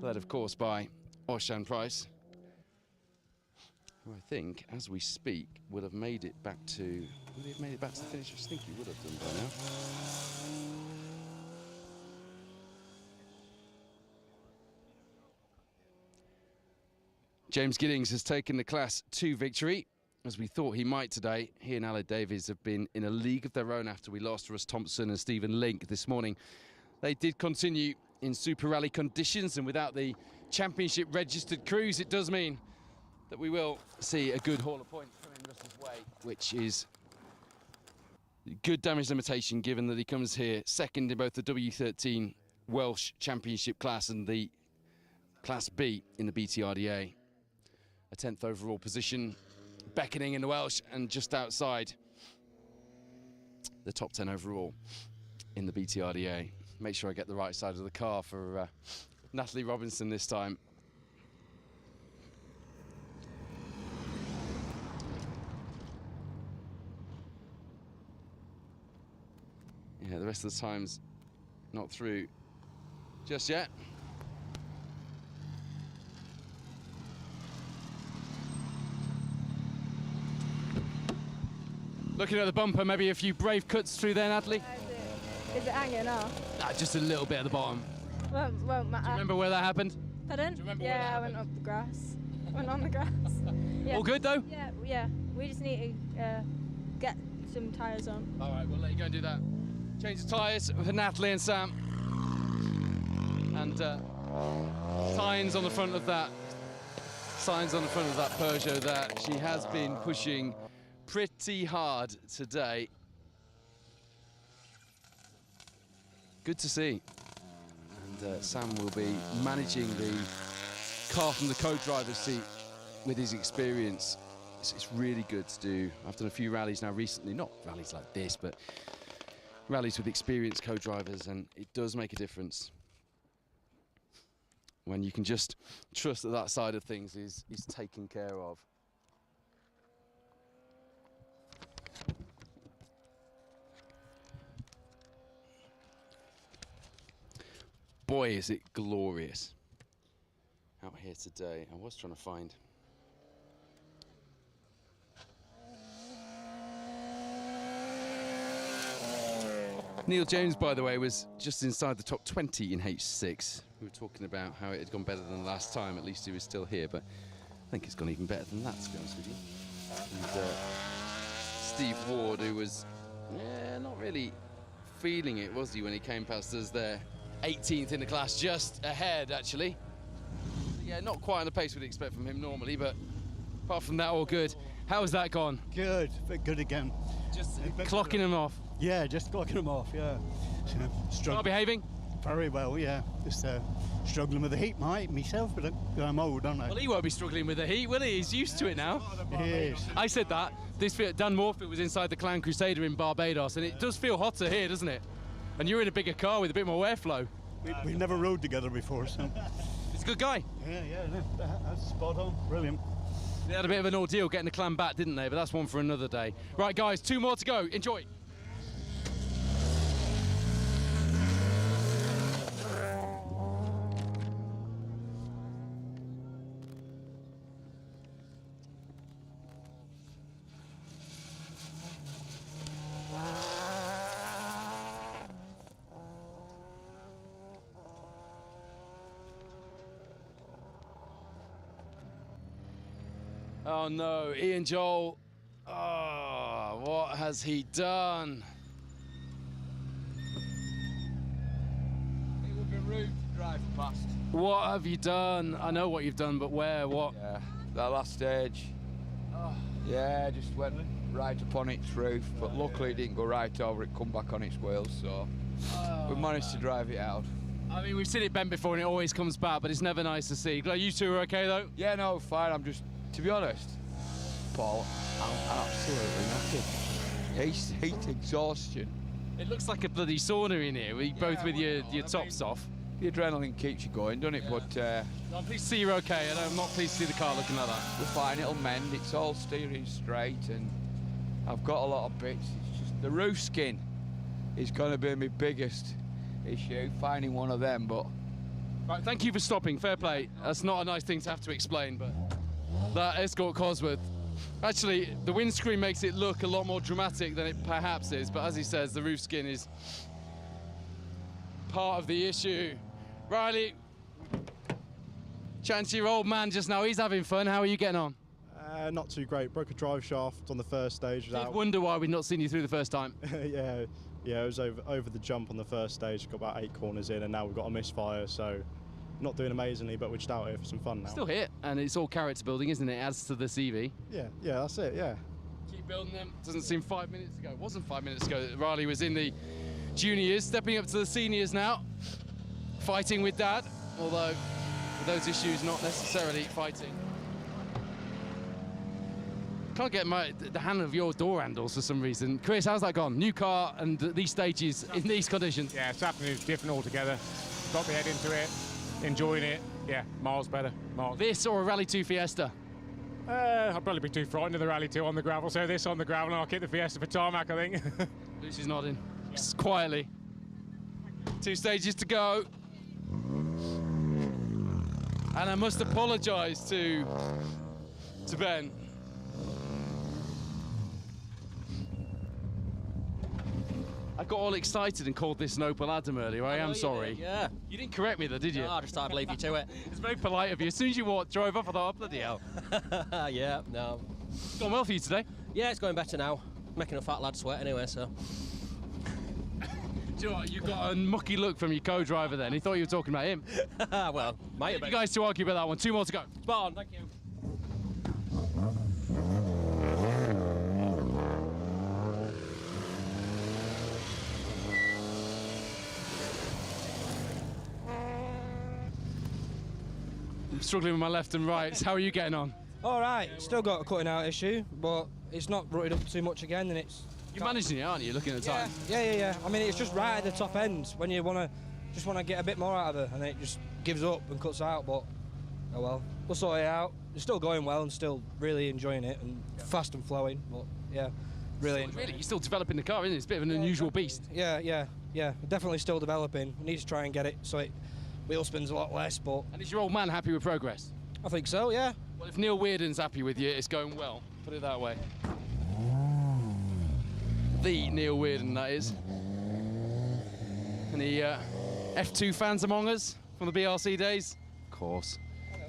Led, of course, by Oshan Price, who I think, as we speak, will have made it back to... Would he have made it back to the finish? I think he would have done by now. James Giddings has taken the Class 2 victory, as we thought he might today. He and Aled Davies have been in a league of their own after we lost Russ Thompson and Stephen Link this morning. They did continue in Super Rally conditions, and without the championship registered cruise, it does mean that we will see a good haul of points coming Russ's way, which is good damage limitation given that he comes here second in both the W13 Welsh Championship class and the Class B in the BTRDA. A 10th overall position, beckoning in the Welsh and just outside the top 10 overall in the BTRDA. Make sure I get the right side of the car for Natalie Robinson this time. Yeah, the rest of the time's not through just yet. Looking at the bumper, maybe a few brave cuts through there, Natalie? Is it hanging off? Just a little bit at the bottom. Won't matter. Do you remember where that happened? Pardon? Yeah, I went up the grass. Went on the grass. Yeah. All good though? Yeah. We just need to get some tyres on. All right, we'll let you go and do that. Change the tyres for Natalie and Sam. And signs on the front of that. Signs on the front of that Peugeot that she has been pushing pretty hard today. Good to see. And Sam will be managing the car from the co-driver's seat with his experience. It's really good to do. I've done a few rallies now recently, not rallies like this, but rallies with experienced co-drivers, and it does make a difference when you can just trust that that side of things is taken care of. Boy, is it glorious out here today. I was trying to find... Neil James, by the way, was just inside the top 20 in H6. We were talking about how it had gone better than last time. At least he was still here, but I think it's gone even better than that, to be honest with you. And Steve Ward, who was not really feeling it, was he, when he came past us there? 18th in the class, just ahead, actually. Yeah, not quite on the pace we'd expect from him normally, but apart from that, all good. How's that gone? Good, but good again. Just clocking him off? Yeah, just clocking him off, yeah. Well behaving? Very well, yeah. Just struggling with the heat, myself, but I'm old, aren't I? Well, he won't be struggling with the heat, will he? He's used to it now. Yes. I said that. Dan Morfitt was inside the Clan Crusader in Barbados, and it does feel hotter here, doesn't it? And you're in a bigger car with a bit more airflow. We've never rode together before, so... He's a good guy. Yeah, that's spot on. Brilliant. They had a bit of an ordeal getting the Clan back, didn't they? But that's one for another day. Right, guys, 2 more to go. Enjoy. Oh no, Ian Joel. Oh, what has he done? It would be rude to drive past. What have you done? I know what you've done, but where? What? Yeah, that last stage. Oh. Yeah, just went right up on its roof, but luckily it didn't go right over, it come back on its wheels, so we managed to drive it out. I mean, we've seen it bent before and it always comes back, but it's never nice to see. Glad you two are okay though? Yeah, no, fine. I'm just, to be honest, Paul, I'm absolutely knackered. Heat exhaustion. It looks like a bloody sauna in here, both with your tops off. The adrenaline keeps you going, doesn't it? Yeah. But I'm pleased to see you're okay, and I'm not pleased to see the car looking like that. We're fine, it'll mend. It's all steering straight, and I've got a lot of bits. It's just the roof skin is going to be my biggest issue, finding one of them. But right, thank you for stopping. Fair play. That's not a nice thing to have to explain, but that Escort Cosworth. Actually, the windscreen makes it look a lot more dramatic than it perhaps is, but as he says, the roof skin is part of the issue. Riley, chatting to your old man just now, he's having fun. How are you getting on? Not too great. Broke a drive shaft on the first stage. I wonder why we've not seen you through the first time. yeah, it was over the jump on the first stage. Got about 8 corners in, and now we've got a misfire, so not doing amazingly, but we're just out here for some fun now. Still here, and it's all character building, isn't it? Adds to the CV. Yeah, that's it, yeah. Keep building them. Doesn't seem 5 minutes ago. It wasn't 5 minutes ago that Riley was in the juniors, stepping up to the seniors now, fighting with Dad, although with those issues, not necessarily fighting. Can't get the hand of your door handles for some reason. Chris, how's that gone? New car and these stages in these conditions? Yeah, Saturday is different altogether. Got my head into it, enjoying it. Yeah, miles better. Miles. This or a Rally 2 Fiesta? I'd probably be too frightened of the Rally 2 on the gravel, so this on the gravel, and I'll keep the Fiesta for tarmac, I think. Lucy's nodding, just quietly. 2 stages to go. And I must apologise to Ben. I got all excited and called this an Opel Adam earlier. I am sorry. Yeah. You didn't correct me though, did you? No, I just thought I'd leave you to it. It's very polite of you. As soon as you drove off, I thought, oh, bloody hell. Yeah, no. It's gone well for you today? Yeah, it's going better now. Making a fat lad sweat anyway, so. Do you know what? You got a mucky look from your co-driver then. He thought you were talking about him. Well, might have been. You guys to argue about that one. 2 more to go. Spot on, thank you. I'm struggling with my left and right. How are you getting on? All right, still got a cutting out issue, but it's not rutted up too much again, and it's. You're managing it, aren't you? Looking at the time. Yeah. I mean, it's just right at the top end when you just want to get a bit more out of it, and it just gives up and cuts out. But oh well, we'll sort it out. It's still going well and still really enjoying it and fast and flowing. But yeah, really. Really, you're still developing the car, isn't it? It's a bit of an unusual beast. Yeah. Definitely still developing. We need to try and get it so it wheel spins a lot less. But. And is your old man happy with progress? I think so. Yeah. Well, if Neil Weirden's happy with you, it's going well. Put it that way. The Neil Weirden, that is. Any F2 fans among us from the BRC days? Of course. Hello.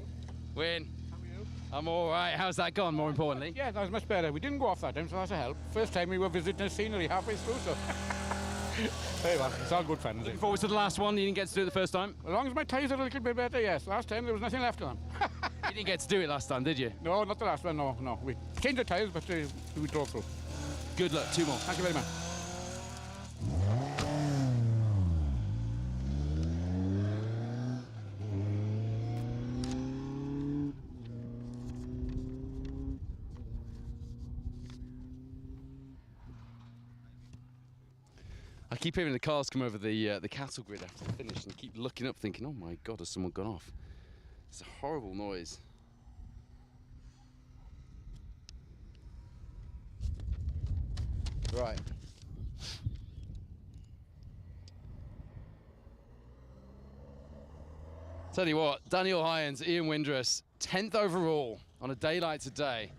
Win. How are you? I'm all right. How's that gone, more importantly? Yeah, that was much better. We didn't go off that time, so that's a help. First time we were visiting the scenery halfway through, so. Very well. It's all good fun. Looking forward to the last one. You didn't get to do it the first time? As long as my tyres are a little bit better, yes. Last time there was nothing left of them. You didn't get to do it last time, did you? No, not the last one, no. We changed the tyres, but we drove through. Good luck. 2 more. Thank you very much. I keep hearing the cars come over the cattle grid after the finish, and keep looking up, thinking, "Oh my God, has someone gone off?" It's a horrible noise. Right. Tell you what, Daniel Hyans, Ian Windrus, 10th overall on a day like today,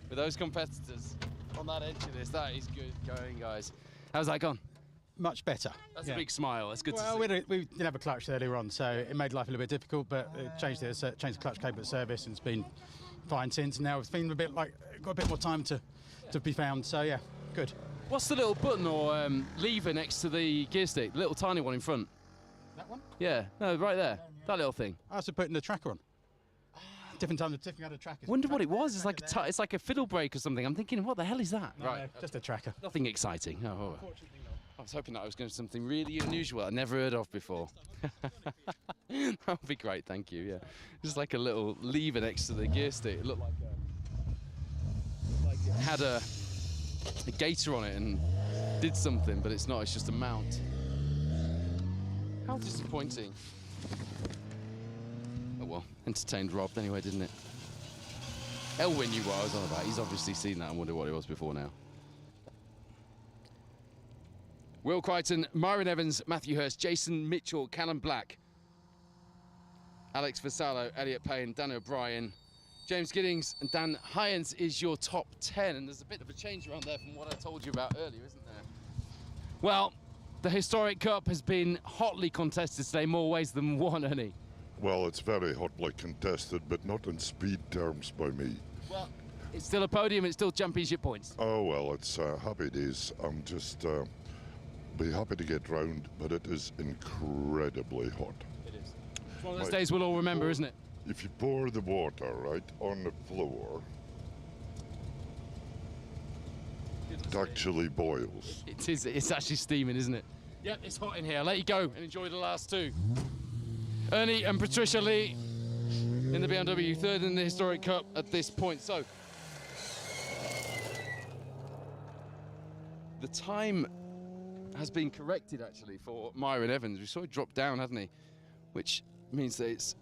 with those competitors on that edge of this. That is good going, guys. How's that gone? Much better. That's a big smile. That's good to see. Well, we didn't have a clutch earlier on, so it made life a little bit difficult, but it changed the clutch cable at service, and it's been fine since. And now it's been got a bit more time to be found, so yeah, good. What's the little button or lever next to the gear stick? The little tiny one in front? That one? Yeah, no, right there. That little thing. I was putting the tracker on. Different times, different kind of trackers. Wonder what it was. It's like it's like a fiddle brake or something. I'm thinking, what the hell is that? No, right, just a tracker. Nothing exciting. Oh. I was hoping that I was going to something really unusual I never heard of before. That would be great, thank you. Yeah, just like a little lever next to the gear stick. It looked like it had a gator on it and did something, but it's not. It's just a mount. How disappointing. Oh well, entertained Rob anyway, didn't it? Elwyn knew what I was on about. He's obviously seen that and wondered what it was before now. Will Crichton, Myron Evans, Matthew Hurst, Jason Mitchell, Callum Black, Alex Vassallo, Elliot Payne, Dan O'Brien, James Giddings and Dan Hyans is your top 10. And there's a bit of a change around there from what I told you about earlier, isn't there? Well, the Historic Cup has been hotly contested today, more ways than one, Ernie. Well, it's very hotly contested, but not in speed terms by me. Well, it's still a podium, it's still championship points. Oh, well, it's happy days. I'm just be happy to get round, but it is incredibly hot. It is. It's one of those days we'll all remember, isn't it? If you pour the water, right, on the floor, it actually boils. It is. It's actually steaming, isn't it? Yep, it's hot in here. I'll let you go and enjoy the last two. Ernie and Patricia Lee in the BMW, third in the Historic Cup at this point. So, the time has been corrected, actually, for Myron Evans. We saw it drop down, hasn't he? Which means that it's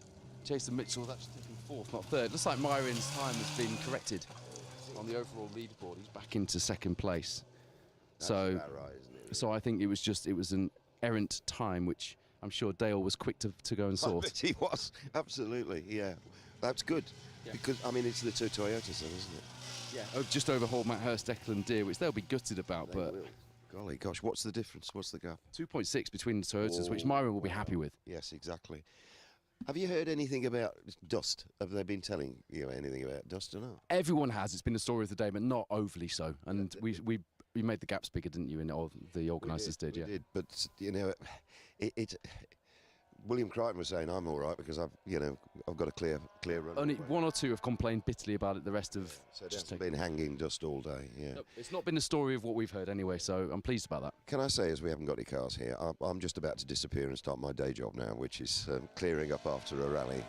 Jason Mitchell's actually taking fourth, not third. Looks like Myron's time has been corrected on the overall leaderboard. He's back into second place. That's so, about right, isn't it? So I think it was an errant time, which I'm sure Dale was quick to go and sort. I bet he was, absolutely, yeah. That's good, because, I mean, it's the two Toyotas then, isn't it? Yeah. Oh, just overhauled Matt Hurst, Declan Deer, which they'll be gutted about, They but... will. Golly gosh, what's the difference? What's the gap? 2.6 between the Toyotas, which Myron will be happy with. Yes, exactly. Have you heard anything about dust? Have they been telling you anything about dust or not? Everyone has. It's been the story of the day, but not overly so. And we made the gaps bigger, didn't you? And all the organisers did, yeah. We did, but you know, it William Crichton was saying I'm all right because I've got a clear run. Only one or two have complained bitterly about it. The rest have just been hanging dust all day. Yeah, no, it's not been the story of what we've heard anyway. So I'm pleased about that. Can I say, as we haven't got any cars here, I'm just about to disappear and start my day job now, which is clearing up after a rally,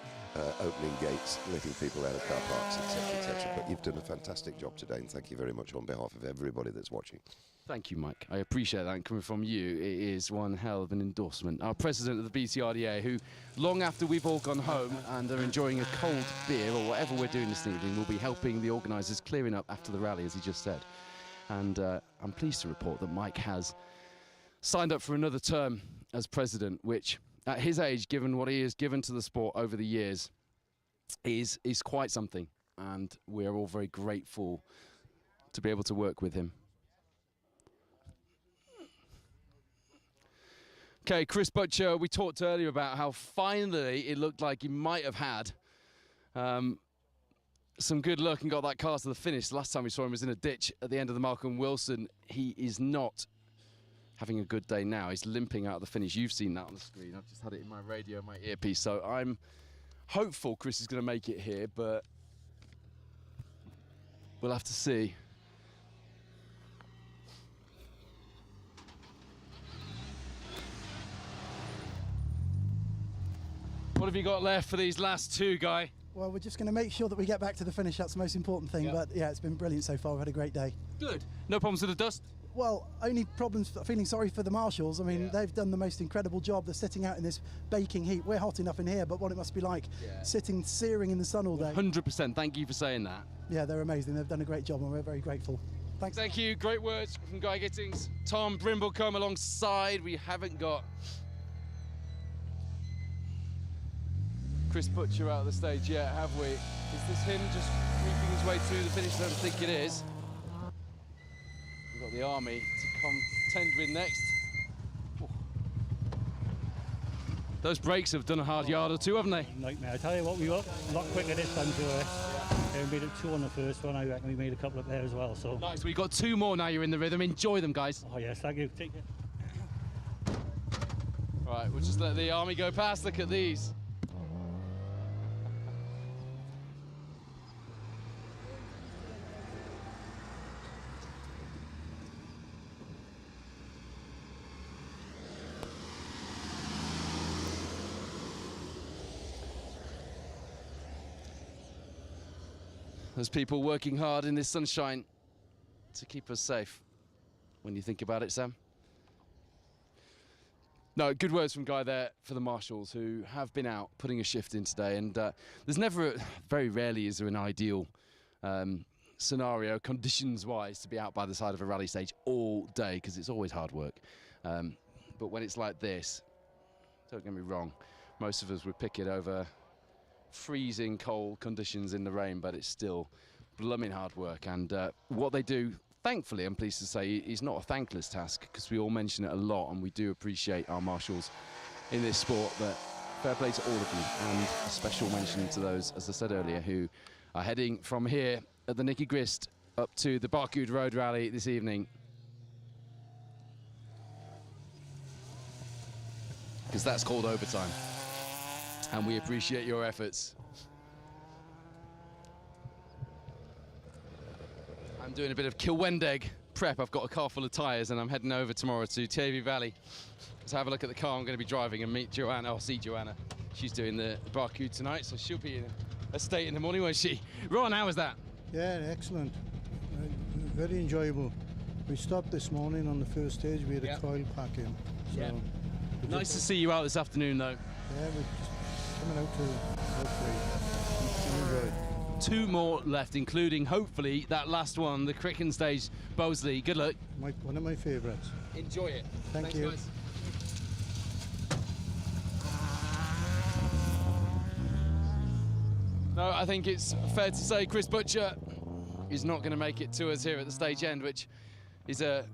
opening gates, letting people out of car parks, etc., etc. But you've done a fantastic job today, and thank you very much on behalf of everybody that's watching. Thank you, Mike. I appreciate that. And coming from you, it is one hell of an endorsement. Our president of the BTRDA, who, long after we've all gone home and are enjoying a cold beer or whatever we're doing this evening, will be helping the organisers clearing up after the rally, as he just said. And I'm pleased to report that Mike has signed up for another term as president, which, at his age, given what he has given to the sport over the years, is quite something. And we're all very grateful to be able to work with him. Okay, Chris Butcher, we talked earlier about how finally it looked like he might have had some good luck and got that car to the finish. The last time we saw him was in a ditch at the end of the Malcolm Wilson. He is not having a good day now. He's limping out of the finish. You've seen that on the screen. I've just had it in my radio, my earpiece. So I'm hopeful Chris is going to make it here, but we'll have to see. What have you got left for these last two, Guy? Well, we're just going to make sure that we get back to the finish. That's the most important thing. Yeah. But yeah, it's been brilliant so far. We've had a great day. Good. No problems with the dust? Well, only problems, feeling sorry for the marshals. I mean, they've done the most incredible job. They're sitting out in this baking heat. We're hot enough in here, but what it must be like sitting searing in the sun all day. 100%. Thank you for saying that. Yeah, they're amazing. They've done a great job and we're very grateful. Thanks. Thank you. Great words from Guy Gittings. Tom Brimble come alongside. We haven't got Chris Butcher out of the stage yet, have we? Is this him just creeping his way through the finish? I don't think it is. We've got the Army to contend with next. Those brakes have done a hard yard or two, haven't they? Nightmare. I tell you what, we were a lot quicker this time to we made it 2 on the first one. I reckon we made a couple up there as well. So nice. We've got 2 more now. You're in the rhythm. Enjoy them, guys. Oh yes, thank you. Take care. Right, we'll just let the Army go past. Look at these. There's people working hard in this sunshine to keep us safe. When you think about it, Sam. No, good words from Guy there for the marshals who have been out putting a shift in today. And there's never, very rarely is there an ideal scenario, conditions-wise, to be out by the side of a rally stage all day, because it's always hard work. But when it's like this, don't get me wrong, most of us would pick it over freezing cold conditions in the rain, but it's still blooming hard work. And what they do, thankfully, I'm pleased to say, is not a thankless task, because we all mention it a lot and we do appreciate our marshals in this sport. But fair play to all of you, and a special mention to those, as I said earlier, who are heading from here at the Nicky Grist up to the Barcode Road Rally this evening, because that's called overtime. And we appreciate your efforts. I'm doing a bit of Kilwendeg prep. I've got a car full of tyres and I'm heading over tomorrow to Tavy Valley to have a look at the car I'm going to be driving and meet Joanna, or see Joanna. She's doing the Barcode tonight, so she'll be in a state in the morning, won't she? Ron, how was that? Yeah, excellent. Very enjoyable. We stopped this morning on the first stage. We had a coil pack in. So Nice to see you out this afternoon, though. Yeah, we're just coming out to hopefully enjoy it. 2 more left, including, hopefully, that last one, the Cricken stage, Bosley. Good luck. One of my favourites. Enjoy it. Thanks, you. guys. No, I think it's fair to say Chris Butcher is not going to make it to us here at the stage end, which is a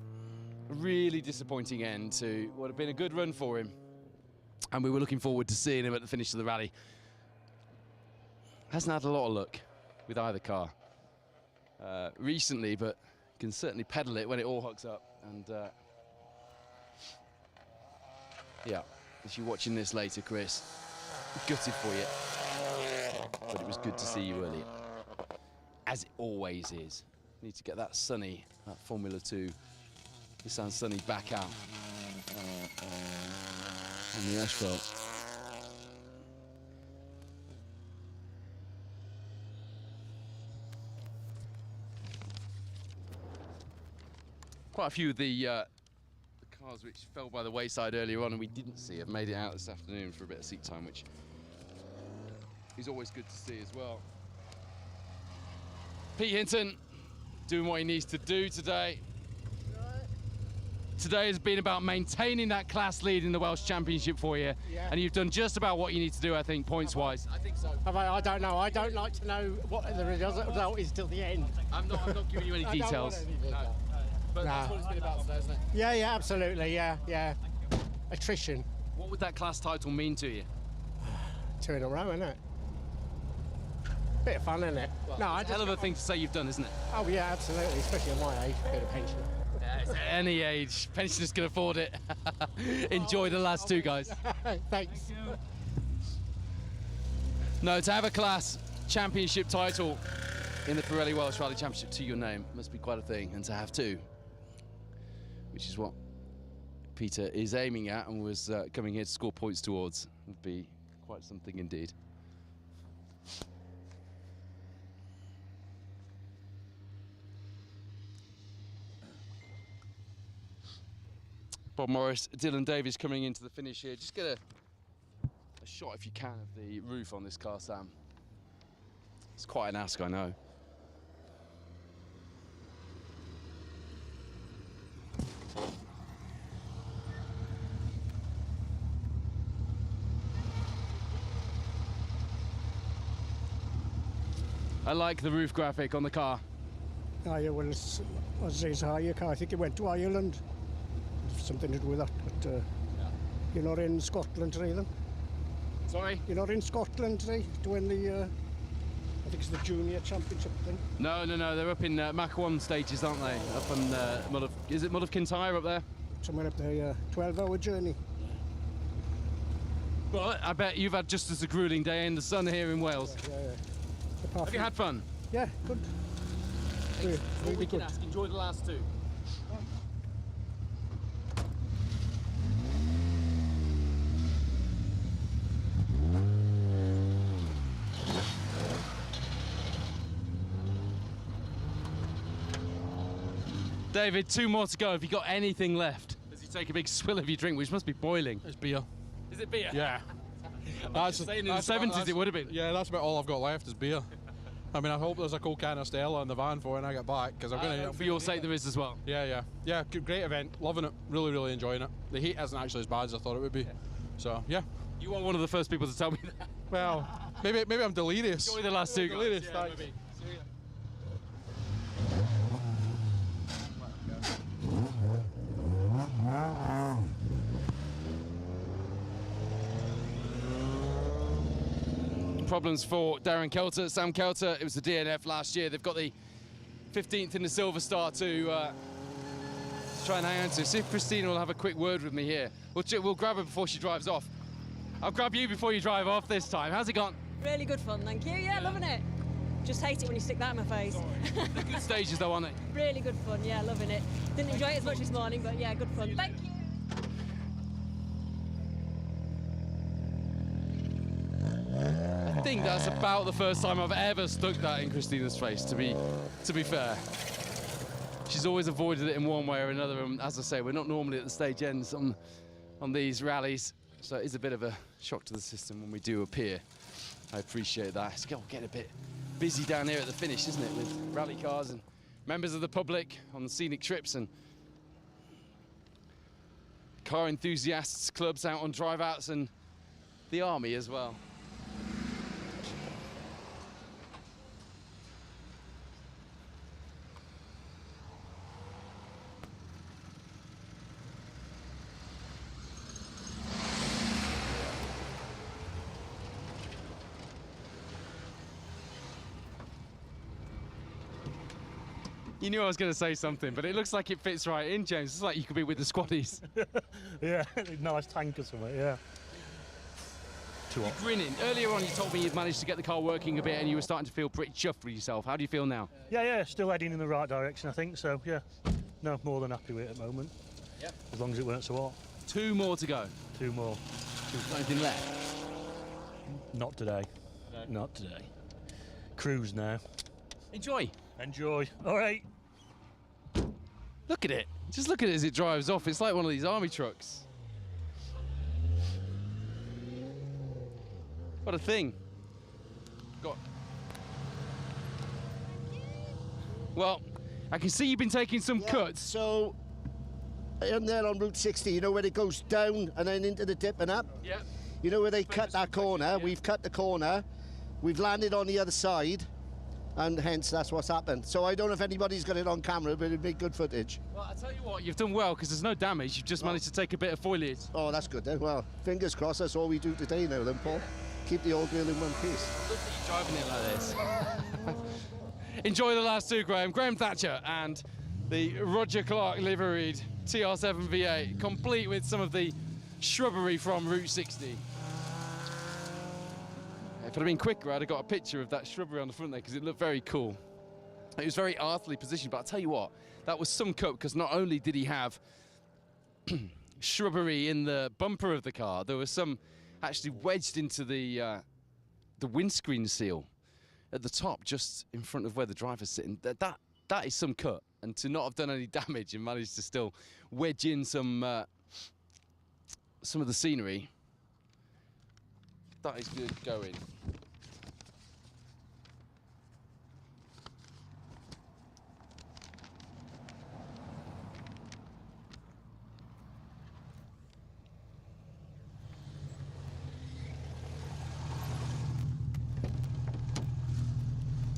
really disappointing end to what had been a good run for him. And we were looking forward to seeing him at the finish of the rally. Hasn't had a lot of luck with either car recently, but can certainly pedal it when it all hooks up. And yeah, if you're watching this later, Chris, gutted for you. But it was good to see you earlier, as it always is. Need to get that Sunny, that Formula 2 Nissan Sunny back out on the asphalt. Quite a few of the cars which fell by the wayside earlier on and we didn't see have made it out this afternoon for a bit of seat time, which is always good to see as well. Pete Hinton doing what he needs to do today. Today has been about maintaining that class lead in the Welsh Championship for you, and you've done just about what you need to do, I think, points-wise. I think so. I don't know. I don't like to know what the result is till the end. I'm not giving you any details. No. But that's what it's been about today, isn't it? Yeah, absolutely. Yeah. Attrition. What would that class title mean to you? 2 in a row, isn't it? Bit of fun, isn't it? Well, no, it's a hell of a thing to say you've done, isn't it? Oh yeah, absolutely, especially at my age, bit of pension. It's at any age, pensioners can afford it. Enjoy the last 2, guys. Thanks. No, to have a class championship title in the Pirelli Welsh Rally Championship to your name must be quite a thing, and to have 2, which is what Peter is aiming at and was coming here to score points towards, would be quite something indeed. Bob Morris, Dylan Davies coming into the finish here. Just get a shot, if you can, of the roof on this car, Sam. It's quite an ask, I know. I like the roof graphic on the car. Ah, yeah, well, it's a higher car. I think it went to Ireland. Something to do with that, but you're not in Scotland today, then? Sorry? You're not in Scotland today doing the, I think it's the junior championship thing? No, they're up in Mach 1 stages, aren't they? Up on is it Mull of Kintyre up there? Somewhere up there, yeah. 12-hour journey. Well, I bet you've had just as a grueling day in the sun here in Wales. Yeah. Have you had fun? Yeah, good. All we can ask. Enjoy the last two. David, 2 more to go. Have you got anything left? As you take a big swill of your drink, which must be boiling. It's beer. Is it beer? Yeah. That's saying in the 70s it would have been. Yeah, that's about all I've got left is beer. I mean, I hope there's a cold can of Stella in the van for when I get back, because I'm going to... For your sake, there is as well. Yeah. Great event. Loving it. Really enjoying it. The heat isn't actually as bad as I thought it would be. So, yeah. You are one of the first people to tell me that. Well, maybe I'm delirious. Enjoy the last two, guys. Delirious, Yeah, thanks. maybe. Problems for Darren Kelter, Sam Kelter. It was the DNF last year. They've got the 15th in the Silver Star to try and hang on to. See if Christina will have a quick word with me here. We'll grab her before she drives off. I'll grab you before you drive off this time. How's it gone? Really good fun, thank you. Yeah, loving it. Just hate it when you stick that in my face. They're good stages though, aren't they? Really good fun, yeah, loving it. Didn't enjoy it as much this morning, but yeah, good fun. Thank you. I think that's about the first time I've ever stuck that in Christina's face, to be fair. She's always avoided it in one way or another, and as I say, we're not normally at the stage ends on these rallies, so it is a bit of a shock to the system when we do appear. I appreciate that. It's getting a bit busy down here at the finish, isn't it, with rally cars and members of the public on the scenic trips and car enthusiasts clubs out on drive outs and the army as well. You knew I was going to say something, but it looks like it fits right in, James. It's like you could be with the squaddies. Yeah, nice tank or something, yeah. Too hot. Grinning. Earlier on, you told me you'd managed to get the car working a bit and you were starting to feel pretty chuffed with yourself. How do you feel now? Yeah, still heading in the right direction, I think, so yeah. No, more than happy with it at the moment. Yeah. As long as it weren't so hot. 2 more to go. 2 more. Anything left? Not today. No. Not today. Cruise now. Enjoy. All right. Look at it. Just look at it as it drives off. It's like one of these army trucks. What a thing. Well, I can see you've been taking some cuts. So, I'm there on Route 60, you know where it goes down and then into the dip and up? Yeah. You know where they cut that corner? Yeah. We've cut the corner. We've landed on the other side. And hence that's what's happened. So I don't know if anybody's got it on camera, but it'd be good footage. Well, I tell you what, you've done well because there's no damage. You've just managed to take a bit of foliage. Oh, that's good then. Well, fingers crossed. That's all we do today now, then, Paul. Keep the old girl in one piece. Look at you driving it like this. Enjoy the last 2, Graham. Graham Thatcher and the Roger Clark liveried TR7 V8, complete with some of the shrubbery from Route 60. If I'd have been quicker, I'd have got a picture of that shrubbery on the front there because it looked very cool. It was very artfully positioned, but I'll tell you what, that was some cut because not only did he have shrubbery in the bumper of the car, there was some actually wedged into the windscreen seal at the top, just in front of where the driver's sitting. That is some cut, and to not have done any damage and managed to still wedge in some some of the scenery. That is good going.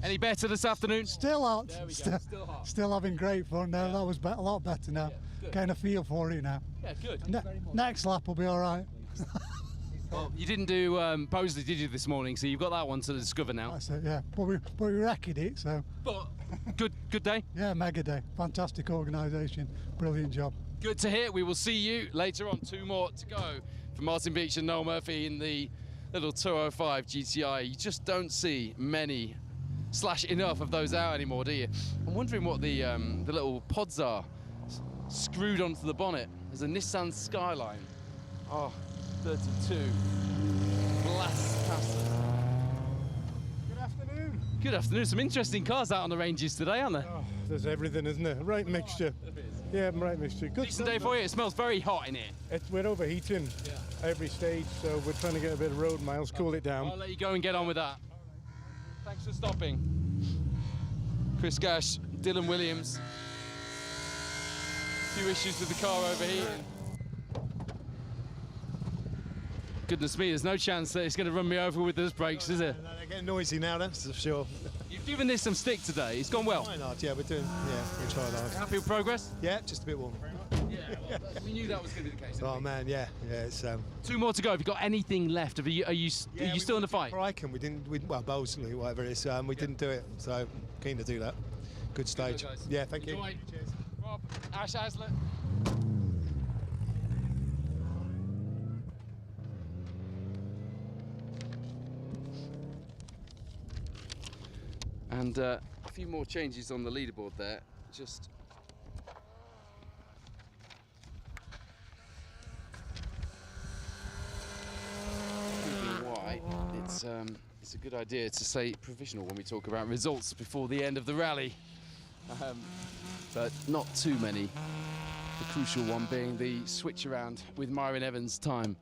Any better this afternoon? Still hot. There we go, still hot. Still having great fun now. That was a lot better now. good. Kind of feel for it now. Yeah, good. Next lap will be all right. Well, you didn't do Bosley, did you, this morning? So you've got that one to discover now. That's it, yeah. But we wrecked it, so. But good day. Yeah, mega day. Fantastic organisation. Brilliant job. Good to hear. We will see you later on. 2 more to go for Martin Beach and Noel Murphy in the little 205 GTI. You just don't see many / enough of those out anymore, do you? I'm wondering what the little pods are screwed onto the bonnet. There's a Nissan Skyline. Oh, 32. Blast past us. Good afternoon. Good afternoon. Some interesting cars out on the ranges today, aren't there? Oh, there's everything, isn't there? Right mixture. Yeah, right mixture. Good Decent day for you. It smells very hot in here. We're overheating every stage, so we're trying to get a bit of road miles, cool it down. I'll let you go and get on with that. Thanks for stopping. Chris Gash, Dylan Williams. A few issues with the car overheating. Goodness me, there's no chance that it's going to run me over with those brakes, is it? No, they're getting noisy now, that's for sure. You've given this some stick today. It's gone well. Why not? Yeah, we tried hard. Happy with progress? Yeah, just a bit warm. Yeah, well, we knew that was going to be the case. Oh man, yeah, it's 2 more to go. Have you got anything left? Are you still in the fight? Crichton, well, Bosley, whatever it is, we didn't do it, so keen to do that. Good stage. Good luck, guys. Yeah, thank you. Enjoy. Cheers. Rob, Ash Aslett. And a few more changes on the leaderboard there. Just proving why it's a good idea to say provisional when we talk about results before the end of the rally. But not too many. The crucial one being the switch around with Myron Evans' time,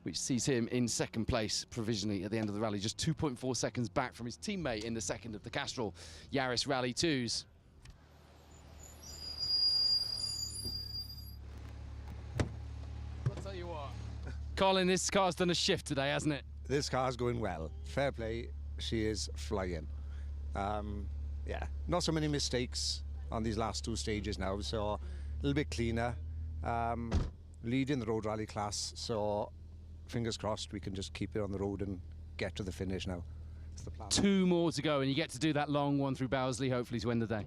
which sees him in 2nd place provisionally at the end of the rally, just 2.4 seconds back from his teammate in the 2nd of the Castrol Yaris Rally 2s. I'll tell you what. Colin, this car's done a shift today, hasn't it? This car's going well. Fair play, she is flying. Yeah, not so many mistakes on these last 2 stages now, so a little bit cleaner. Leading the road rally class, so fingers crossed we can just keep it on the road and get to the finish now. That's the plan. 2 more to go, and you get to do that long one through Bowsley, hopefully, to end the day.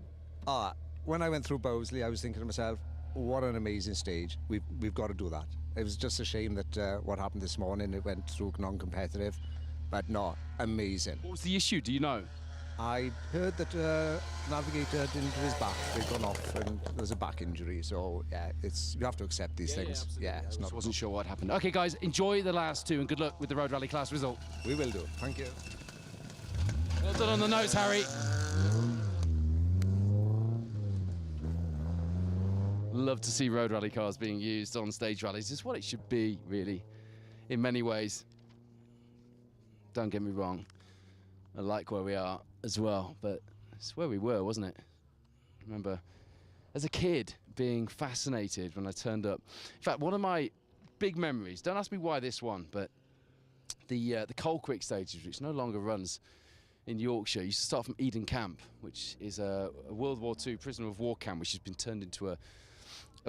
When I went through Bowsley, I was thinking to myself, what an amazing stage. We've got to do that. It was just a shame that what happened this morning, it went through non-competitive, but no, amazing. What was the issue, do you know? I heard that Navigator didn't do his back, they'd gone off and there was a back injury, so yeah, you have to accept these things. Yeah, it's not. Wasn't sure what happened. Okay guys, enjoy the last 2 and good luck with the Road Rally class result. We will do, thank you. Well done on the notes, Harry. Love to see Road Rally cars being used on stage rallies. It's what it should be, really, in many ways. Don't get me wrong, I like where we are as well, but it's where we were, wasn't it? I remember as a kid being fascinated when I turned up. In fact, one of my big memories, don't ask me why this one, but the Colquitt stages, which no longer runs in Yorkshire, used to start from Eden Camp, which is a World War II prisoner of war camp, which has been turned into a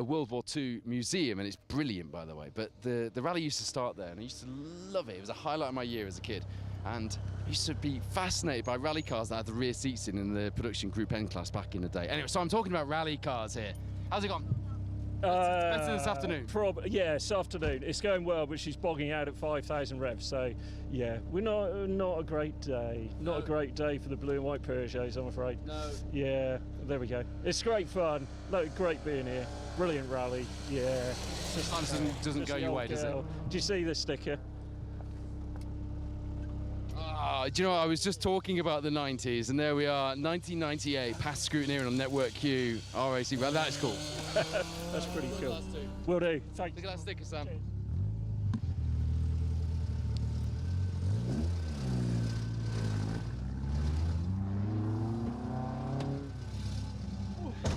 World War II museum, and it's brilliant, by the way. But the rally used to start there, and I used to love it. It was a highlight of my year as a kid. And I used to be fascinated by rally cars that had the rear seats in the production Group N class back in the day. Anyway, so I'm talking about rally cars here. How's it gone? Better this afternoon? Yeah, this afternoon. It's going well, but she's bogging out at 5,000 revs. So, yeah, we're not a great day. Not a great day for the blue and white Peugeots, I'm afraid. No. Yeah, there we go. It's great fun. Great being here. Brilliant rally. Yeah. Sometimes doesn't go your way, does it? Do you see the sticker? Do you know what? I was just talking about the 90s, and there we are, 1998, past scrutineering on Network Q, RAC. Well, that is cool. That's pretty cool. Will do. Thanks. Look at that sticker, Sam.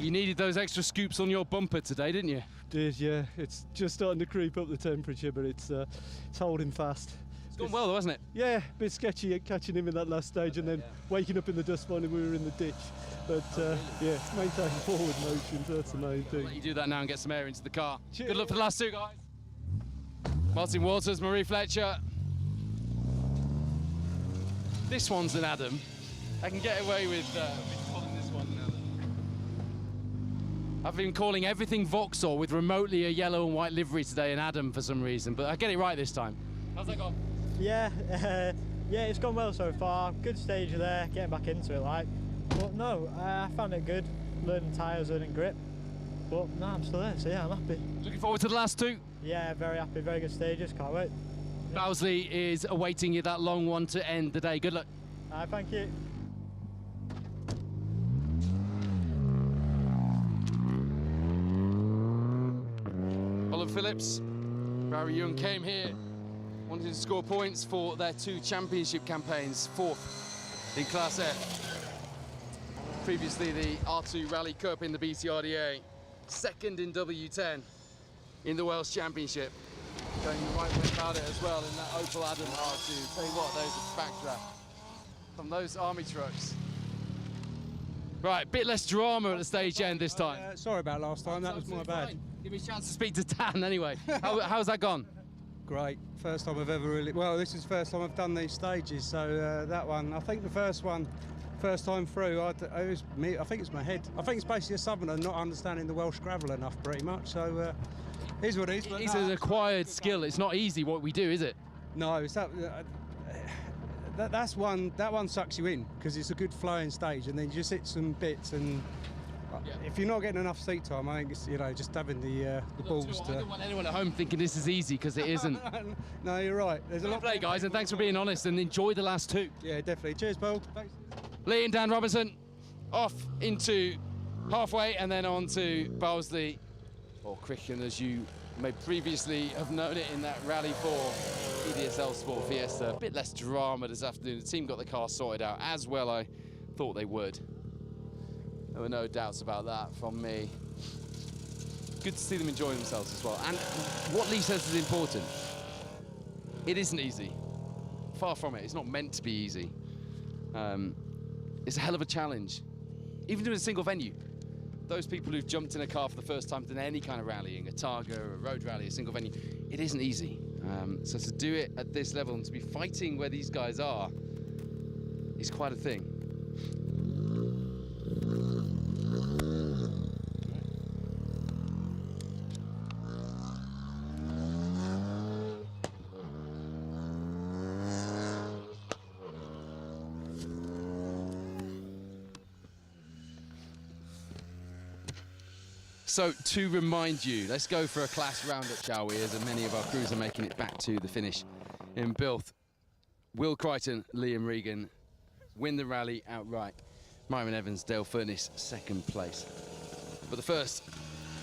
You needed those extra scoops on your bumper today, didn't you? Did, yeah. It's just starting to creep up the temperature, but it's holding fast. It's gone well though, hasn't it? Yeah, a bit sketchy catching him in that last stage and then waking up in the dust finding we were in the ditch. But yeah, maintaining forward motion, that's the main thing. Let you do that now and get some air into the car. Cheers. Good luck for the last two, guys. Martin Walters, Marie Fletcher. This one's an Adam. I can get away with calling this one an Adam. I've been calling everything Vauxhall with remotely a yellow and white livery today an Adam for some reason, but I get it right this time. How's that gone? Yeah, yeah, it's gone well so far. Good stage there, getting back into it, like. But no, I found it good. Learning tyres, learning grip. But no, I'm still there, so yeah, I'm happy. Looking forward to the last two? Yeah, very happy, very good stages, can't wait. Bowsley is awaiting you, that long one to end the day. Good luck. Thank you. Oliver Phillips, Barry Young came here, wanted to score points for their two championship campaigns, 4th in Class F. Previously the R2 Rally Cup in the BTRDA, 2nd in W10 in the Welsh Championship. Going the right way about it as well in that Opel Adam R2. Tell you what, those are backdraft from those army trucks. Right, bit less drama at the stage end this time. Sorry about last time, that was my bad. Fine. Give me a chance to speak to Dan anyway. How's that gone? Great, first time I've ever really, well, this is the first time I've done these stages, so that one, I think the first one, first time through, I think it's my head. I think it's basically a southerner not understanding the Welsh gravel enough pretty much, so here's what it is. It's an acquired skill, it's not easy what we do, is it? No, it's that one sucks you in because it's a good flowing stage, and then you just hit some bits, and if you're not getting enough seat time, I think it's, you know, just having the balls to. I don't want anyone at home thinking this is easy because it isn't. No, you're right. There's a lot. Play, guys, and thanks for being honest and enjoy the last two. Yeah, definitely. Cheers, Paul. Thanks. Lee and Dan Robinson off into halfway and then on to Bowsley, or Crichton as you may previously have known it in that Rally 4 EDSL Sport Fiesta. A bit less drama this afternoon. The team got the car sorted out as well I thought they would. There were no doubts about that from me. Good to see them enjoying themselves as well. And what Lee says is important. It isn't easy. Far from it. It's not meant to be easy. It's a hell of a challenge. Even doing a single venue. Those people who've jumped in a car for the first time done any kind of rallying, a Targa, a road rally, a single venue, it isn't easy. So to do it at this level and to be fighting where these guys are is quite a thing. So to remind you, let's go for a class roundup, shall we, as many of our crews are making it back to the finish in Bilth. Will Crichton, Liam Regan win the rally outright. Myron Evans, Dale Furness, 2nd place. But the first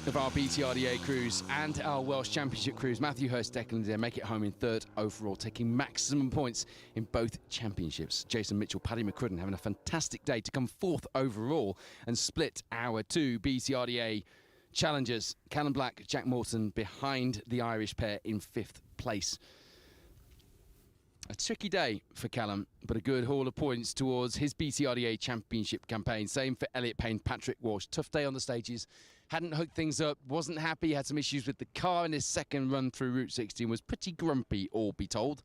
of our BTRDA crews and our Welsh Championship crews, Matthew Hurst, Declan Adair, make it home in 3rd overall, taking maximum points in both championships. Jason Mitchell, Paddy McCrudden having a fantastic day to come 4th overall and split our 2 BTRDA challengers. Callum Black, Jack Morton behind the Irish pair in 5th place. A tricky day for Callum, but a good haul of points towards his BTRDA Championship campaign. Same for Elliot Payne, Patrick Walsh. Tough day on the stages. Hadn't hooked things up, wasn't happy, had some issues with the car in his second run through Route 16, was pretty grumpy, all be told.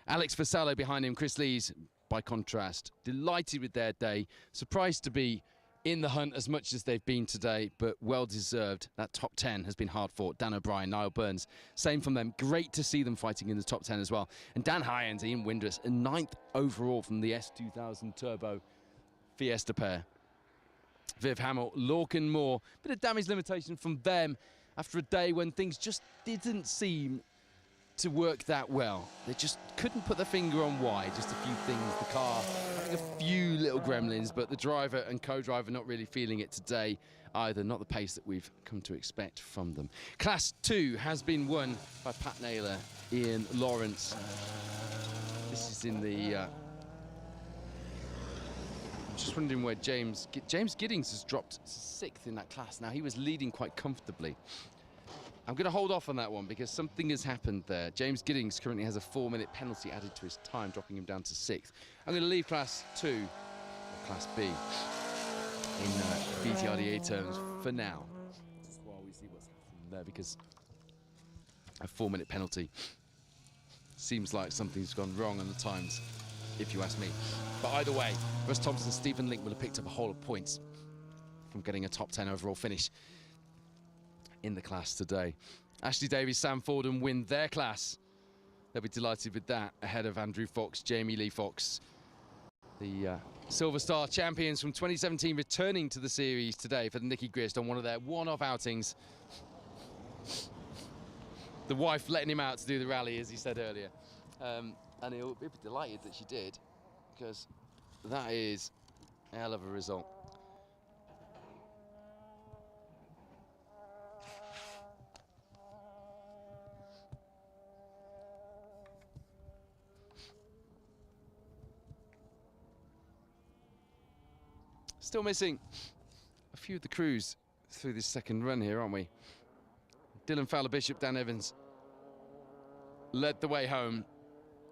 Alex Vassallo behind him, Chris Lees, by contrast, delighted with their day. Surprised to be in the hunt as much as they've been today, but well deserved. That top 10 has been hard fought. Dan O'Brien, Niall Burns, same from them. Great to see them fighting in the top 10 as well. And Dan Hyans, Ian Windress, a 9th overall from the S2000 Turbo Fiesta pair. Viv Hamill, Lorcan Moore, bit of damage limitation from them after a day when things just didn't seem to work that well. They just couldn't put their finger on why. Just a few things, the car having a few little gremlins, but the driver and co-driver not really feeling it today either, not the pace that we've come to expect from them. Class 2 has been won by Pat Naylor, Ian Lawrence. This is in the I'm just wondering where James Giddings has dropped 6th in that class. Now, he was leading quite comfortably. I'm going to hold off on that one because something has happened there. James Giddings currently has a 4-minute penalty added to his time, dropping him down to 6th. I'm going to leave Class 2, or Class B, in BTRDA terms for now, just while we see what's happening there, because a 4-minute penalty seems like something's gone wrong on the times, if you ask me. But either way, Russ Thompson and Stephen Link will have picked up a whole of points from getting a top 10 overall finish in the class today. Ashley Davies, Sam Fordham win their class. They'll be delighted with that, ahead of Andrew Fox, Jamie Lee Fox. The Silver Star champions from 2017 returning to the series today for the Nicky Grist on one of their one-off outings. The wife letting him out to do the rally, as he said earlier. And he'll be delighted that she did, because that is a hell of a result. Still missing a few of the crews through this second run here, aren't we? Dylan Fowler-Bishop, Dan Evans led the way home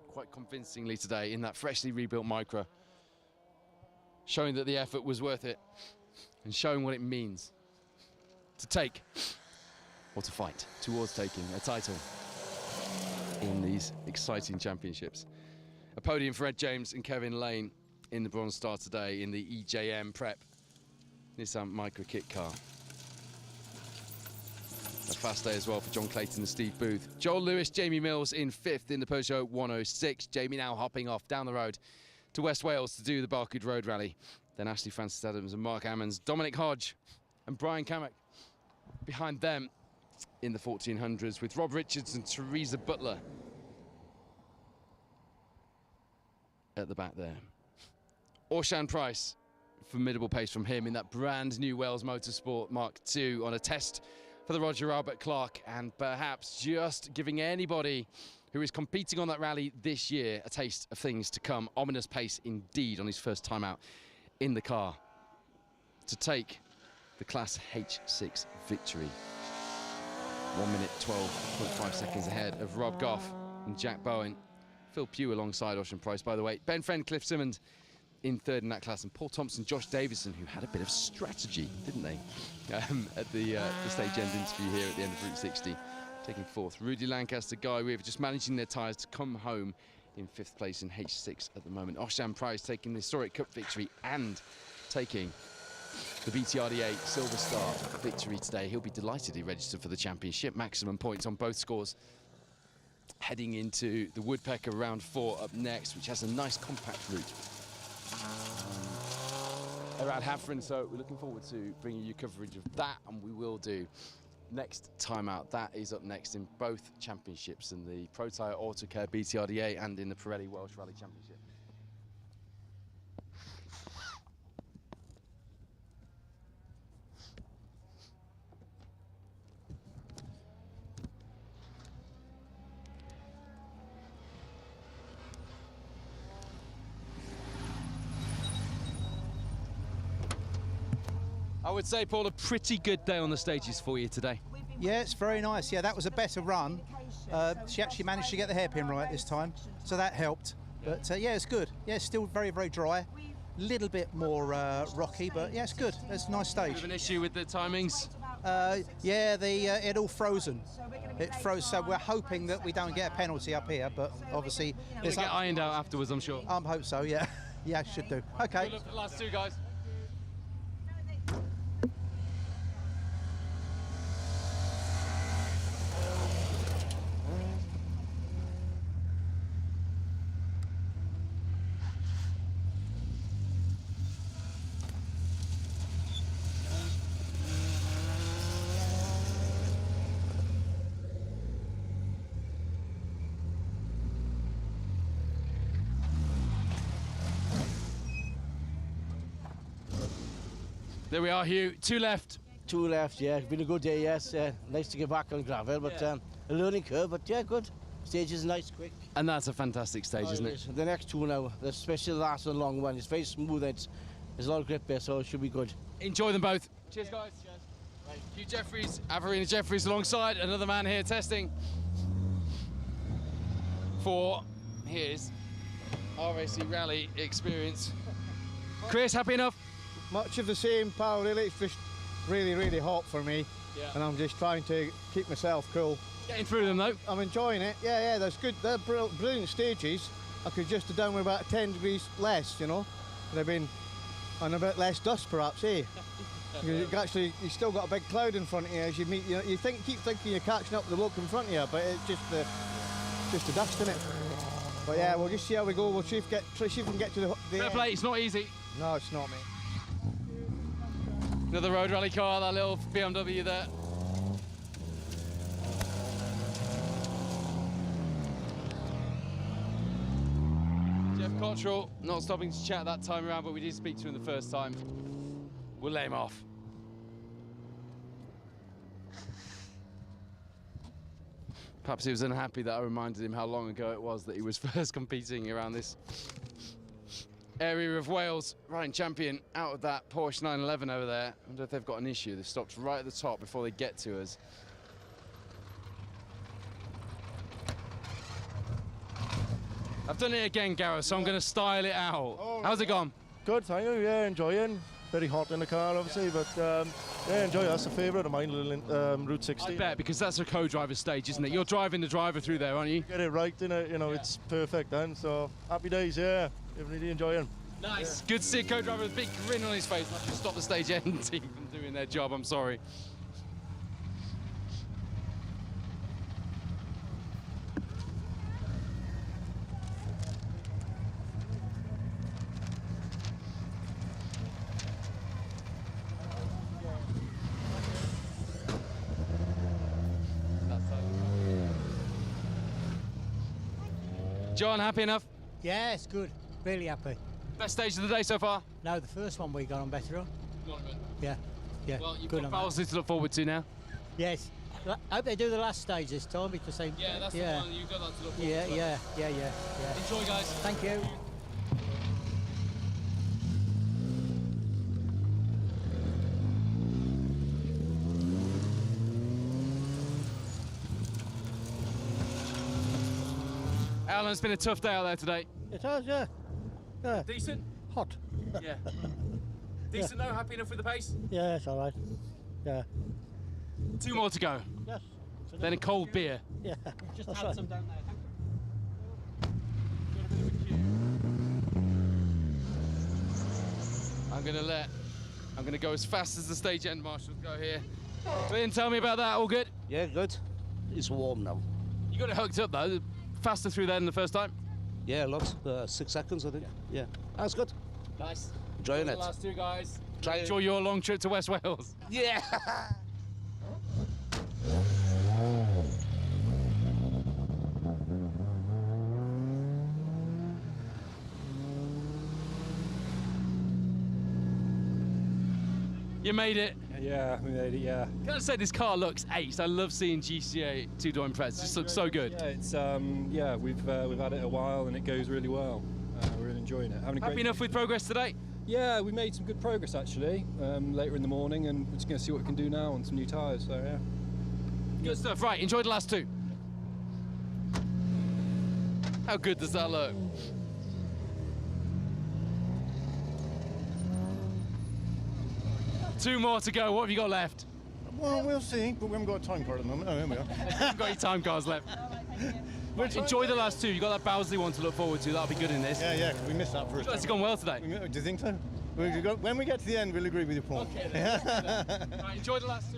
quite convincingly today in that freshly rebuilt Micra, showing that the effort was worth it and showing what it means to take or to fight towards taking a title in these exciting championships. A podium for Ed James and Kevin Lane in the Bronze Star today in the EJM Prep Nissan Micra kit car. A fast day as well for John Clayton and Steve Booth. Joel Lewis, Jamie Mills in 5th in the Peugeot 106. Jamie now hopping off down the road to West Wales to do the Barcode Road Rally. Then Ashley Francis Adams and Mark Ammons, Dominic Hodge and Brian Kamek behind them in the 1400s, with Rob Richards and Teresa Butler at the back there. Orshan Price, formidable pace from him in that brand new Wales Motorsport Mark II on a test for the Roger Albert Clark, and perhaps just giving anybody who is competing on that rally this year a taste of things to come. Ominous pace indeed on his first time out in the car to take the Class H6 victory. 1 minute 12.5 seconds ahead of Rob Goff and Jack Bowen. Phil Pugh alongside Ocean Price, by the way. Ben Friend, Cliff Simmons in 3rd in that class, and Paul Thompson, Josh Davison, who had a bit of strategy, didn't they, at the stage end interview here at the end of Route 60, taking 4th. Rudy Lancaster, Guy Weaver, just managing their tyres to come home in 5th place in H6 at the moment. Orshan Price taking the historic Cup victory and taking the BTRDA Silver Star victory today. He'll be delighted he registered for the championship. Maximum points on both scores. Heading into the Woodpecker round 4 up next, which has a nice compact route around Havering, so we're looking forward to bringing you coverage of that, and we will do next time out. That is up next in both championships, in the Pro Tyre Autocare BTRDA and in the Pirelli Welsh Rally Championship. I would say, Paul, a pretty good day on the stages for you today. Yeah, it's very nice. Yeah, that was a better run. She actually managed to get the hairpin right this time, so that helped. But yeah, it's good. Yeah, it's still very, very dry. A little bit more rocky, but yeah, it's good. It's a nice stage. Do you have an issue with the timings? Yeah, it all frozen. It froze, so we're hoping that we don't get a penalty up here, but obviously... It'll get ironed out afterwards, I'm sure. I hope so, yeah. Yeah, should do. Okay. Good luck for the last two, guys. There we are, Hugh. 2 left. 2 left, yeah. It's been a good day, yes. Nice to get back on gravel, but a learning curve, but yeah, good. Stage is nice, quick. And that's a fantastic stage, isn't it? The next 2 now, especially the last and long one, it's very smooth. It's There's a lot of grip there, so it should be good. Enjoy them both. Cheers, guys. Right, Hugh Jeffries, Averina Jeffries alongside another man here testing for his RAC Rally experience. Chris, happy enough? Much of the same, pal, really. It's just really, really hot for me. Yeah. And I'm just trying to keep myself cool. Getting through them, though? I'm enjoying it. Yeah, that's good. They're brilliant stages. I could just have done with about 10 degrees less, you know. They've been on a bit less dust, perhaps, eh? You still got a big cloud in front of you as you meet. You keep thinking you're catching up with the bloke in front of you, but it's just the dust in it. But yeah, we'll just see how we go. We'll see if we can get to the Fair play, it's not easy. No, it's not, mate. Another road rally car, that little BMW there. Jeff Cottrell, not stopping to chat that time around, but we did speak to him the first time. We'll let him off. Perhaps he was unhappy that I reminded him how long ago it was that he was first competing around this area of Wales. Riding champion out of that Porsche 911 over there. I wonder if they've got an issue. They stopped right at the top before they get to us. I've done it again, Gareth, so I'm going to style it out. Oh, how's it gone? Good, thank you. Yeah, enjoying. Very hot in the car, obviously, but yeah, enjoy. That's a favourite of mine, Route 16. I bet, because that's a co-driver stage, isn't it? You're driving the driver through there, aren't you? Get it right, innit? You know, it's perfect then. So happy days, yeah. Really enjoying. Nice. Good to see a co-driver with a big grin on his face. Not to stop the stage end team from doing their job. I'm sorry. John, happy enough? Yeah, it's good. Really happy. Best stage of the day so far? No, the first one we got on better on. Not good. Yeah, yeah. Well, you've good got on Barnsley to look forward to now. that. Yes. I hope they do the last stage this time because they. Yeah, that's the one. You've got that to look forward to. Yeah. Enjoy, guys. Thank you. Alan, it's been a tough day out there today. It has, yeah. Decent? Hot. Yeah. Decent though? Happy enough with the pace? Yeah, it's all right. Yeah. 2 more to go. Yes. Then a cold beer. Yeah. Just That's had right. some down there. I'm gonna go as fast as the stage end marshals go here. Glyn, tell me about that. All good? Yeah, good. It's warm now. You got it hooked up though. Faster through there than the first time. Yeah, lots. 6 seconds, I think. Yeah. That's good. Nice. Enjoying The it. last 2 guys. Try it. Enjoy your long trip to West Wales. Yeah. You made it. Yeah, we made it, yeah. Can I say this car looks ace? I love seeing GCA two-door Impreza. It just looks so good. Yeah, it's yeah, we've had it a while and it goes really well. We're really enjoying it. Having a Happy great enough with progress today? Yeah, we made some good progress actually later in the morning, and we're just going to see what we can do now on some new tyres. So yeah. Good stuff. Right, enjoy the last 2. How good does that look? Two more to go. What have you got left? Well, we'll see, but we haven't got time for it at the moment. Oh, here we are. Haven't got your time cars left. Enjoy the last 2. You've got that Bowsley one to look forward to. That'll be good in this. Yeah, we missed that first. It's gone well today. Do you think so? When we get to the end, we'll agree with you, Paul. Okay, then. Right, enjoy the last 2.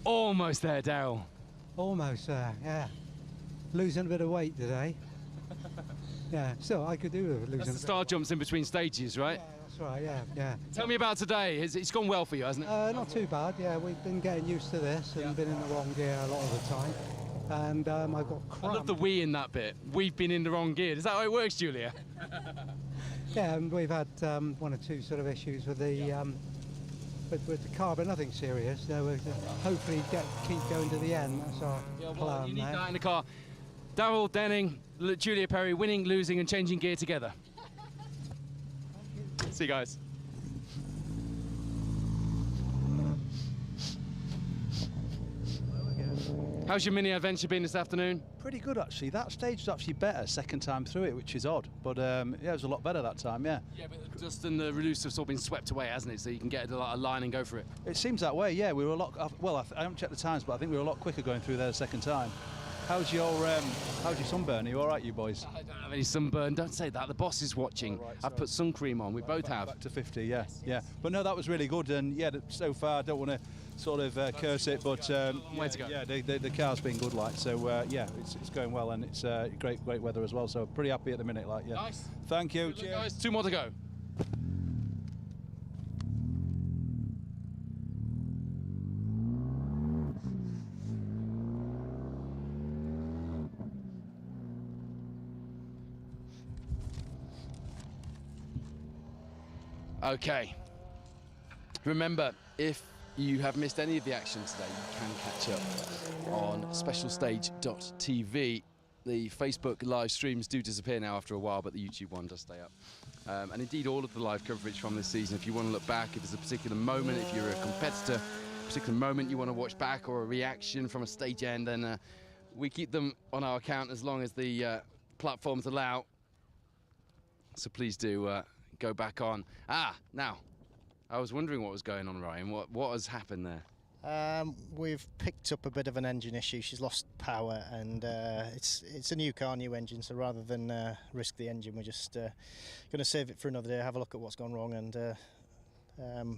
Almost there, Daryl. Almost there, yeah. Losing a bit of weight today. Yeah, still I could do with losing. That's the star jumps in between stages, right? Yeah, that's right. Yeah. Tell me about today. It's gone well for you, hasn't it? Not too bad. Yeah, we've been getting used to this and been in the wrong gear a lot of the time. And I've got cramp. I love the we in that bit. We've been in the wrong gear. Is that how it works, Julia? Yeah, and we've had 1 or 2 sort of issues with the with the car, but nothing serious. We'll hopefully keep going to the end. That's our plan. You need now. that in the car. Darryl Denning, Julia Perry, winning, losing, and changing gear together. See you guys. How's your mini adventure been this afternoon? Pretty good, actually. That stage was actually better second time through it, which is odd. But yeah, it was a lot better that time, yeah. Yeah, but the dust and the release have sort of been swept away, hasn't it? So you can get a line and go for it. It seems that way, yeah. We were a lot, well, I haven't checked the times, but I think we were a lot quicker going through there the second time. How's your sunburn? Are you all right, you boys? I don't have any sunburn. Don't say that. The boss is watching. Right, I've put sun cream on. We both have. Back to 50, yeah, yeah. But no, that was really good. And yeah, so far, I don't want to sort of curse it, but way to go. Yeah, the car's been good, like. So yeah, it's going well, and it's great weather as well. So pretty happy at the minute, like. Yeah. Nice. Thank you. Cheers. Guys, 2 more to go. Okay. Remember, if you have missed any of the action today, you can catch up on specialstage.tv. The Facebook live streams do disappear now after a while, but the YouTube one does stay up. And indeed, all of the live coverage from this season, if you want to look back, if there's a particular moment, if you're a competitor, a particular moment you want to watch back, or a reaction from a stage end, then we keep them on our account as long as the platforms allow. So please do go back on. Now, I was wondering what was going on, Ryan. What has happened there? We've picked up a bit of an engine issue. She's lost power, and it's a new car, new engine. So rather than risk the engine, we're just going to save it for another day, have a look at what's gone wrong, and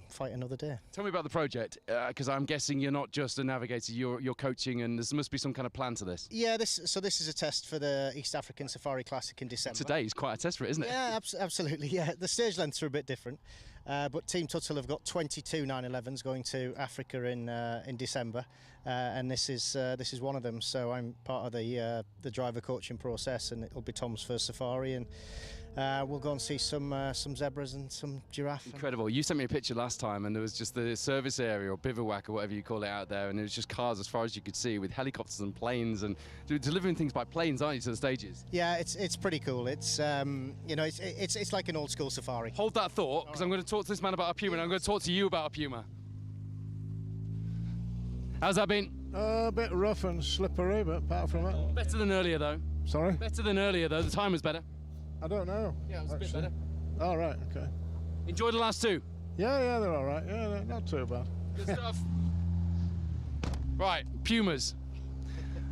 fight another day. Tell me about the project, because I'm guessing you're not just a navigator. You're coaching, and there must be some kind of plan to this. Yeah, this is a test for the East African Safari Classic in December. Today is quite a test for it, isn't it? Yeah, absolutely. Yeah, the stage lengths are a bit different, but Team Tuttle have got 22 911s going to Africa in December, and this is one of them. So I'm part of the driver coaching process, and it'll be Tom's first safari, and we'll go and see some zebras and some giraffe. Incredible. You sent me a picture last time, and there was just the service area or bivouac or whatever you call it out there, and it was just cars as far as you could see with helicopters and planes, and delivering things by planes, aren't you, to the stages? Yeah, it's pretty cool. It's it's like an old school safari. Hold that thought, because I'm going to talk to this man about a Puma, and I'm going to talk to you about a Puma. How's that been? A bit rough and slippery, but apart from that... Better than earlier, though. Sorry? Better than earlier, though. The time was better. I don't know. Yeah, it was actually a bit better. All right, okay. Enjoyed the last two? Yeah, they're all right. Yeah, they're not too bad. Good stuff. Right, Pumas.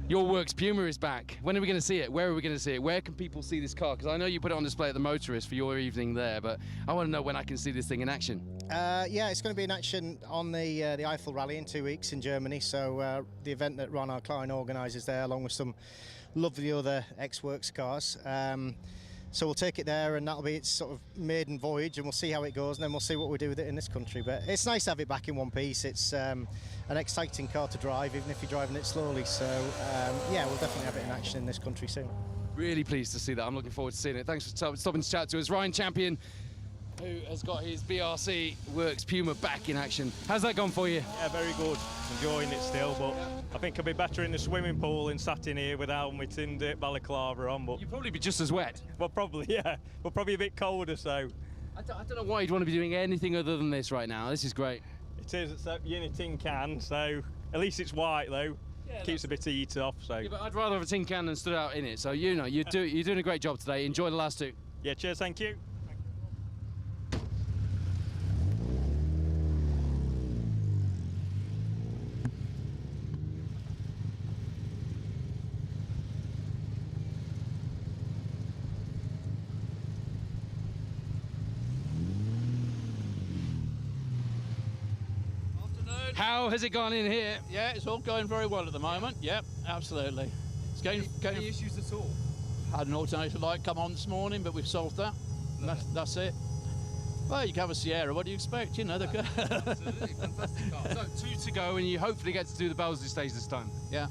Your Works Puma is back. When are we going to see it? Where are we going to see it? Where can people see this car? Because I know you put it on display at the Motorist for your evening there, but I want to know when I can see this thing in action. Yeah, it's going to be in action on the Eiffel Rally in 2 weeks in Germany. So the event that Ron Klein organises there, along with some lovely other ex-Works cars. So we'll take it there, and that'll be its sort of maiden voyage, and we'll see how it goes, and then we'll see what we do with it in this country. But it's nice to have it back in one piece. It's an exciting car to drive, even if you're driving it slowly. So yeah, we'll definitely have it in action in this country soon. Really pleased to see that. I'm looking forward to seeing it. Thanks for stopping to chat to us. Ryan Champion, who has got his BRC Works Puma back in action. How's that gone for you? Yeah, very good. Enjoying it still, but I think I'll be better in the swimming pool than sat in here with helmet and balaclava on. But you'd probably be just as wet. Well, probably, yeah. But probably a bit colder, so... I don't know why you'd want to be doing anything other than this right now. This is great. It is. It's a tin can, so at least it's white, though. Yeah, keeps a bit of heat off, so... Yeah, but I'd rather have a tin can than stood out in it. So, you know, you're doing a great job today. Enjoy the last two. Yeah, cheers, thank you. How has it gone in here? Yeah, it's all going very well at the moment. Yep, absolutely. It's going. Any issues at all? Had an alternator light come on this morning, but we've solved that. That's it. Well, you can have a Sierra. What do you expect? You know, absolutely fantastic car. So 2 to go, and you hopefully get to do the Belsley stage this time. Yeah.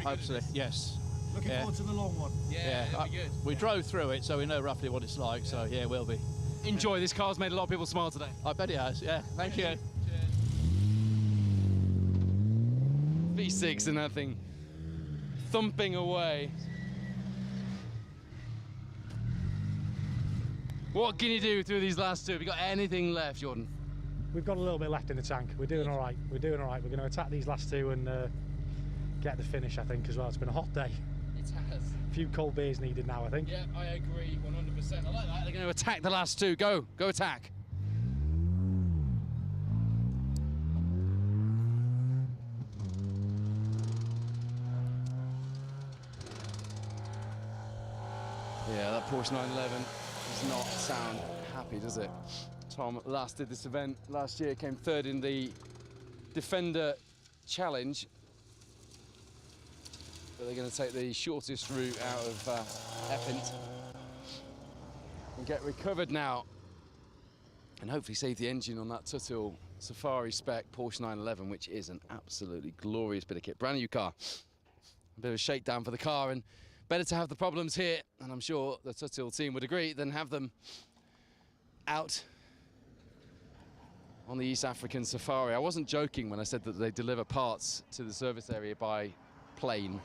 Hopefully, yes. Looking forward to the long one. Yeah, that'll be good. We drove through it, so we know roughly what it's like. So yeah, we'll be. Enjoy. This car's made a lot of people smile today. I bet it has. Yeah. Thank you. V6 and that thing thumping away. What can you do through these last two? Have you got anything left, Jordan? We've got a little bit left in the tank. We're doing all right. We're doing all right. We're going to attack these last two and get the finish, I think, as well. It's been a hot day. It has. A few cold beers needed now, I think. Yeah, I agree 100%. I like that. They're going to attack the last two. Go attack. Yeah, that Porsche 911 does not sound happy, does it? Tom last did this event last year, came third in the Defender Challenge. But they're going to take the shortest route out of Epping and get recovered now. And hopefully save the engine on that Tuttle Safari spec Porsche 911, which is an absolutely glorious bit of kit. Brand new car. A bit of a shakedown for the car, and better to have the problems here, and I'm sure the Tuttle team would agree, than have them out on the East African Safari. I wasn't joking when I said that they deliver parts to the service area by plane.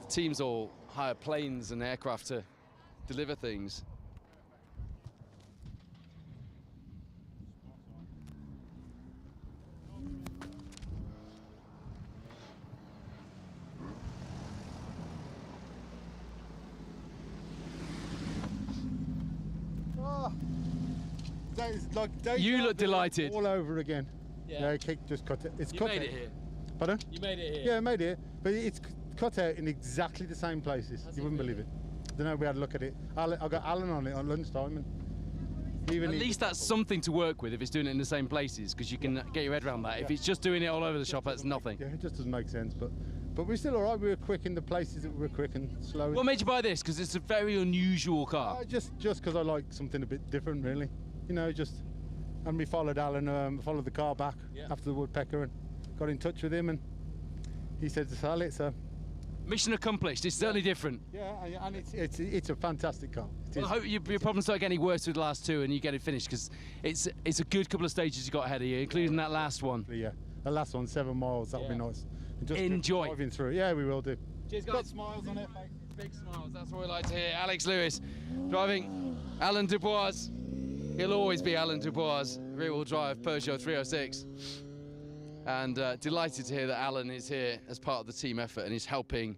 The teams all hire planes and aircraft to deliver things. That is like You look delighted. all over again. Yeah. Just cut it. It's You cut made out. it here. Pardon? You made it here. Yeah, I made it, but it's cut out in exactly the same places. You wouldn't believe it. I don't know. We had a look at it. I got Alan on it on lunchtime, and even At least that's something to work with if it's doing it in the same places, because you can get your head around that. If it's just doing it all over the shop, that's nothing. Yeah, it just doesn't make sense. But we're still all right. We were quick in the places that we were quick and slow. What made you buy this? Because it's a very unusual car. Just because I like something a bit different, really. You know, just. And we followed Alan, followed the car back after the woodpecker, and got in touch with him, and he said to sell it. So Mission accomplished. It's certainly different. yeah, and it's a fantastic car. It Well, I is. hope your problems don't get any worse with the last two and you get it finished, because it's a good couple of stages you got ahead of you, including that last one. Yeah, the last one, 7 miles. That'll be nice. And just Enjoy. driving through. Yeah, we will do. Cheers, guys. Smiles on it. Big smiles. That's what we like to hear. Alex Lewis driving Alan Dubois. He'll always be Alan Dubois, rear-wheel drive Peugeot 306. And delighted to hear that Alan is here as part of the team effort and is helping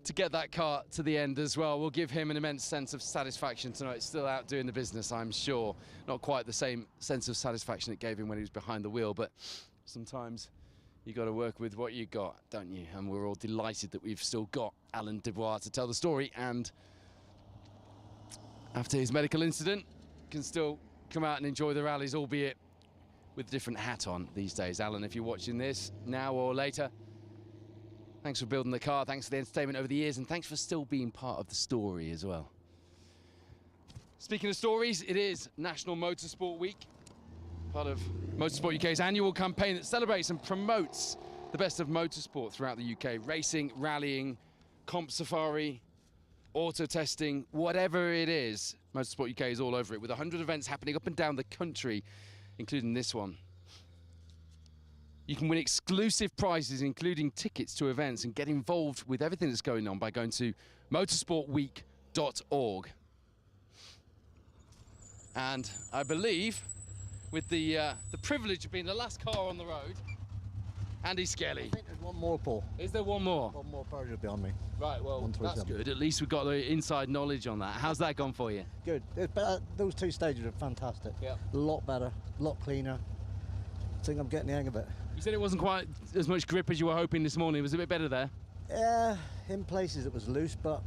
to get that car to the end as well. We'll give him an immense sense of satisfaction tonight. Still out doing the business, I'm sure. Not quite the same sense of satisfaction it gave him when he was behind the wheel, but sometimes you got to work with what you got, don't you? And we're all delighted that we've still got Alan Dubois to tell the story, and after his medical incident, can still come out and enjoy the rallies, albeit with a different hat on these days. Alan, if you're watching this now or later, thanks for building the car, thanks for the entertainment over the years, and thanks for still being part of the story as well. Speaking of stories, it is National Motorsport Week, part of Motorsport UK's annual campaign that celebrates and promotes the best of motorsport throughout the UK. Racing, rallying, comp safari, auto testing, whatever it is, Motorsport UK is all over it, with 100 events happening up and down the country, including this one. You can win exclusive prizes, including tickets to events, and get involved with everything that's going on by going to motorsportweek.org. And I believe, with the privilege of being the last car on the road, Andy Skelly. I think there's one more, Paul. Is there one more? One more Peugeot behind me. Right, well, that's 137. good. At least we've got the inside knowledge on that. How's that gone for you? Good. It's better. Those two stages are fantastic. Yeah. A lot better, a lot cleaner. I think I'm getting the hang of it. You said it wasn't quite as much grip as you were hoping this morning. It was a bit better there. Yeah, in places it was loose, but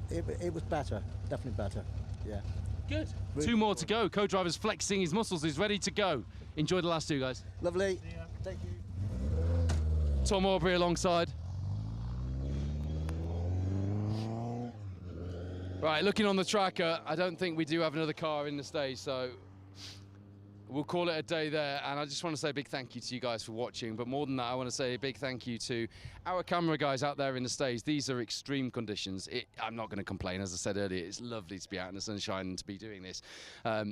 it was better. Definitely better. Yeah. Good. Really Two more to go. Co-driver's flexing his muscles. He's ready to go. Enjoy the last two, guys. Lovely. Thank you. Tom Aubrey alongside. Right, looking on the tracker, I don't think we do have another car in the stage, so we'll call it a day there. And I just want to say a big thank you to you guys for watching. But more than that, I want to say a big thank you to our camera guys out there in the stage. These are extreme conditions. I'm not going to complain. As I said earlier, it's lovely to be out in the sunshine and to be doing this.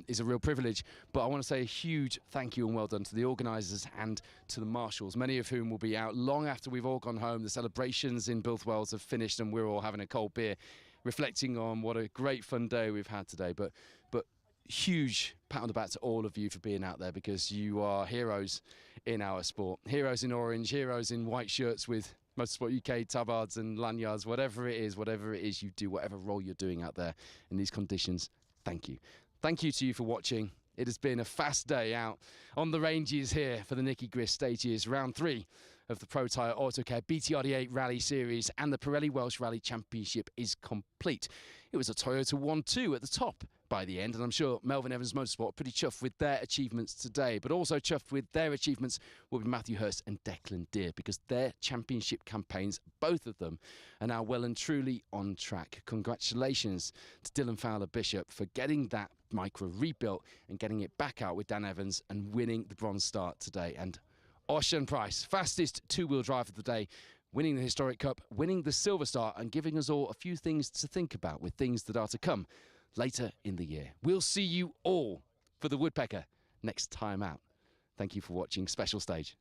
It's a real privilege. But I want to say a huge thank you and well done to the organisers and to the marshals, many of whom will be out long after we've all gone home. The celebrations in Bilthwells have finished and we're all having a cold beer, reflecting on what a great fun day we've had today. But huge pat on the back to all of you for being out there, because you are heroes in our sport. Heroes in orange, heroes in white shirts with Motorsport UK tabards and lanyards, whatever it is you do, whatever role you're doing out there in these conditions. Thank you. Thank you to you for watching. It has been a fast day out on the ranges here for the Nicky Grist stages, round 3 of the Pro Tyre Autocare BTRD8 Rally Series, and the Pirelli Welsh Rally Championship is complete. It was a Toyota 1-2 at the top by the end, and I'm sure Melvin Evans Motorsport are pretty chuffed with their achievements today, but also chuffed with their achievements will be Matthew Hurst and Declan Deer, because their championship campaigns, both of them, are now well and truly on track. Congratulations to Dylan Fowler Bishop for getting that micro rebuilt and getting it back out with Dan Evans and winning the bronze start today. And Ocean Price, fastest two-wheel drive of the day, winning the Historic Cup, winning the Silver Star, and giving us all a few things to think about with things that are to come later in the year. We'll see you all for the Woodpecker next time out. Thank you for watching Special Stage.